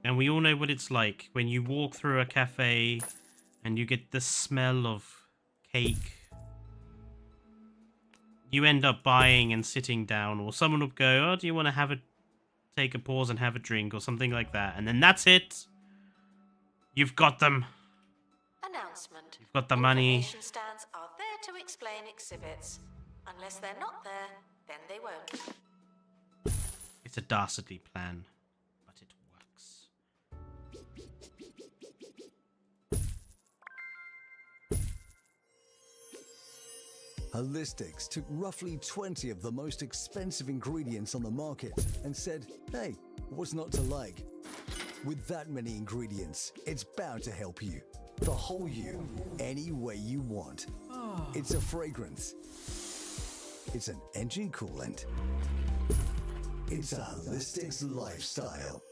And we all know what it's like when you walk through a cafe and you get the smell of cake. You end up buying and sitting down, or someone will go, oh, do you want to take a pause and have a drink, or something like that. And then that's it. You've got them. Announcement. You've got the money. Information stands are there to explain exhibits. Unless they're not there, then they won't. It's a dastardly plan, but it works. Holistics took roughly 20 of the most expensive ingredients on the market and said, hey, what's not to like? With that many ingredients, it's bound to help you. The whole you, any way you want. It's a fragrance. It's an engine coolant. It's a holistics lifestyle.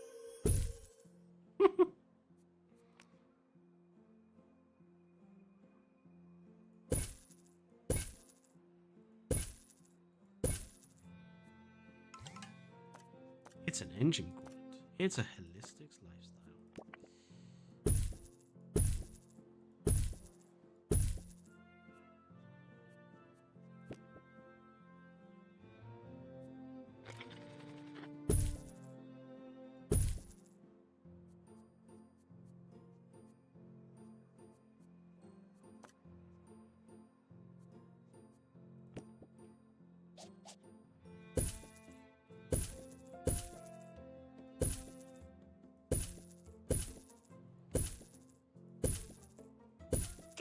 It's an engine coolant. It's a holistics lifestyle.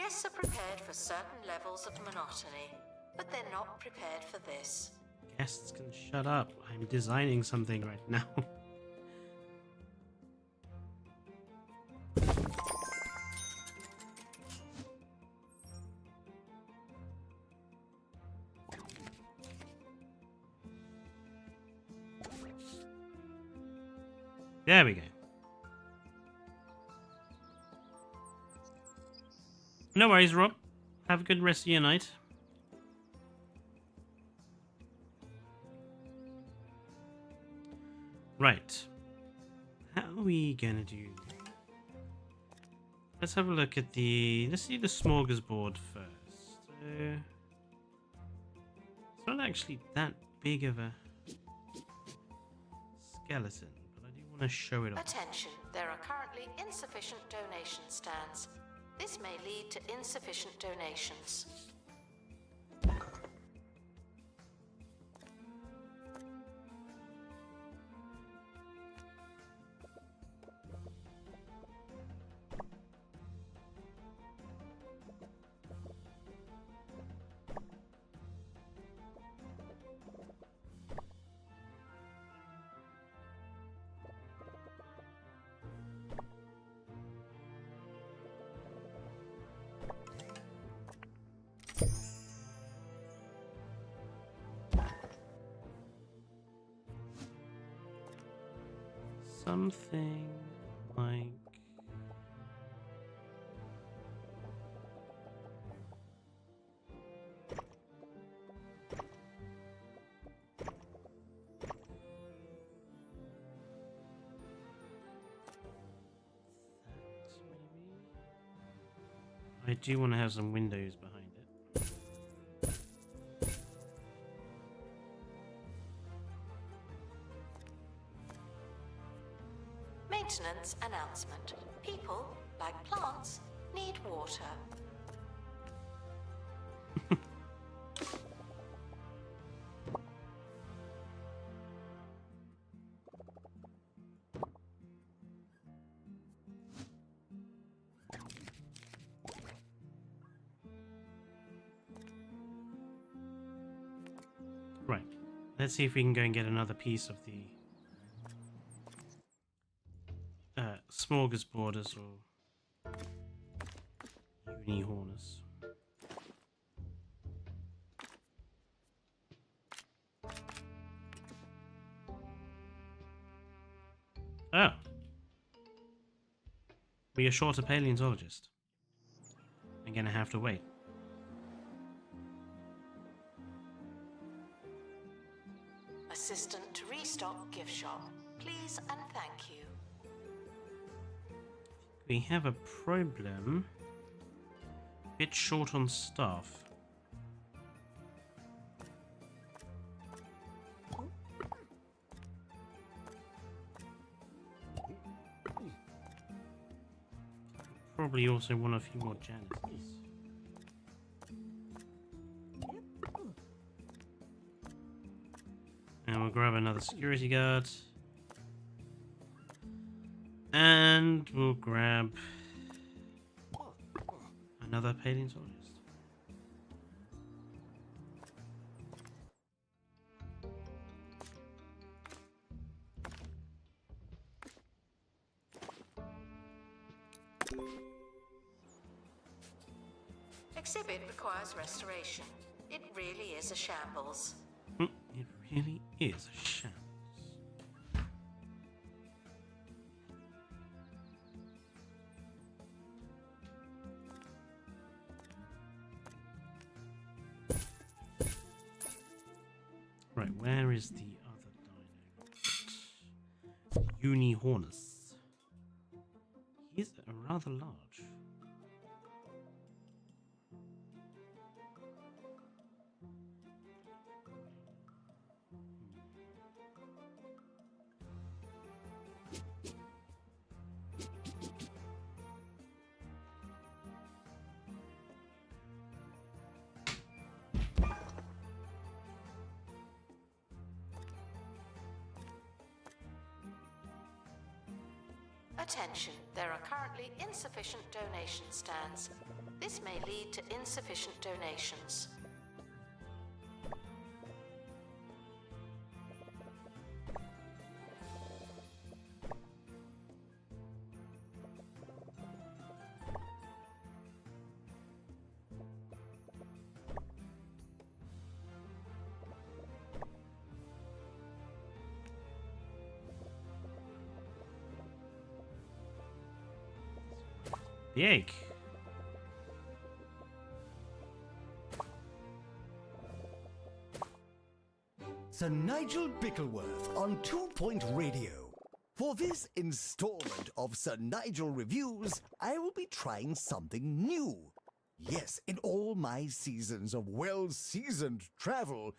Guests are prepared for certain levels of monotony, but they're not prepared for this. Guests can shut up. I'm designing something right now. There we go. No worries, Rob. Have a good rest of your night. Right. How are we gonna do? Let's have a look at the... Let's see the smorgasbord first. It's not actually that big of a skeleton, but I do want to show it off. Attention, there are currently insufficient donation stands. This may lead to insufficient donations. Something like... I do want to have some windows behind it. Maintenance announcement. People, like plants, need water. Right. Let's see if we can go and get another piece of the smorgasborders or unihorners. Oh. We are short a paleontologist. I'm gonna have to wait. Assistant to restock gift shop. Please and thank you. We have a problem. Bit short on staff. Probably also want a few more janitors. And we'll grab another security guard. And we'll grab another paleontologist. Exhibit requires restoration. It really is a shambles. It really is a shambles. Right, where is the other dino? Unihornus. He's rather large. Attention, there are currently insufficient donation stands. This may lead to insufficient donations. The egg. Sir Nigel Bickleworth on 2 Point Radio. For this installment of Sir Nigel Reviews, I will be trying something new. Yes, in all my seasons of well-seasoned travel,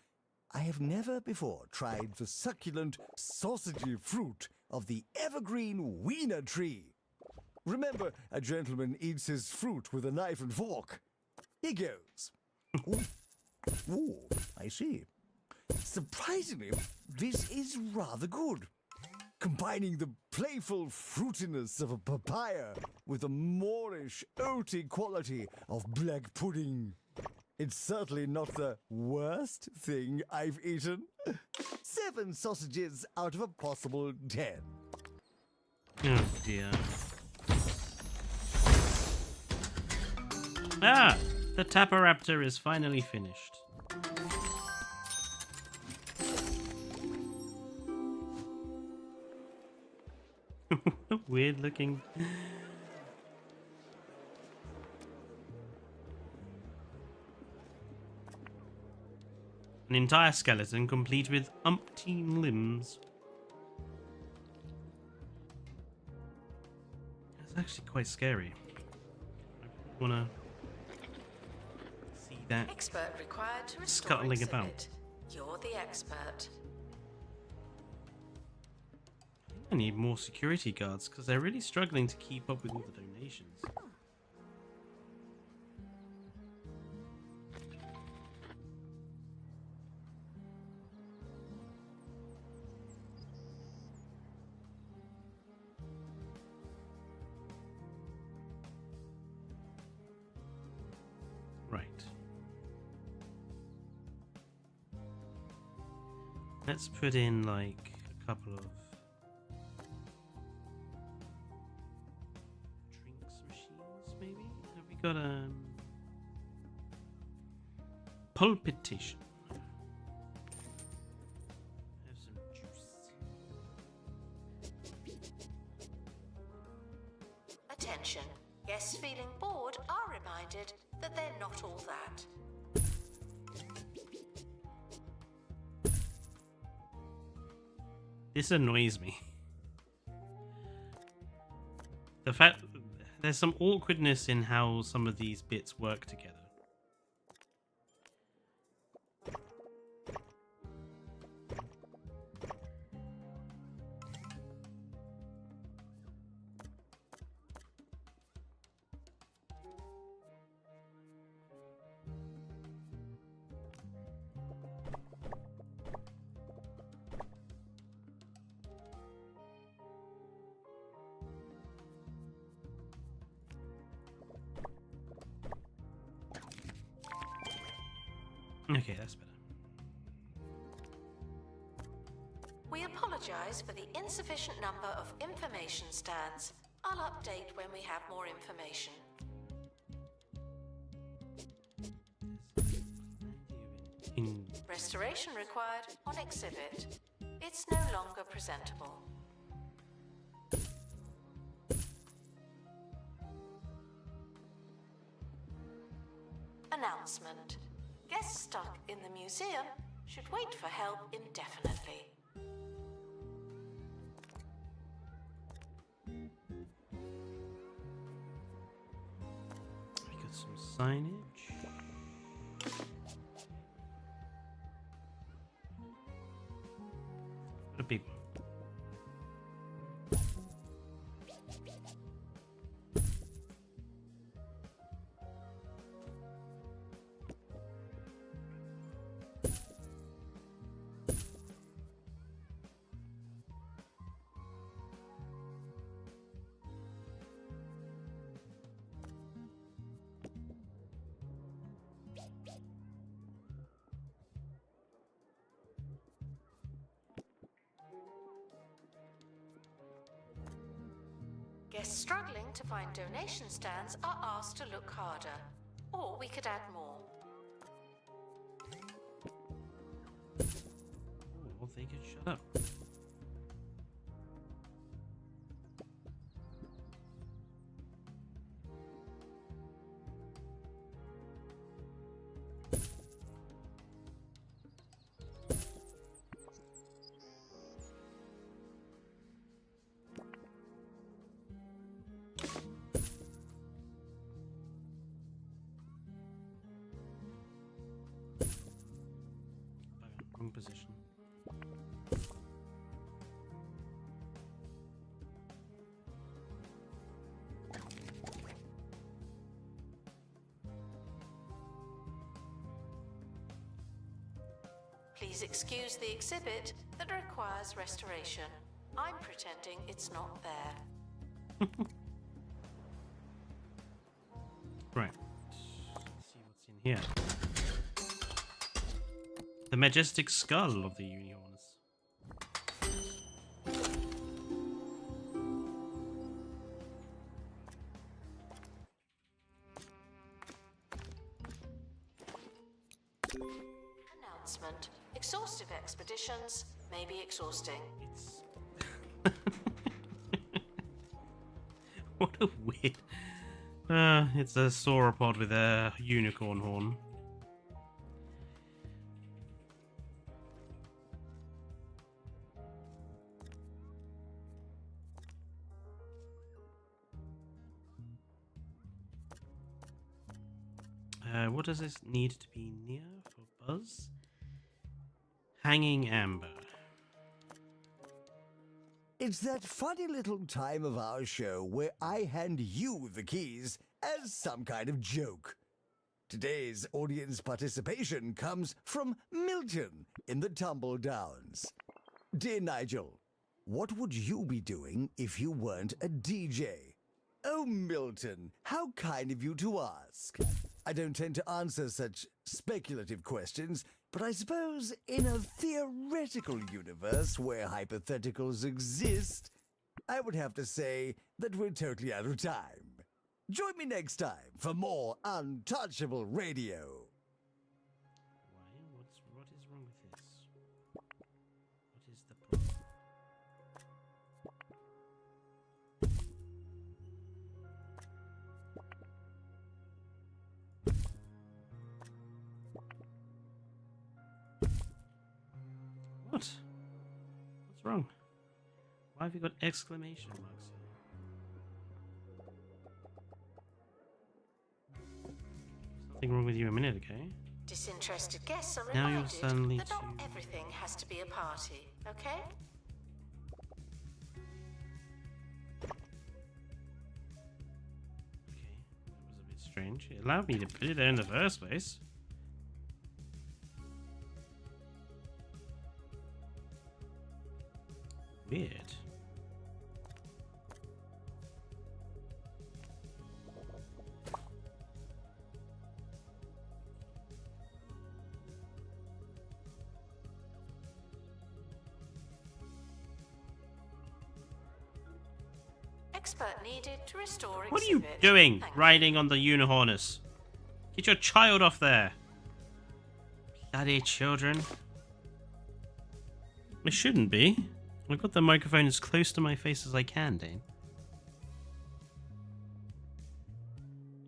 I have never before tried the succulent, sausagey fruit of the evergreen wiener tree. Remember, a gentleman eats his fruit with a knife and fork. Here goes. Ooh. Ooh, I see. Surprisingly, this is rather good. Combining the playful fruitiness of a papaya with the Moorish, oaty quality of black pudding. It's certainly not the worst thing I've eaten. 7 sausages out of a possible 10. Oh dear. Ah! The Taparaptor is finally finished. Weird looking. An entire skeleton complete with umpteen limbs. That's actually quite scary. I wanna see that Expert required to restore scuttling exhibit. about. You're the expert. I need more security guards because they're really struggling to keep up with all the donations. Right. Let's put in like a couple of drinks machines, maybe? Have we got pulpitation? Have some juice. Attention. Guests feeling bored are reminded that they're not all that. This annoys me. The fact there's some awkwardness in how some of these bits work together. Okay, that's better. We apologize for the insufficient number of information stands. I'll update when we have more information. Restoration required on exhibit. It's no longer presentable. Announcement. Guests stuck in the museum should wait for help indefinitely. We got some signage. What a big one. Guests struggling to find donation stands are asked to look harder. Or we could add more. Or they could shut up. Wrong position. Please excuse the exhibit that requires restoration. I'm pretending it's not there. Right. Let's see what's in here. The majestic skull of the unicorns. Announcement. Exhaustive expeditions may be exhausting. It's what a weird. It's a sauropod with a unicorn horn. What does this need to be near for Buzz? Hanging Amber. It's that funny little time of our show where I hand you the keys as some kind of joke. Today's audience participation comes from Milton in the Tumble Downs. Dear Nigel, what would you be doing if you weren't a DJ? Oh, Milton, how kind of you to ask. I don't tend to answer such speculative questions, but I suppose in a theoretical universe where hypotheticals exist, I would have to say that we're totally out of time. Join me next time for more Untouchable Radio. Why? What is wrong with this? What is the problem? What? What's wrong? Why have you got exclamation marks here? There's nothing wrong with you a minute ago. Disinterested guests are Now you're reminded suddenly that not too- everything has to be a party, okay? Okay, that was a bit strange. It allowed me to put it there in the first place. Weird. Expert needed to restore What are you exhibit. doing Thank riding on the Unihornus? Get your child off there. Bloody children. It shouldn't be. I've got the microphone as close to my face as I can, Dane.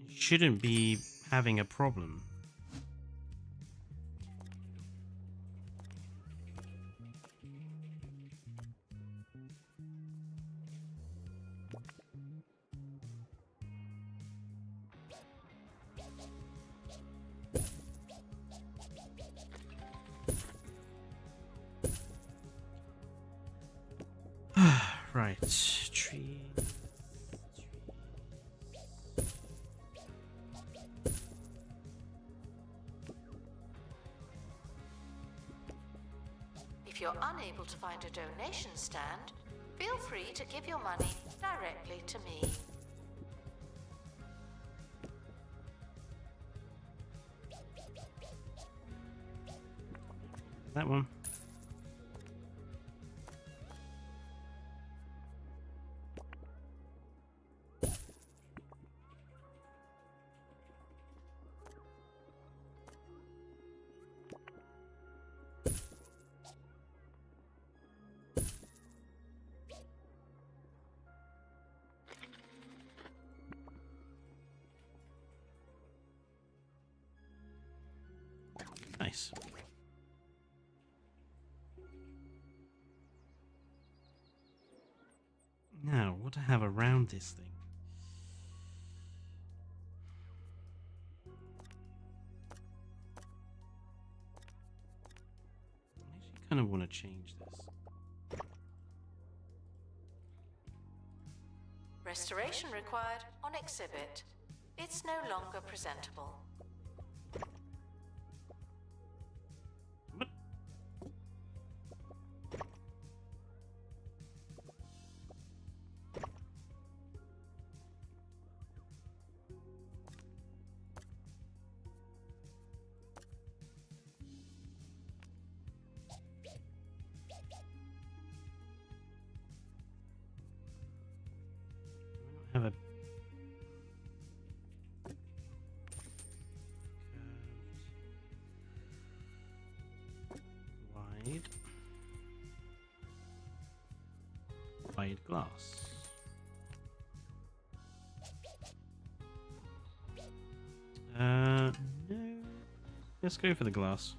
It shouldn't be having a problem. Right, tree. If you're unable to find a donation stand, feel free to give your money directly to me. That one. Nice. Now, what do I have around this thing? I actually kind of want to change this. Restoration required on exhibit. It's no longer presentable. What? I don't have a wide glass. No. Let's go for the glass.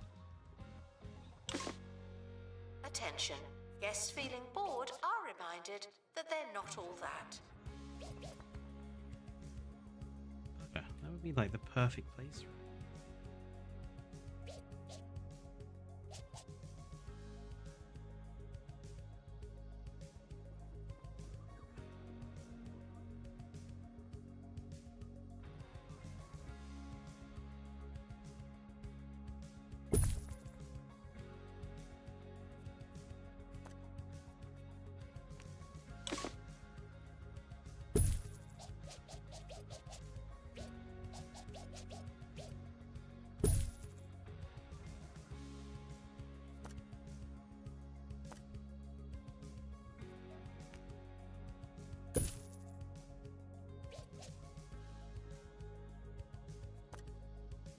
Attention. Guests feeling bored are reminded that they're not all that. Okay, that would be like the perfect place for it.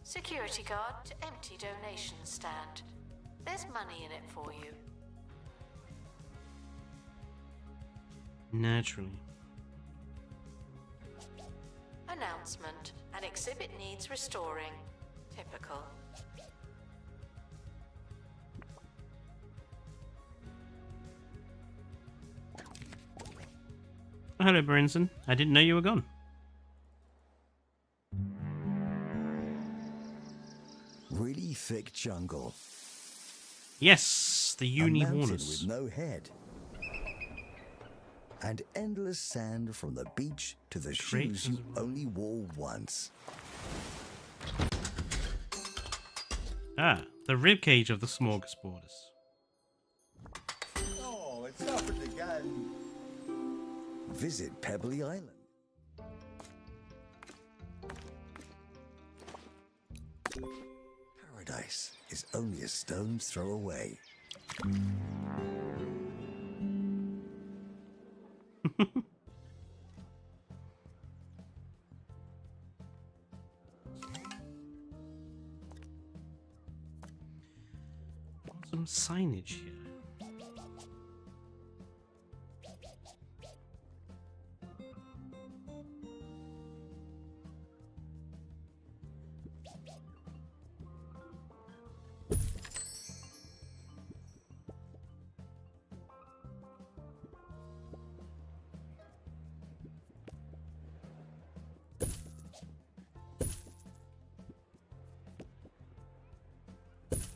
Security guard to empty donation stand. There's money in it for you. Naturally. Announcement. An exhibit needs restoring. Typical. Oh, hello, Brinson. I didn't know you were gone. Really thick jungle. Yes, the uni A mountain Warners. with no head. And endless sand from the beach to the Great shoes you as well. only wore once. Ah, the ribcage of the smorgasborders. Oh, it's happened again. Visit Pebbly Island. Paradise is only a stone's throw away. Some signage here.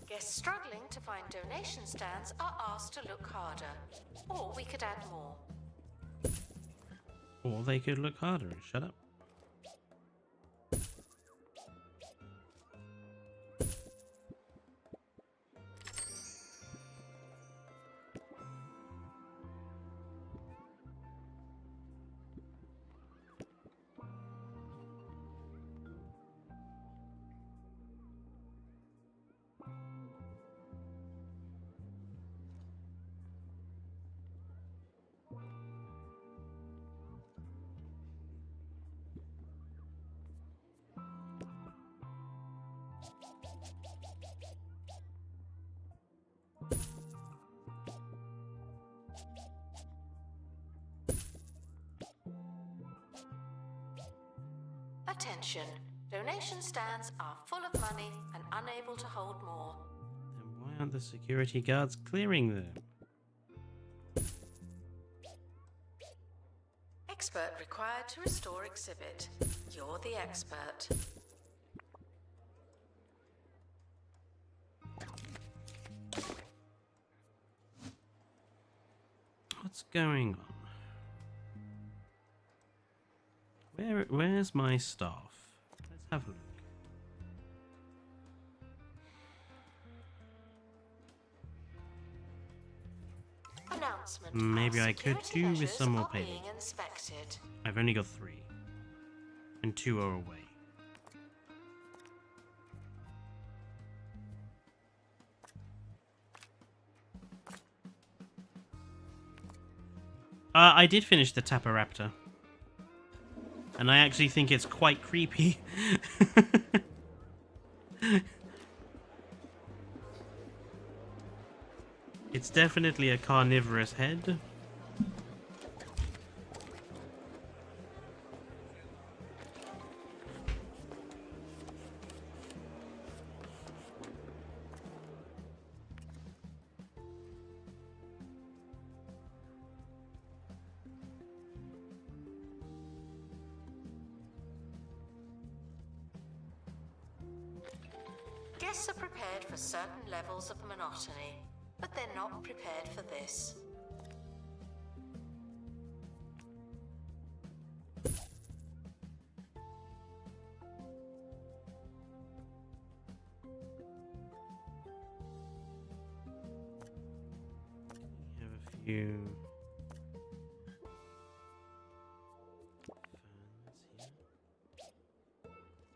Guests struggling to find donation stands are asked to look harder. Or we could add more. Or they could look harder and shut up. Attention. Donation stands are full of money and unable to hold more. Then why aren't the security guards clearing them? Expert required to restore exhibit. You're the expert. What's going on? Where's my staff? Let's have a look. Announcement. Maybe Our I could security do with measures some more are paint. being inspected. I've only got 3. And 2 are away. I did finish the Taparaptor. And I actually think it's quite creepy. It's definitely a carnivorous head. Guests are prepared for certain levels of monotony, but they're not prepared for this. We have a few fans here.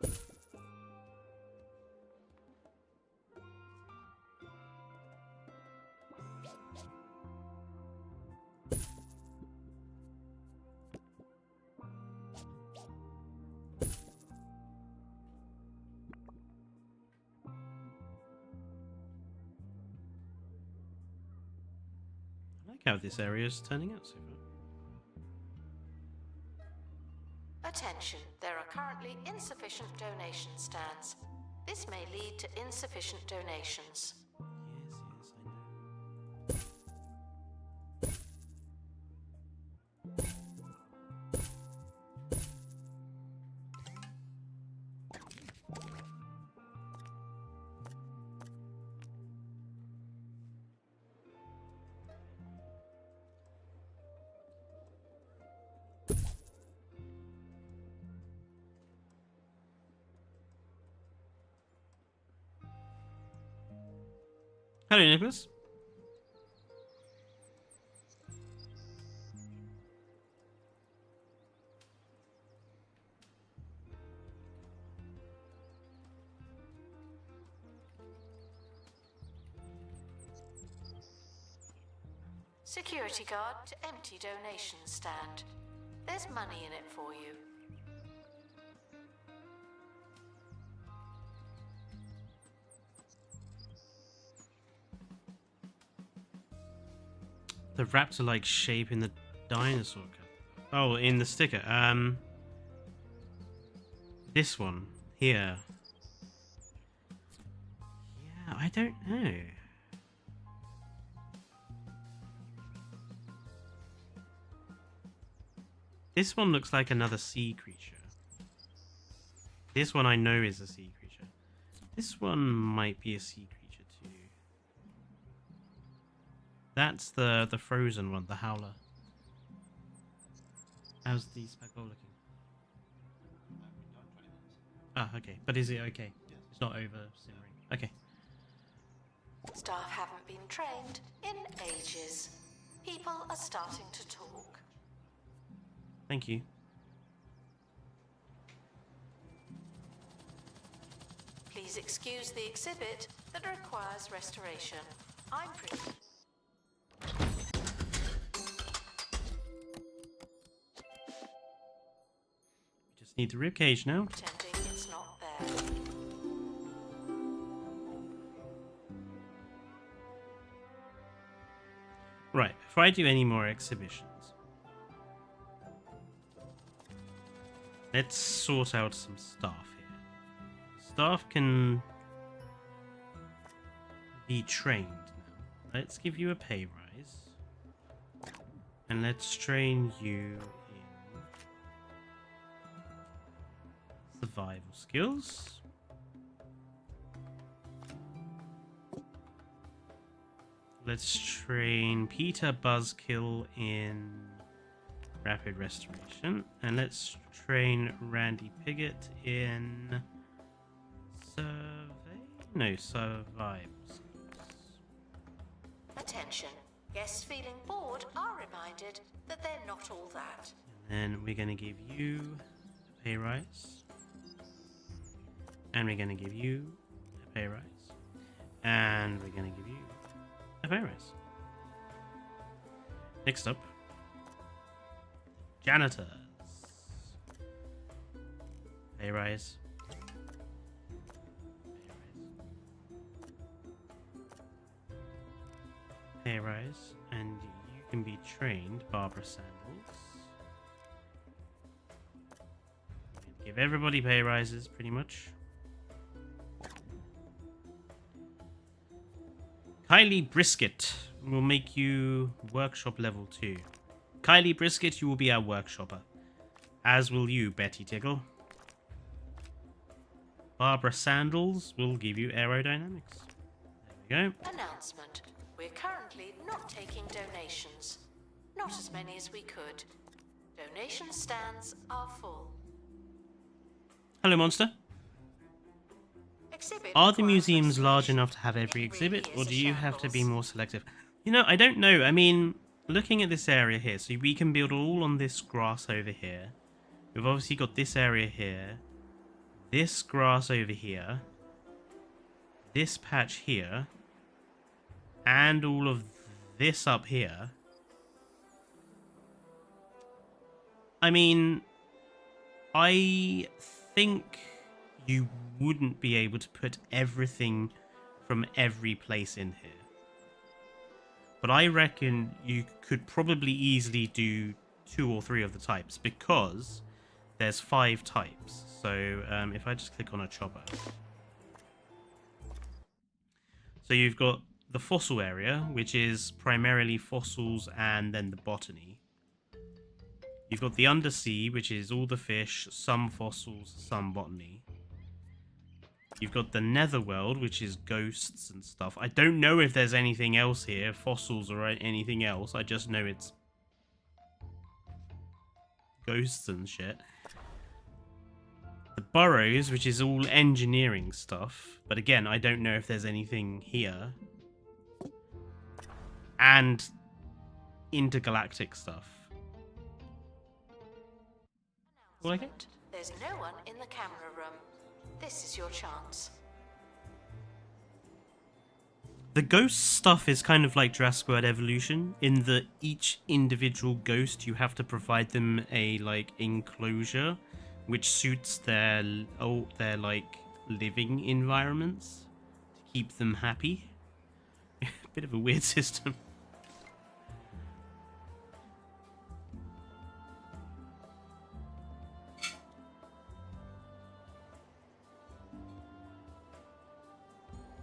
I like how this area is turning out so far. Attention, there are currently insufficient donation stands. This may lead to insufficient donations. Yes, I know. Hello, Nicholas. Security guard to empty donation stand. There's money in it for you. The raptor-like shape in the dinosaur cut. Oh, in the sticker. This one here. Yeah, I don't know. This one looks like another sea creature. This one I know is a sea creature. This one might be a sea creature too. That's the frozen one, the howler. How's the speckle looking? Ah, okay. But is it okay? It's not over simmering. Okay. Staff haven't been trained in ages. People are starting to talk. Thank you. Please excuse the exhibit that requires restoration. I'm pretty. We just need the rib cage now. Pretending it's not there. Right, before I do any more exhibitions, let's sort out some stuff here. staff can be trained now. Let's give you a pay rise. And let's train you in survival skills. Let's train Peter Buzzkill in rapid restoration. And let's train Randy Piggott in survival skills. Attention. Guests feeling bored are reminded that they're not all that. And then we're going to give you a pay rise. And we're going to give you a pay rise. And we're going to give you a pay rise. Next up, janitors. Pay rise. Pay rise, and you can be trained, Barbara Sandals. Give everybody pay rises, pretty much. Kylie Brisket will make you workshop level 2. Kylie Brisket, you will be our workshopper. As will you, Betty Tickle. Barbara Sandals will give you aerodynamics. There we go. Announcement. We're currently not taking donations. Not as many as we could. Donation stands are full. Hello, Monster. Exhibit Are the requires museums large restoration. enough to have every It exhibit, really or is do a you have to be shambles. more selective? You know, I don't know. I mean, looking at this area here, so we can build all on this grass over here. We've obviously got this area here, this grass over here, this patch here, and all of this up here. I mean, I think you wouldn't be able to put everything from every place in here. But I reckon you could probably easily do 2 or 3 of the types, because there's 5 types. So if I just click on a chopper. So you've got the fossil area, which is primarily fossils and then the botany. You've got the undersea, which is all the fish, some fossils, some botany. You've got the netherworld, which is ghosts and stuff. I don't know if there's anything else here, fossils or anything else. I just know it's ghosts and shit. The burrows, which is all engineering stuff. But again, I don't know if there's anything here. And intergalactic stuff. Well, okay. There's no one in the camera room. This is your chance. The ghost stuff is kind of like Jurassic World Evolution, in that each individual ghost, you have to provide them a like enclosure which suits their like living environments to keep them happy. Bit of a weird system.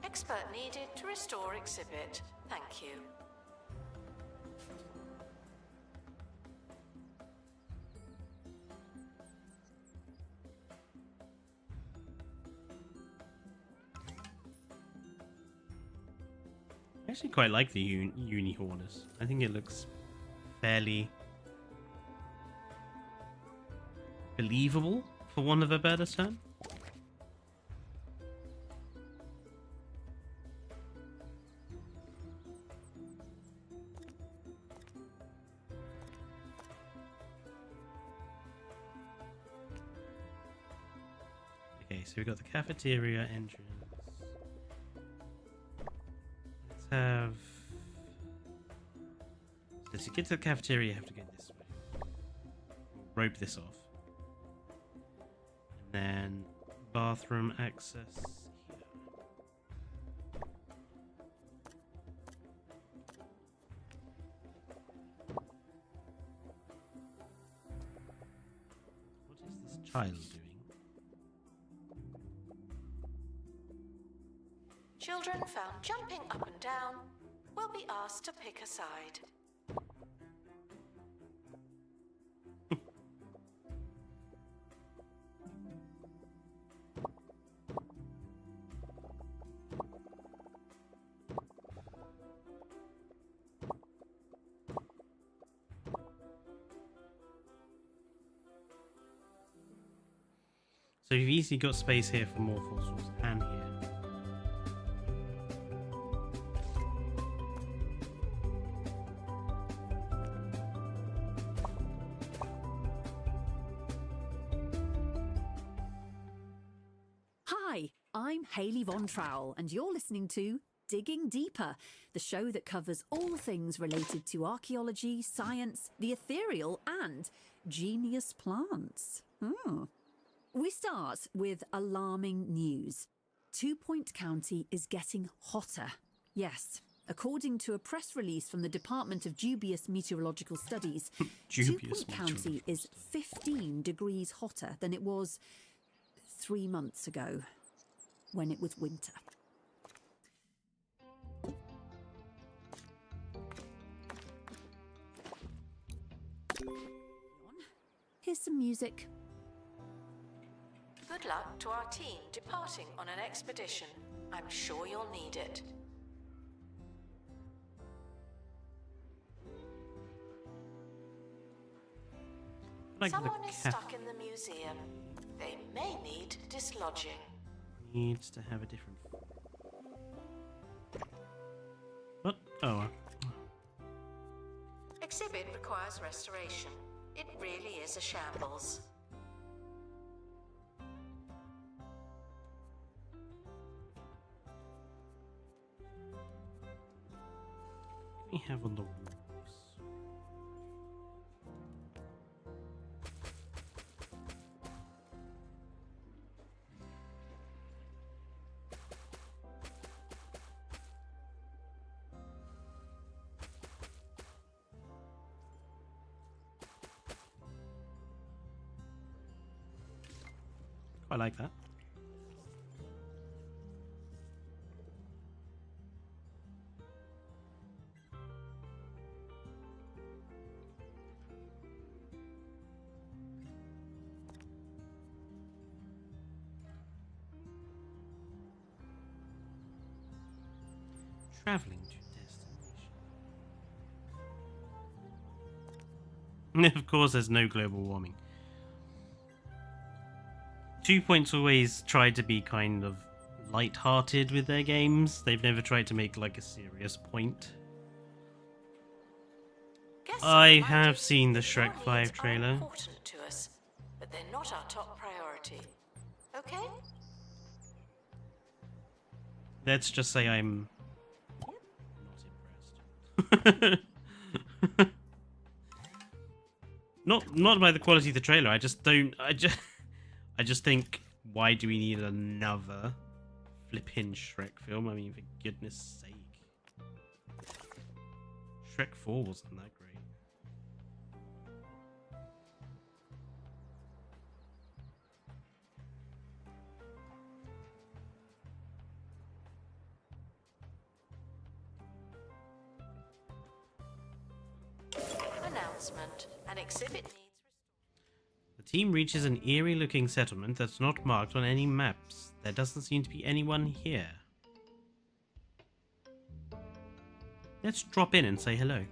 Expert needed to restore exhibit. Thank you. I actually quite like the Unihorners. I think it looks fairly believable, for want of a better term. Okay, so we've got the cafeteria entrance. Let's have... So to get to the cafeteria, you have to go this way. Rope this off. And then bathroom access here. What is this child doing? Children found jumping up and down will be asked to pick a side. So you've easily got space here for more fossils and here. Hi, I'm Hayley Von Trowell, and you're listening to Digging Deeper, the show that covers all things related to archaeology, science, the ethereal, and genius plants. We start with alarming news. 2 Point County is getting hotter. Yes, according to a press release from the Department of Dubious Meteorological Studies, 2 Point County is 15 degrees hotter than it was 3 months ago, when it was winter. Here's some music. Good luck to our team departing on an expedition. I'm sure you'll need it. Like Someone the is cat stuck in the museum. They may need dislodging. needs to have a different. What? Oh. Exhibit requires restoration. It really is a shambles. What do we have on the walls? I like that. Traveling to destination. Of course, there's no global warming. 2 Point's always tried to be kind of light-hearted with their games. They've never tried to make like a serious point. I have seen the Shrek 5 trailer. Important to us, but they're not our top priority. Okay? Let's just say I'm not impressed. Not by the quality of the trailer. I just think, why do we need another flippin' Shrek film? I mean, for goodness sake. Shrek 4 wasn't that great. Announcement. An exhibit needs... The team reaches an eerie-looking settlement that's not marked on any maps. There doesn't seem to be anyone here. Let's drop in and say hello.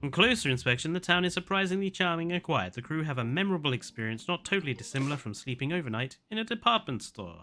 On closer inspection, the town is surprisingly charming and quiet. The crew have a memorable experience, not totally dissimilar from sleeping overnight in a department store.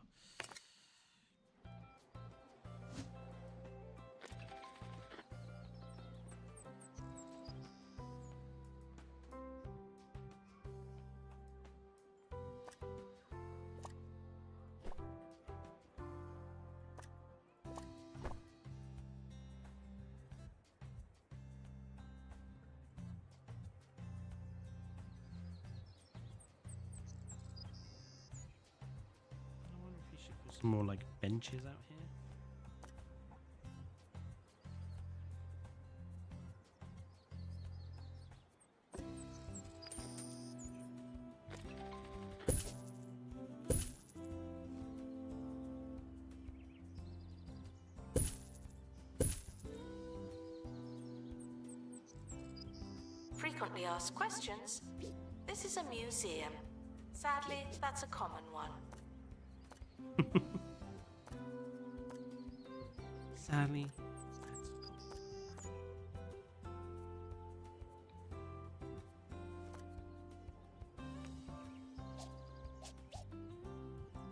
Some more like benches out here. frequently asked questions, this is a museum. Sadly, that's a common one. Sadly,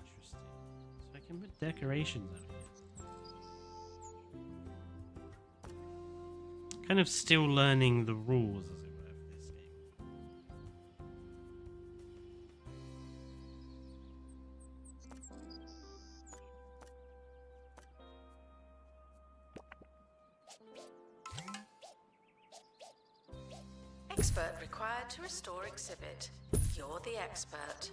interesting. So I can put decorations out here. Kind of still learning the rules, as it were, for this game. Expert required to restore exhibit. You're the expert.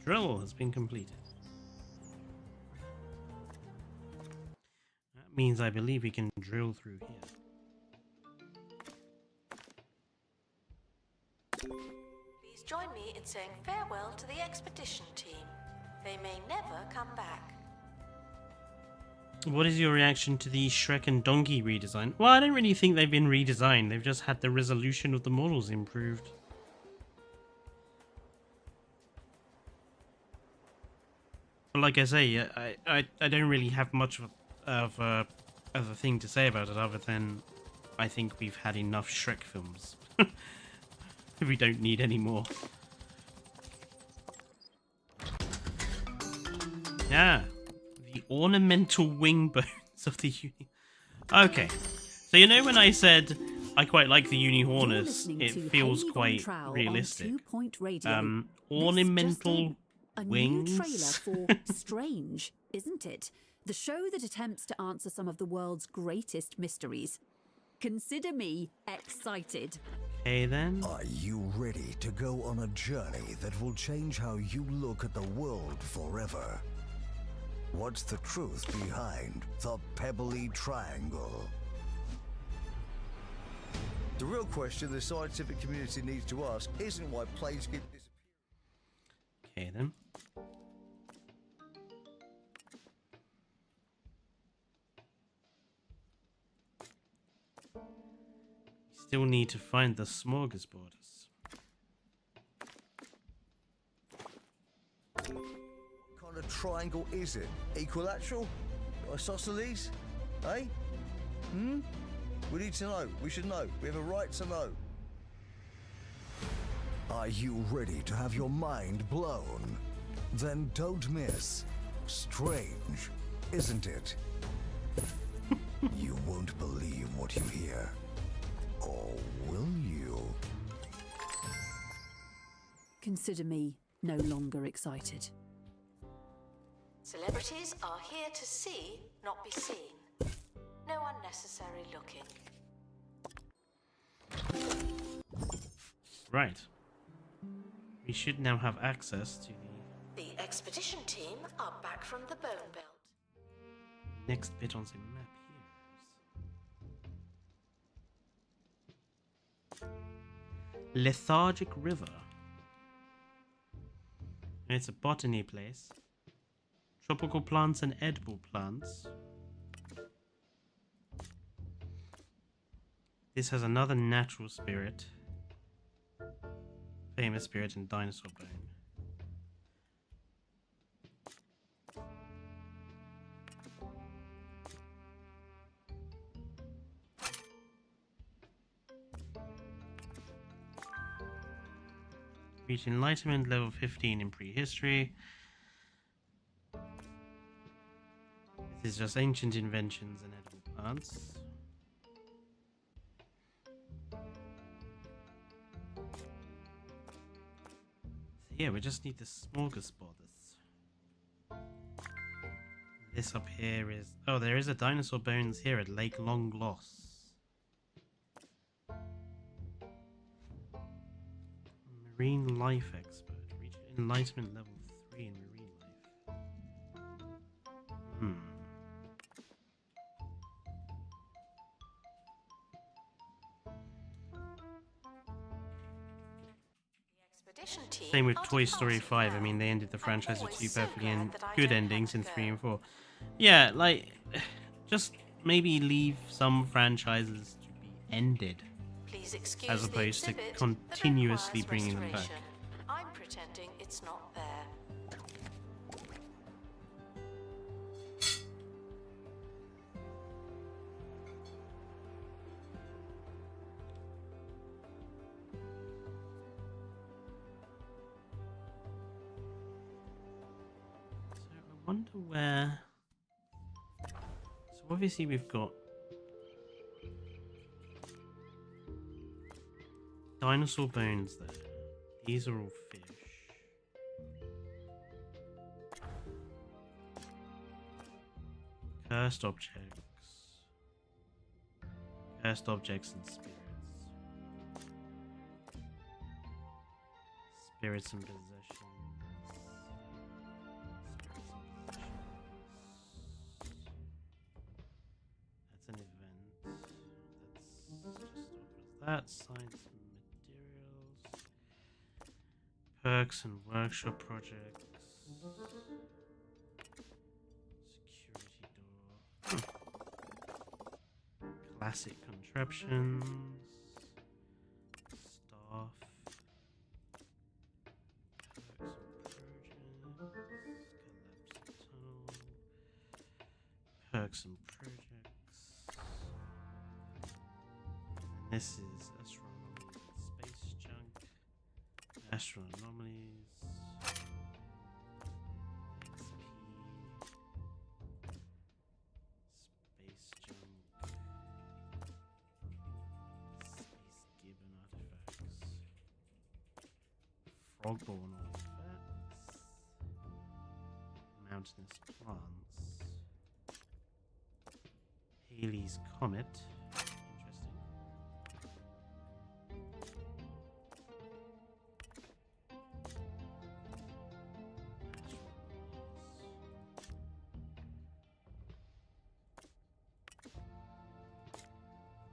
The drill has been completed. That means I believe we can drill through here. Please join me in saying farewell to the expedition team. They may never come back. What is your reaction to the Shrek and Donkey redesign? Well, I don't really think they've been redesigned. They've just had the resolution of the models improved. But like I say, I don't really have much of a thing to say about it other than I think we've had enough Shrek films. We don't need any more. Yeah, the ornamental wing bones of the uni. Okay, so you know when I said I quite like the Unihornus, it feels quite realistic. Ornamental a wings. new trailer for Strange, isn't it? The show that attempts to answer some of the world's greatest mysteries. Consider me excited. Okay then. Are you ready to go on a journey that will change how you look at the world forever? What's the truth behind the Pebbly Triangle? The real question the scientific community needs to ask isn't why planes keep disappearing. Okay then. Still need to find the smorgasborders. What kind of triangle is it? Equilateral? Isosceles? Eh? We need to know. We should know. We have a right to know. Are you ready to have your mind blown? Then don't miss Strange, isn't it? You won't believe what you hear. Or will you? Consider me no longer excited. Celebrities are here to see, not be seen. No unnecessary looking. Right. We should now have access to The expedition team are back from the Bone Belt. the next bit on the map here. Lethargic River. It's a botany place. Tropical plants and edible plants. This has another natural spirit. Famous spirit and dinosaur bone. Reach enlightenment level 15 in prehistory. This is just ancient inventions and edible plants. Yeah, we just need the smorgasborders. This up here is... Oh, there is a dinosaur bones here at Lake Long Loss. Marine life expert. Reach enlightenment level 3 in marine life. restoration team. Same with are Toy Story departing 5. I now. mean, they ended the I'm franchise with always 2 so perfectly glad and that I good don't have endings to in go. 3 and 4. Yeah, like, just maybe leave some franchises to be ended, Please excuse as the opposed to exhibit that continuously requires bringing them back. restoration. I'm pretending it's not there. So I wonder where... So obviously we've got dinosaur bones there. These are all fish. Cursed objects. Cursed objects and spirits. Spirits and possessions. That's an event. That's just what was that? Science materials. Perks and workshop projects. Security door. Classic contraptions. Staff. Perks and projects. And this is astronomy and space junk. Astroanomalies. XP. Space junk. Space gibbon artifacts. Frogborn artifacts. Mountainous plants. Halley's Comet. Interesting.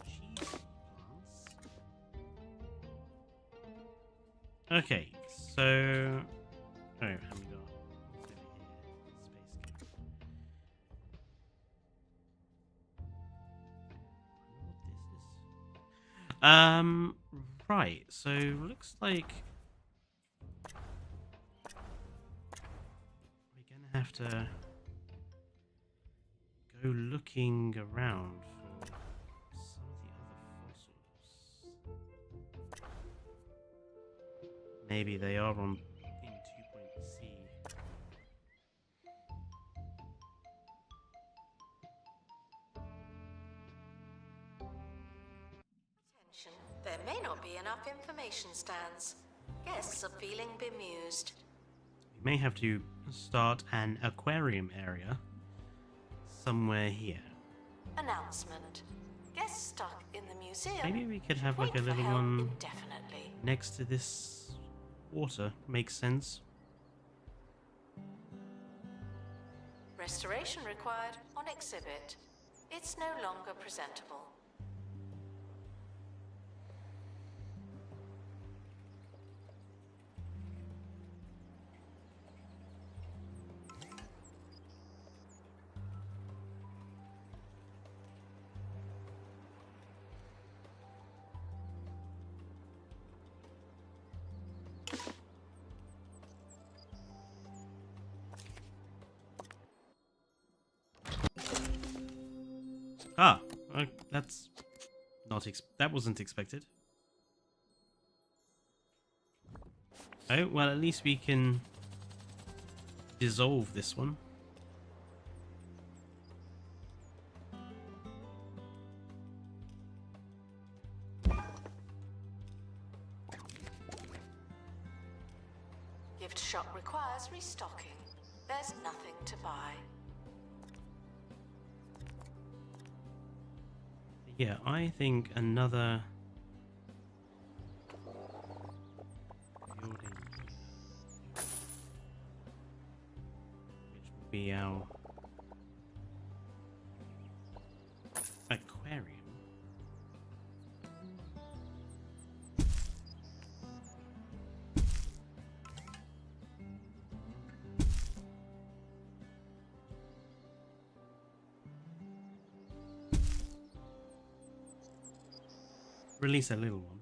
Cheesy plants. Okay, so... Oh, have we got... What's over here? Space Cave. Right, so looks like we're gonna have to go looking around for some of the other fossils. Maybe they are on in 2.c. Attention, there may not be enough information stands. Guests are feeling bemused. We may have to start an aquarium area somewhere here. Announcement. Guests stuck in the museum. Maybe we could have wait like a for little help one indefinitely. next to this water. Makes sense. Restoration required on exhibit. It's no longer presentable. Ah, that's not that wasn't expected. Oh, well, at least we can dissolve this one. Gift shop requires restocking. There's nothing to buy. Yeah, I think another building, which will be our aquarium. Release a little one.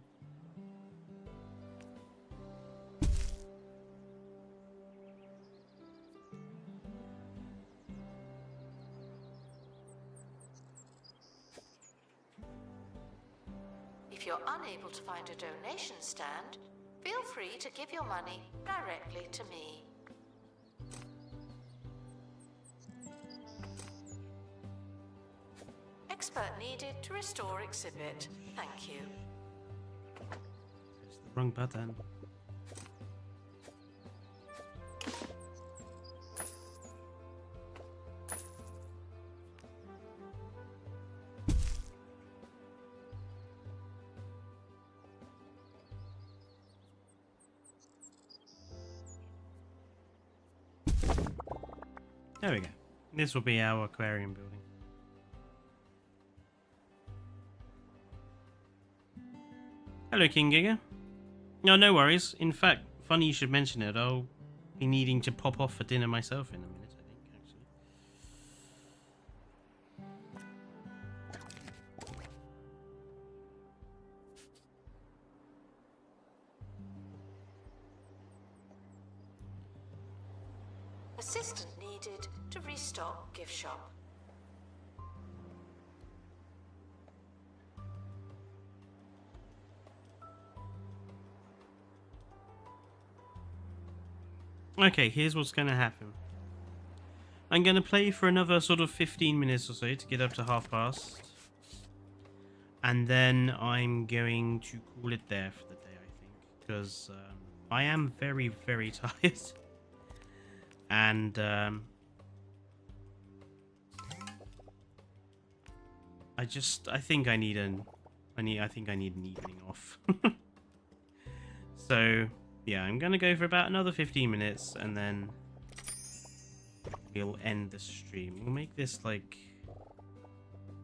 If you're unable to find a donation stand, feel free to give your money directly to me. Expert needed to restore exhibit. Thank you. It's the wrong button. There we go. This will be our aquarium building. Hello, King Giga. No, no worries. In fact, funny you should mention it. I'll be needing to pop off for dinner myself in a minute, I think, actually. Assistant needed to restock gift shop. Okay, here's what's going to happen. I'm going to play for another sort of 15 minutes or so to get up to past. And then I'm going to call it there for the day, I think. Because I am very, very tired. And I think I need an evening off. So yeah, I'm gonna go for about another 15 minutes and then we'll end the stream. We'll make this like the entrance.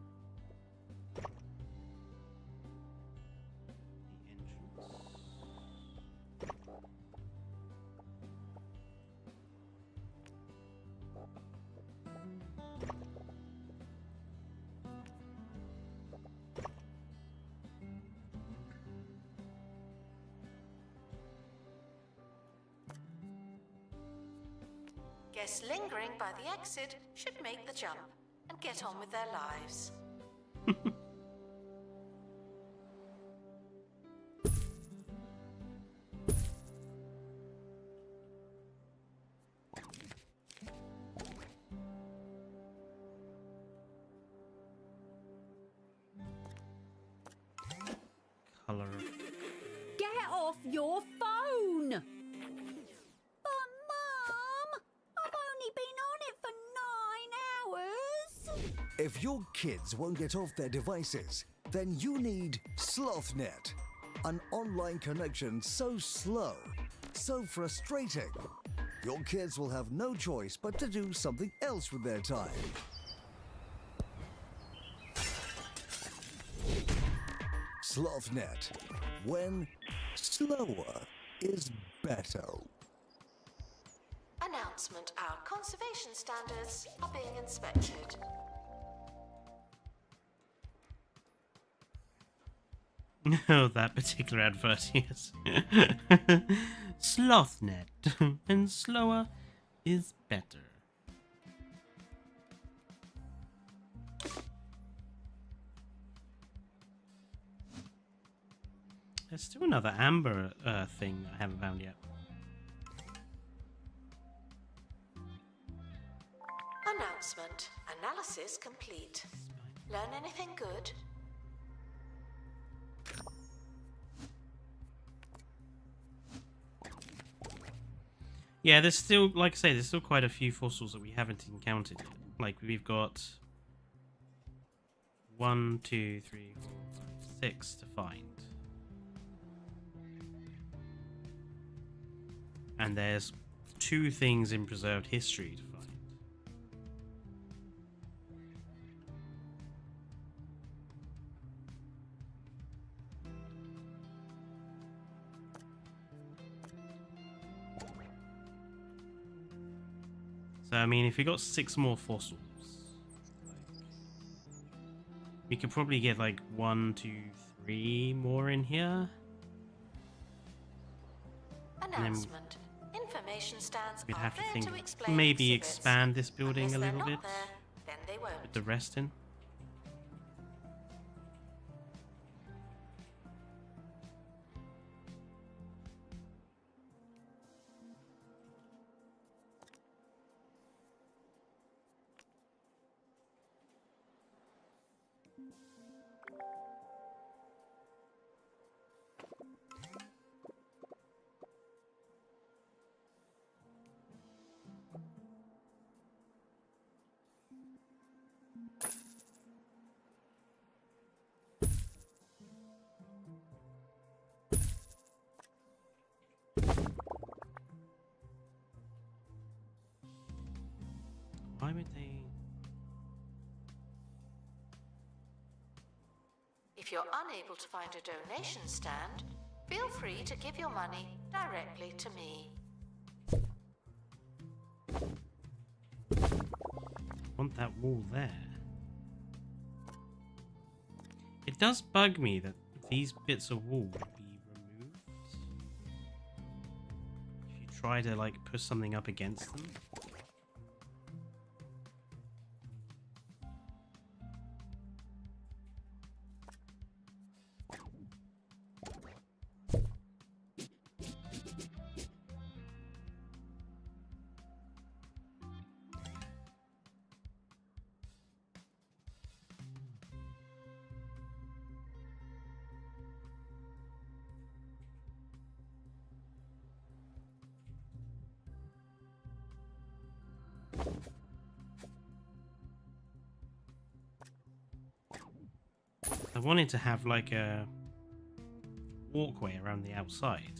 Guests lingering by the exit should make the jump and get on with their lives. Color. Get off your phone! But Mum, I've only been on it for 9 hours. If your kids won't get off their devices, then you need SlothNet, an online connection so slow, so frustrating. Your kids will have no choice but to do something else with their time. SlothNet, when slower is better. Announcement: our conservation standards are being inspected. Oh, that particular advert, yes. SlothNet, and slower is better. There's still another amber thing that I haven't found yet. Announcement: analysis complete. Learn anything good? Yeah, there's still, like I say, there's still quite a few fossils that we haven't encountered yet. Like, we've got 1, 2, 3, 4, 5, 6 to find. And there's 2 things in preserved history to find. So, I mean, if we got 6 more fossils, like, we could probably get like 1, 2, 3 more in here. Announcement. Information stands We'd are have to there think to explain maybe exhibits. expand this building Unless a they're little not bit there, then they won't. with the rest in. Why would they? If you're unable to find a donation stand, feel free to give your money directly to me. Want that wall there? It does bug me that these bits of wall would be removed if you try to like push something up against them. I wanted to have like a walkway around the outside.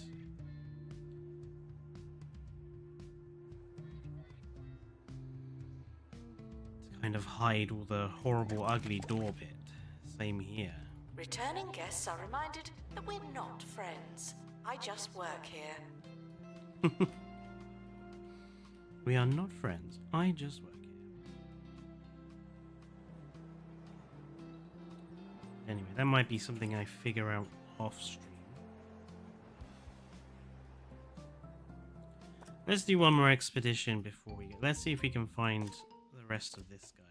To kind of hide all the horrible, ugly door bit. Same here. Returning guests are reminded that we're not friends. I just work here. We are not friends. I just work here. Anyway, that might be something I figure out off stream. Let's do one more expedition before we go. Let's see if we can find the rest of this guy.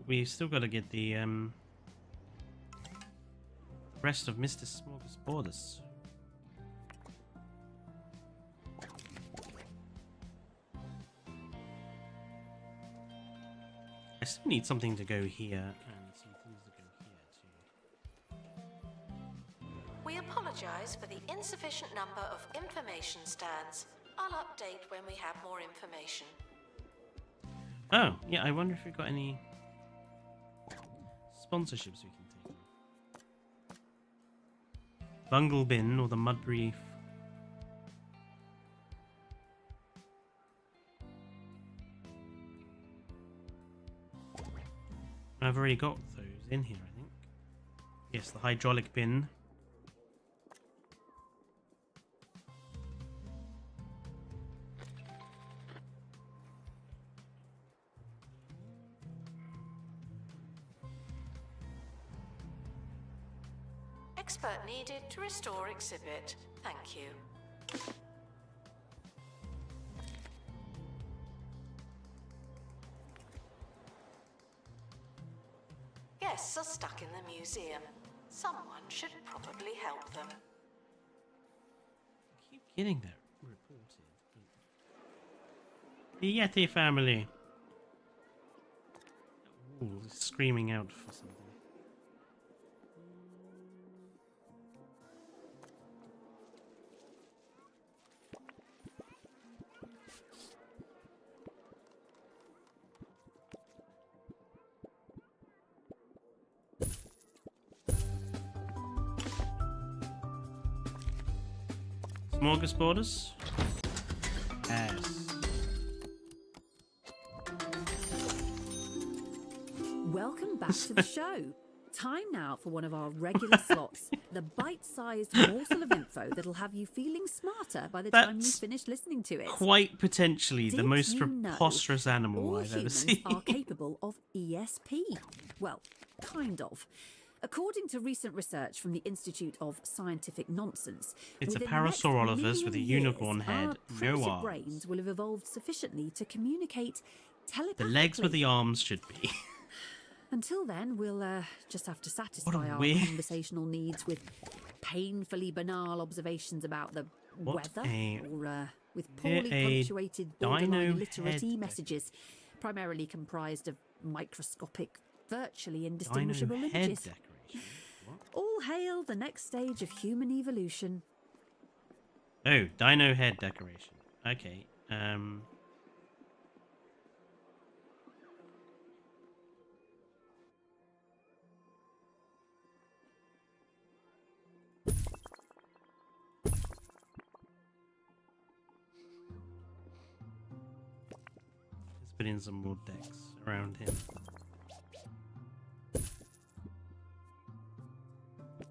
We've still got to get the rest of Mr. Smorgasbordus. I still need something to go here and some things to go here too. We apologize for the insufficient number of information stands. I'll update when we have more information. Oh, yeah, I wonder if we've got any sponsorships we can take. Bungle Bin or the Mudbury. I've already got those in here, I think. Yes, the hydraulic bin. Expert needed to restore exhibit. Thank you. Guests are stuck in the museum. Someone should probably help them. I keep getting that reported. The Yeti family. Ooh, screaming out for something. Smorgasbordus? Yes. Welcome back to the show. Time now for one of our regular slots, the bite-sized morsel of info that'll have you feeling smarter by the time you That's finish listening to it. quite potentially the Did most you know preposterous animal all I've ever humans seen. are capable of ESP? Well, kind of. According to recent research from the Institute of Scientific Nonsense, It's a within the next Parasaurolophus with a million unicorn years, head, our no primitive arms. brains will have evolved sufficiently to communicate The telepathically. legs where the arms should be. Until then, we'll just have to satisfy our weird- conversational needs with painfully banal observations about the What weather, a- or with poorly a punctuated, borderline dino illiterate head messages, primarily comprised of microscopic, virtually Dino indistinguishable head images. decoration. What? All hail the next stage of human evolution. Oh, dino head decoration. Okay. Let's put in some more decks around him.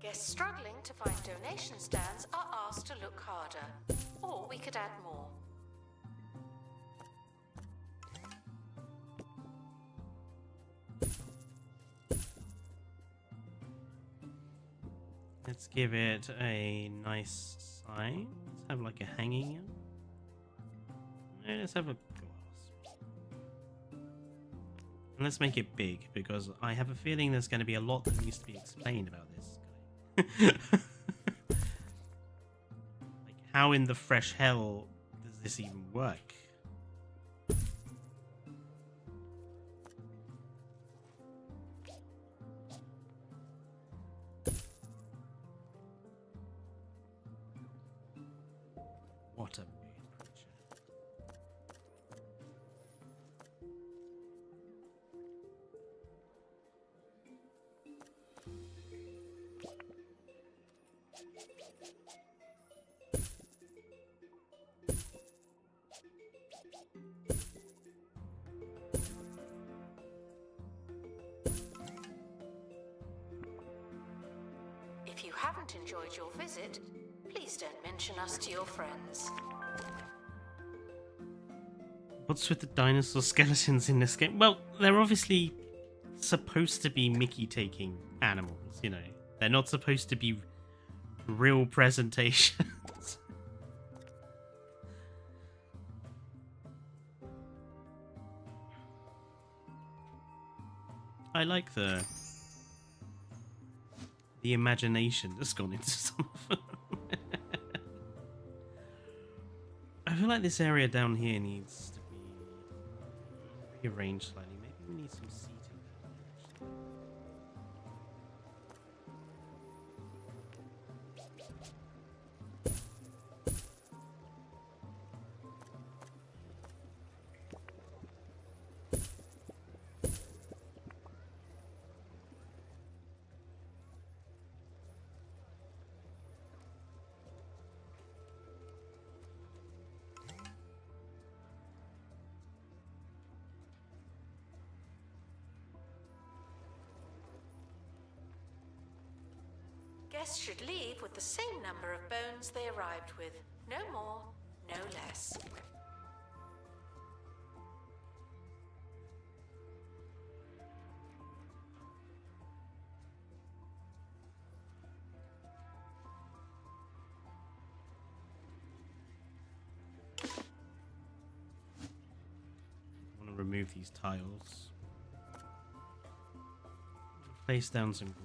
Guests struggling to find donation stands are asked to look harder. Or we could add more. Let's give it a nice sign. Let's have like a hanging. Let's have a glass. And let's make it big, because I have a feeling there's going to be a lot that needs to be explained about this guy. Like, how in the fresh hell does this even work? What a weird creature. If you haven't enjoyed your visit, please don't mention us to your friends. What's with the dinosaur skeletons in this game? Well, they're obviously supposed to be Mickey-taking animals, you know. They're not supposed to be real presentations. I like the imagination that's gone into some of them. I feel like this area down here needs to be rearranged slightly. Maybe we need some seating down here, actually. Guests should leave with the same number of bones they arrived with. No more, no less. I want to remove these tiles. Place down some grass.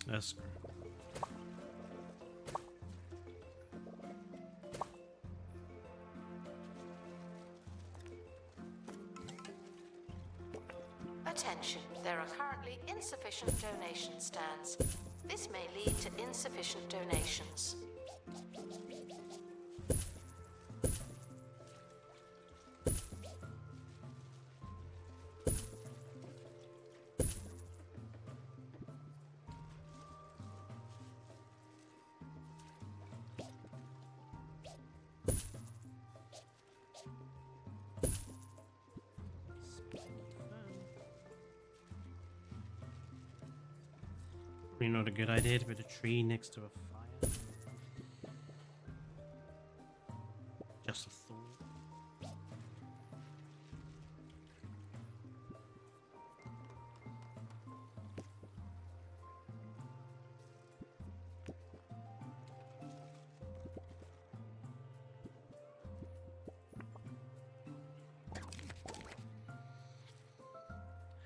That's great. Attention, there are currently insufficient donation stands. This may lead to insufficient donations. Probably not a good idea to put a tree next to a fire. Just a thought.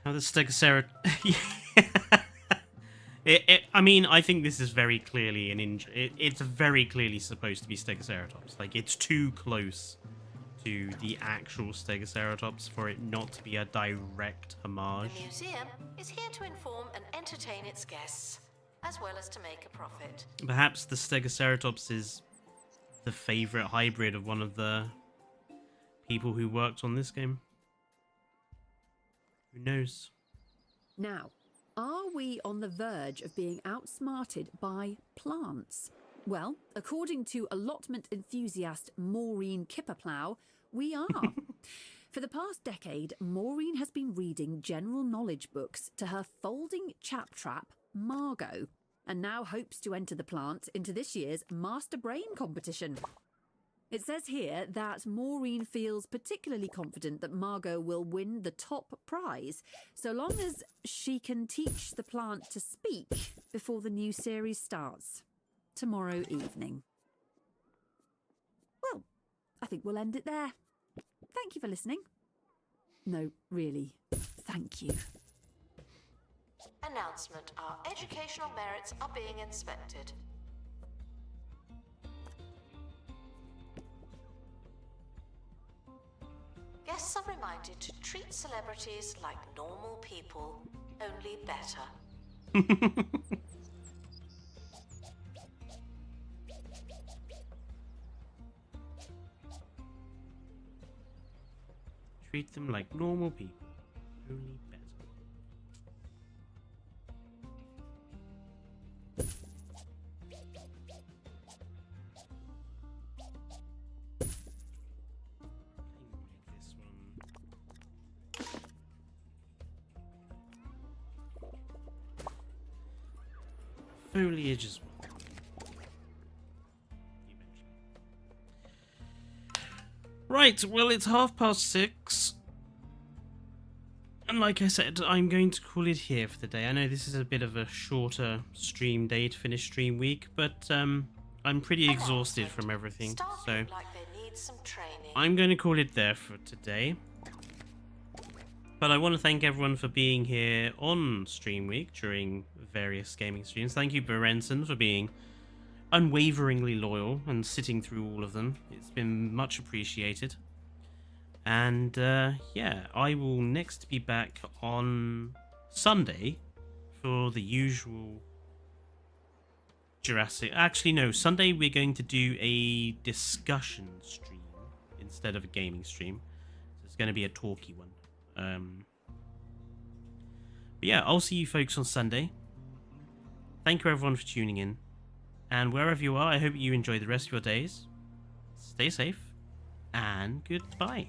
How the Stegoceratops... I mean, I think this is very clearly an it's very clearly supposed to be Stegoceratops. Like, it's too close to the actual Stegoceratops for it not to be a direct homage. The museum is here to inform and entertain its guests, as well as to make a profit. Perhaps the Stegoceratops is the favorite hybrid of one of the people who worked on this game. Who knows? Now, are we on the verge of being outsmarted by plants? Well, according to allotment enthusiast Maureen Kipperplow, we are. For the past decade, Maureen has been reading general knowledge books to her folding chap trap, Margot, and now hopes to enter the plant into this year's Master Brain competition. It says here that Maureen feels particularly confident that Margot will win the top prize, so long as she can teach the plant to speak before the new series starts tomorrow evening. Well, I think we'll end it there. Thank you for listening. No, really, thank you. Announcement: our educational merits are being inspected. Guests are reminded to treat celebrities like normal people, only better. Treat them like normal people, only better. Foliage as well. Eventually. Right, well, it's 6:30. And like I said, I'm going to call it here for the day. I know this is a bit of a shorter stream day to finish stream week, but I'm pretty exhausted from everything, so Like they need some training. I'm going to call it there for today. But I want to thank everyone for being here on Stream Week during various gaming streams. Thank you, Berenson, for being unwaveringly loyal and sitting through all of them. It's been much appreciated. And yeah, I will next be back on Sunday for the usual Jurassic... Actually, no, Sunday we're going to do a discussion stream instead of a gaming stream. So it's going to be a talky one. But yeah, I'll see you folks on Sunday. Thank you everyone for tuning in. And wherever you are, I hope you enjoy the rest of your days. Stay safe, and goodbye.